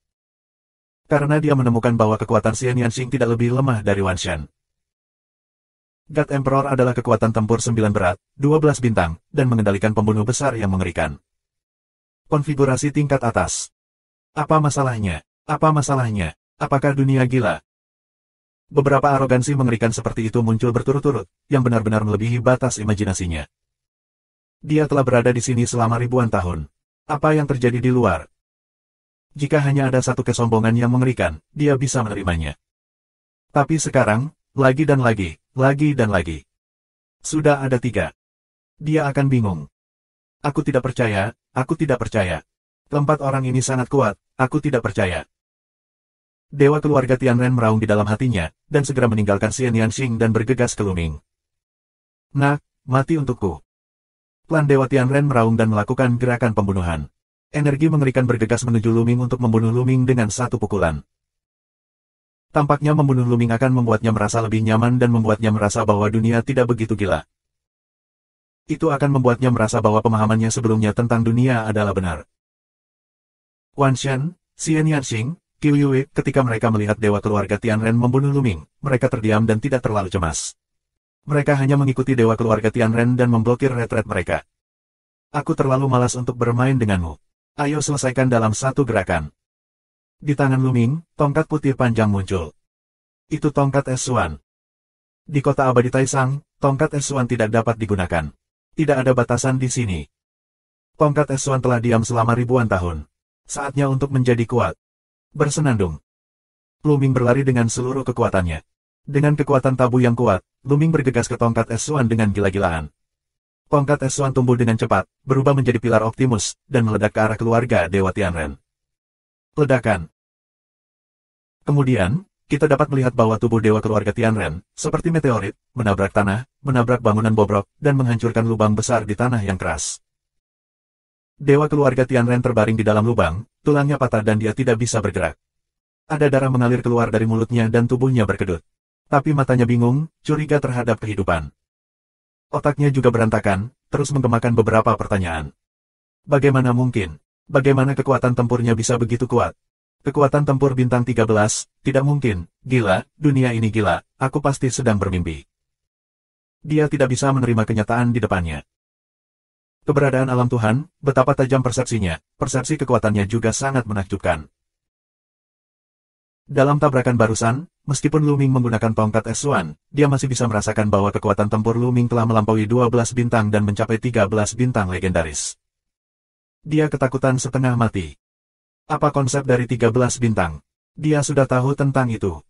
Karena dia menemukan bahwa kekuatan Xian Yanxing tidak lebih lemah dari Wan Shen. God Emperor adalah kekuatan tempur 9 berat, 12 bintang, dan mengendalikan pembunuh besar yang mengerikan. Konfigurasi tingkat atas. Apa masalahnya? Apa masalahnya? Apakah dunia gila? Beberapa arogansi mengerikan seperti itu muncul berturut-turut, yang benar-benar melebihi batas imajinasinya. Dia telah berada di sini selama ribuan tahun. Apa yang terjadi di luar? Jika hanya ada satu kesombongan yang mengerikan, dia bisa menerimanya. Tapi sekarang, lagi dan lagi, lagi dan lagi. Sudah ada 3. Dia akan bingung. Aku tidak percaya, aku tidak percaya. Keempat orang ini sangat kuat, aku tidak percaya. Dewa keluarga Tianren meraung di dalam hatinya, dan segera meninggalkan Xian Yanxing dan bergegas ke Luming. Nak, mati untukku. Klan Dewa Tianren meraung dan melakukan gerakan pembunuhan. Energi mengerikan bergegas menuju Luming untuk membunuh Luming dengan satu pukulan. Tampaknya membunuh Luming akan membuatnya merasa lebih nyaman dan membuatnya merasa bahwa dunia tidak begitu gila. Itu akan membuatnya merasa bahwa pemahamannya sebelumnya tentang dunia adalah benar. Wan Shen, Xian Yanxing, Qiu Yue, ketika mereka melihat dewa keluarga Tianren membunuh Luming, mereka terdiam dan tidak terlalu cemas. Mereka hanya mengikuti dewa keluarga Tianren dan memblokir retret mereka. Aku terlalu malas untuk bermain denganmu. Ayo selesaikan dalam satu gerakan. Di tangan Luming, tongkat putih panjang muncul. Itu tongkat es Suan. Di kota abadi Taisang, tongkat es Suan tidak dapat digunakan. Tidak ada batasan di sini. Tongkat es Suan telah diam selama ribuan tahun. Saatnya untuk menjadi kuat. Bersenandung. Luming berlari dengan seluruh kekuatannya. Dengan kekuatan tabu yang kuat, Luming bergegas ke tongkat es Suan dengan gila-gilaan. Tongkat es Suan tumbuh dengan cepat, berubah menjadi pilar Optimus, dan meledak ke arah keluarga Dewa Tianren. Ledakan. Kemudian, kita dapat melihat bahwa tubuh dewa keluarga Tianren, seperti meteorit, menabrak tanah, menabrak bangunan bobrok, dan menghancurkan lubang besar di tanah yang keras. Dewa keluarga Tianren terbaring di dalam lubang, tulangnya patah dan dia tidak bisa bergerak. Ada darah mengalir keluar dari mulutnya dan tubuhnya berkedut. Tapi matanya bingung, curiga terhadap kehidupan. Otaknya juga berantakan, terus menggemakan beberapa pertanyaan. Bagaimana mungkin? Bagaimana kekuatan tempurnya bisa begitu kuat? Kekuatan tempur bintang 13, tidak mungkin, gila, dunia ini gila, aku pasti sedang bermimpi. Dia tidak bisa menerima kenyataan di depannya. Keberadaan alam Tuhan, betapa tajam persepsinya, persepsi kekuatannya juga sangat menakjubkan. Dalam tabrakan barusan, meskipun Luming menggunakan tongkat es Suan, dia masih bisa merasakan bahwa kekuatan tempur Luming telah melampaui 12 bintang dan mencapai 13 bintang legendaris. Dia ketakutan setengah mati. Apa konsep dari 13 bintang? Dia sudah tahu tentang itu.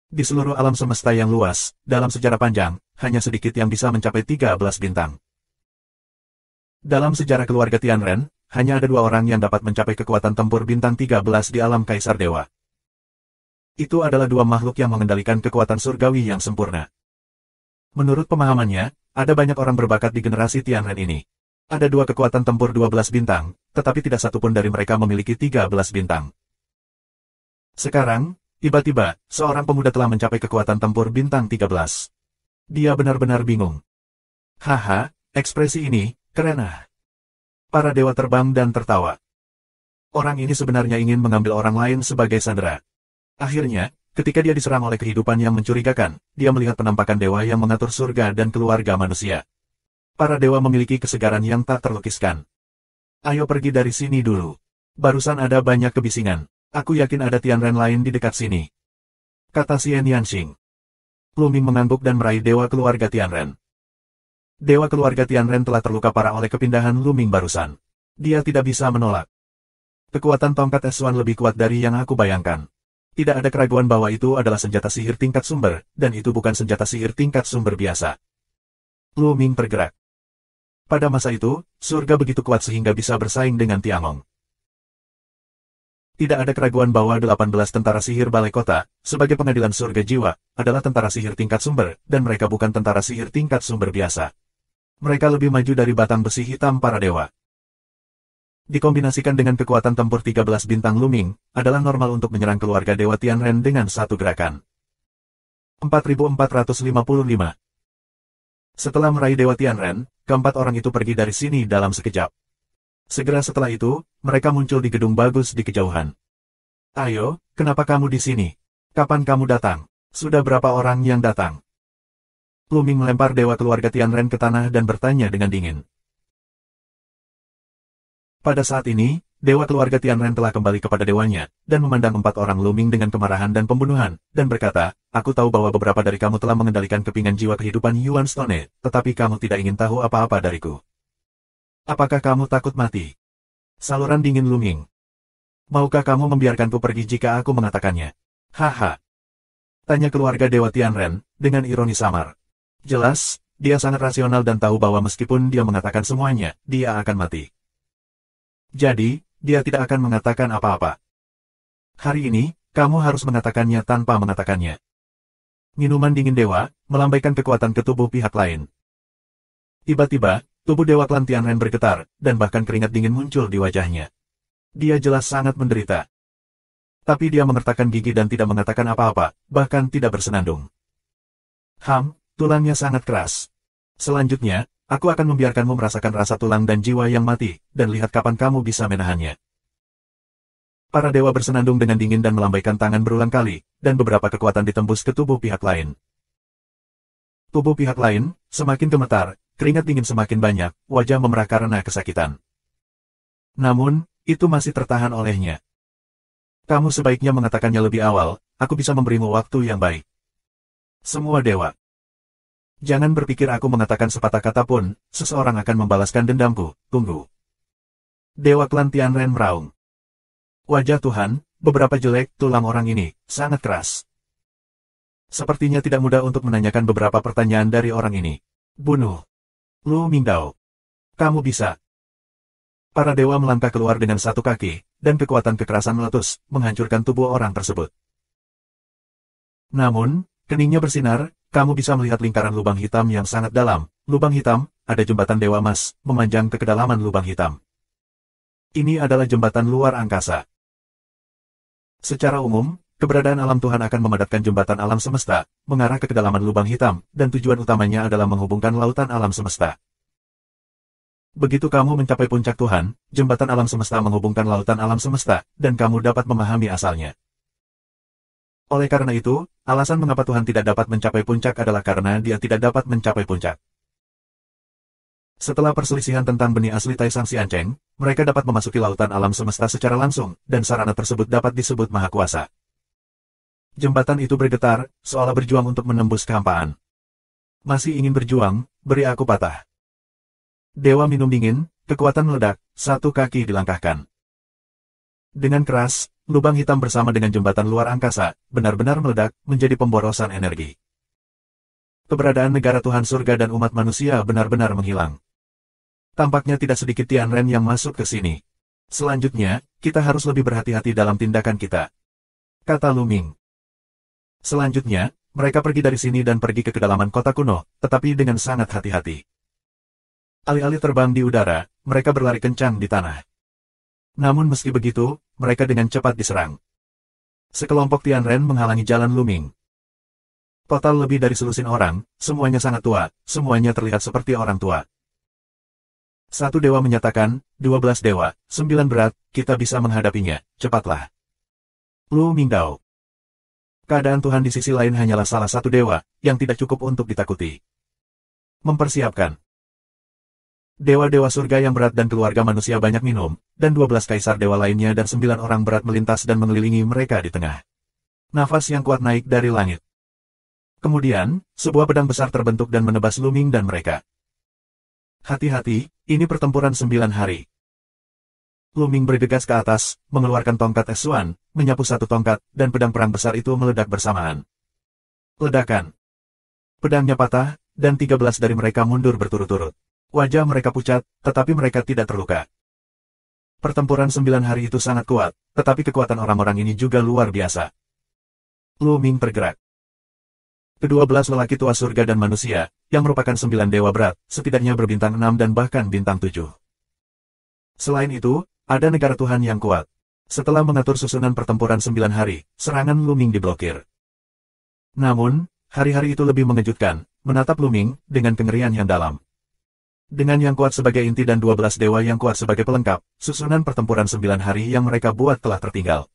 Di seluruh alam semesta yang luas, dalam sejarah panjang, hanya sedikit yang bisa mencapai 13 bintang. Dalam sejarah keluarga Tianren, hanya ada 2 orang yang dapat mencapai kekuatan tempur bintang 13 di alam Kaisar Dewa. Itu adalah 2 makhluk yang mengendalikan kekuatan surgawi yang sempurna. Menurut pemahamannya, ada banyak orang berbakat di generasi Tianren ini. Ada 2 kekuatan tempur 12 bintang, tetapi tidak satupun dari mereka memiliki 13 bintang. Sekarang, tiba-tiba, seorang pemuda telah mencapai kekuatan tempur bintang 13. Dia benar-benar bingung. Haha, ekspresi ini, keren ah. Para dewa terbang dan tertawa. Orang ini sebenarnya ingin mengambil orang lain sebagai sandera. Akhirnya, ketika dia diserang oleh kehidupan yang mencurigakan, dia melihat penampakan dewa yang mengatur surga dan keluarga manusia. Para dewa memiliki kesegaran yang tak terlukiskan. Ayo pergi dari sini dulu. Barusan ada banyak kebisingan. Aku yakin ada Tianren lain di dekat sini. Kata Xian Yanxing. Luming mengangguk dan meraih dewa keluarga Tianren. Dewa keluarga Tianren telah terluka parah oleh kepindahan Luming barusan. Dia tidak bisa menolak. Kekuatan tongkat es Suan lebih kuat dari yang aku bayangkan. Tidak ada keraguan bahwa itu adalah senjata sihir tingkat sumber, dan itu bukan senjata sihir tingkat sumber biasa. Luming bergerak. Pada masa itu, surga begitu kuat sehingga bisa bersaing dengan Tiangong. Tidak ada keraguan bahwa 18 tentara sihir balai kota, sebagai pengadilan surga jiwa, adalah tentara sihir tingkat sumber, dan mereka bukan tentara sihir tingkat sumber biasa. Mereka lebih maju dari batang besi hitam para dewa. Dikombinasikan dengan kekuatan tempur 13 bintang Luming, adalah normal untuk menyerang keluarga Dewa Tianren dengan satu gerakan. 4455. Setelah meraih Dewa Tianren, keempat orang itu pergi dari sini dalam sekejap. Segera setelah itu, mereka muncul di gedung bagus di kejauhan. Ayo, kenapa kamu di sini? Kapan kamu datang? Sudah berapa orang yang datang? Luming melempar dewa keluarga Tianren ke tanah dan bertanya dengan dingin. Pada saat ini, dewa keluarga Tianren telah kembali kepada dewanya, dan memandang empat orang Luming dengan kemarahan dan pembunuhan, dan berkata, aku tahu bahwa beberapa dari kamu telah mengendalikan kepingan jiwa kehidupan Yuan Stone, tetapi kamu tidak ingin tahu apa-apa dariku. Apakah kamu takut mati? Saluran dingin Luming. Maukah kamu membiarkanku pergi jika aku mengatakannya? Haha. Tanya keluarga Dewa Tianren, dengan ironi samar. Jelas, dia sangat rasional dan tahu bahwa meskipun dia mengatakan semuanya, dia akan mati. Jadi, dia tidak akan mengatakan apa-apa. Hari ini, kamu harus mengatakannya tanpa mengatakannya. Minuman dingin dewa, melambaikan kekuatan ke tubuh pihak lain. Tiba-tiba, tubuh Dewa Klan Tianren bergetar, dan bahkan keringat dingin muncul di wajahnya. Dia jelas sangat menderita. Tapi dia mengertakkan gigi dan tidak mengatakan apa-apa, bahkan tidak bersenandung. Tulangnya sangat keras. Selanjutnya, aku akan membiarkanmu merasakan rasa tulang dan jiwa yang mati, dan lihat kapan kamu bisa menahannya. Para dewa bersenandung dengan dingin dan melambaikan tangan berulang kali, dan beberapa kekuatan ditembus ke tubuh pihak lain. Tubuh pihak lain, semakin gemetar, keringat dingin semakin banyak, wajah memerah karena kesakitan. Namun, itu masih tertahan olehnya. Kamu sebaiknya mengatakannya lebih awal, aku bisa memberimu waktu yang baik. Semua dewa. Jangan berpikir aku mengatakan sepatah kata pun, seseorang akan membalaskan dendamku, tunggu. Dewa Klan Tianren meraung. Wajah Tuhan, beberapa jelek tulang orang ini, sangat keras. Sepertinya tidak mudah untuk menanyakan beberapa pertanyaan dari orang ini. Bunuh. Lu Mingdao. Kamu bisa. Para dewa melangkah keluar dengan satu kaki, dan kekuatan kekerasan meletus, menghancurkan tubuh orang tersebut. Namun, keningnya bersinar, kamu bisa melihat lingkaran lubang hitam yang sangat dalam. Lubang hitam, ada jembatan dewa emas, memanjang ke kedalaman lubang hitam. Ini adalah jembatan luar angkasa. Secara umum, keberadaan alam Tuhan akan memadatkan jembatan alam semesta, mengarah ke kedalaman lubang hitam, dan tujuan utamanya adalah menghubungkan lautan alam semesta. Begitu kamu mencapai puncak Tuhan, jembatan alam semesta menghubungkan lautan alam semesta, dan kamu dapat memahami asalnya. Oleh karena itu, alasan mengapa Tuhan tidak dapat mencapai puncak adalah karena dia tidak dapat mencapai puncak. Setelah perselisihan tentang benih asli Taisang Xiancheng, mereka dapat memasuki lautan alam semesta secara langsung, dan sarana tersebut dapat disebut Maha Kuasa. Jembatan itu bergetar, seolah berjuang untuk menembus kehampaan. Masih ingin berjuang, beri aku patah. Dewa minum dingin, kekuatan meledak, satu kaki dilangkahkan. Dengan keras, lubang hitam bersama dengan jembatan luar angkasa, benar-benar meledak, menjadi pemborosan energi. Keberadaan negara Tuhan surga dan umat manusia benar-benar menghilang. Tampaknya tidak sedikit Tianren yang masuk ke sini. Selanjutnya, kita harus lebih berhati-hati dalam tindakan kita. Kata Luming. Selanjutnya, mereka pergi dari sini dan pergi ke kedalaman kota kuno, tetapi dengan sangat hati-hati. Alih-alih terbang di udara, mereka berlari kencang di tanah. Namun meski begitu, mereka dengan cepat diserang. Sekelompok Tianren menghalangi jalan Luming. Total lebih dari selusin orang, semuanya sangat tua, semuanya terlihat seperti orang tua. Satu dewa menyatakan, 12 dewa, 9 berat, kita bisa menghadapinya, cepatlah. Lu Mingdao. Keadaan Tuhan di sisi lain hanyalah salah satu dewa, yang tidak cukup untuk ditakuti. Mempersiapkan. Dewa-dewa surga yang berat dan keluarga manusia banyak minum, dan 12 kaisar dewa lainnya dan 9 orang berat melintas dan mengelilingi mereka di tengah. Nafas yang kuat naik dari langit. Kemudian, sebuah pedang besar terbentuk dan menebas Luming dan mereka. Hati-hati, ini pertempuran 9 hari. Luming bergegas ke atas, mengeluarkan tongkat Esuan, menyapu satu tongkat, dan pedang perang besar itu meledak bersamaan. Ledakan. Pedangnya patah, dan 13 dari mereka mundur berturut-turut. Wajah mereka pucat, tetapi mereka tidak terluka. Pertempuran 9 hari itu sangat kuat, tetapi kekuatan orang-orang ini juga luar biasa. Lu Ming bergerak. Kedua-belas lelaki tua surga dan manusia, yang merupakan 9 dewa berat, setidaknya berbintang 6 dan bahkan bintang 7. Selain itu, ada negara Tuhan yang kuat. Setelah mengatur susunan pertempuran 9 hari, serangan Lu Ming diblokir. Namun, hari-hari itu lebih mengejutkan, menatap Lu Ming dengan kengerian yang dalam. Dengan yang kuat sebagai inti dan 12 dewa yang kuat sebagai pelengkap, susunan pertempuran 9 hari yang mereka buat telah tertinggal.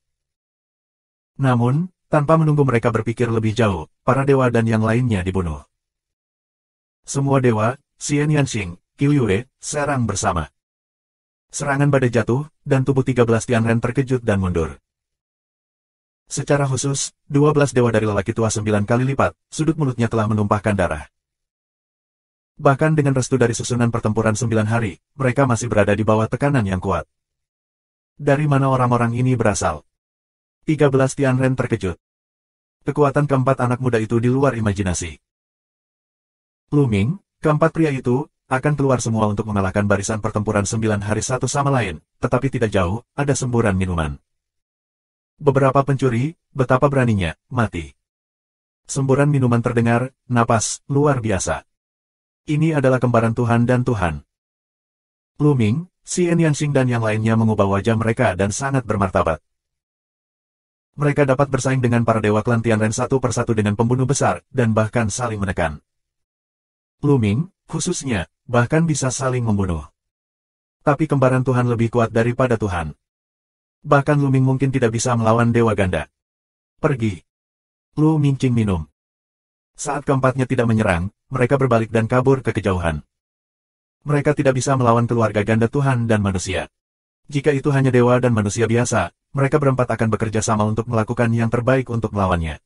Namun, tanpa menunggu mereka berpikir lebih jauh, para dewa dan yang lainnya dibunuh. Semua dewa, Xian Yanxing, Qiu Yue, serang bersama. Serangan badai jatuh, dan tubuh 13 Tianren terkejut dan mundur. Secara khusus, 12 dewa dari lelaki tua 9 kali lipat, sudut mulutnya telah menumpahkan darah. Bahkan dengan restu dari susunan pertempuran 9 hari, mereka masih berada di bawah tekanan yang kuat. Dari mana orang-orang ini berasal? 13 Tianren terkejut. Kekuatan keempat anak muda itu di luar imajinasi. Lu Ming, keempat pria itu, akan keluar semua untuk mengalahkan barisan pertempuran 9 hari satu sama lain, tetapi tidak jauh, ada semburan minuman. Beberapa pencuri, betapa beraninya, mati. Semburan minuman terdengar, napas, luar biasa. Ini adalah kembaran Tuhan dan Tuhan. Lu Ming, Xian Yanxing dan yang lainnya mengubah wajah mereka dan sangat bermartabat. Mereka dapat bersaing dengan para dewa klan Tianren satu persatu dengan pembunuh besar, dan bahkan saling menekan. Lu Ming, khususnya, bahkan bisa saling membunuh. Tapi kembaran Tuhan lebih kuat daripada Tuhan. Bahkan Lu Ming mungkin tidak bisa melawan dewa ganda. Pergi. Lu Ming Qing minum. Saat keempatnya tidak menyerang, mereka berbalik dan kabur ke kejauhan. Mereka tidak bisa melawan keluarga ganda Tuhan dan manusia. Jika itu hanya dewa dan manusia biasa, mereka berempat akan bekerja sama untuk melakukan yang terbaik untuk melawannya.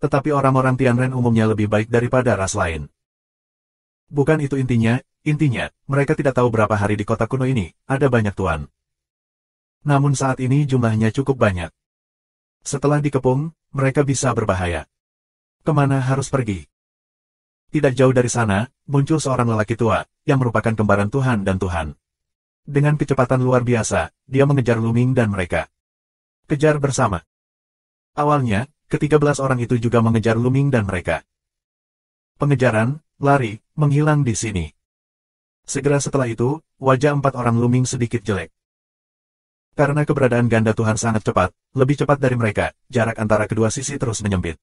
Tetapi orang-orang Tianren umumnya lebih baik daripada ras lain. Bukan itu intinya, mereka tidak tahu berapa hari di kota kuno ini, ada banyak tuan. Namun saat ini jumlahnya cukup banyak. Setelah dikepung, mereka bisa berbahaya. Kemana harus pergi? Tidak jauh dari sana, muncul seorang lelaki tua, yang merupakan kembaran Tuhan dan Tuhan. Dengan kecepatan luar biasa, dia mengejar Lu Ming dan mereka. Kejar bersama. Awalnya, ke-13 orang itu juga mengejar Lu Ming dan mereka. Pengejaran, lari, menghilang di sini. Segera setelah itu, wajah 4 orang Lu Ming sedikit jelek. Karena keberadaan ganda Tuhan sangat cepat, lebih cepat dari mereka, jarak antara kedua sisi terus menyempit.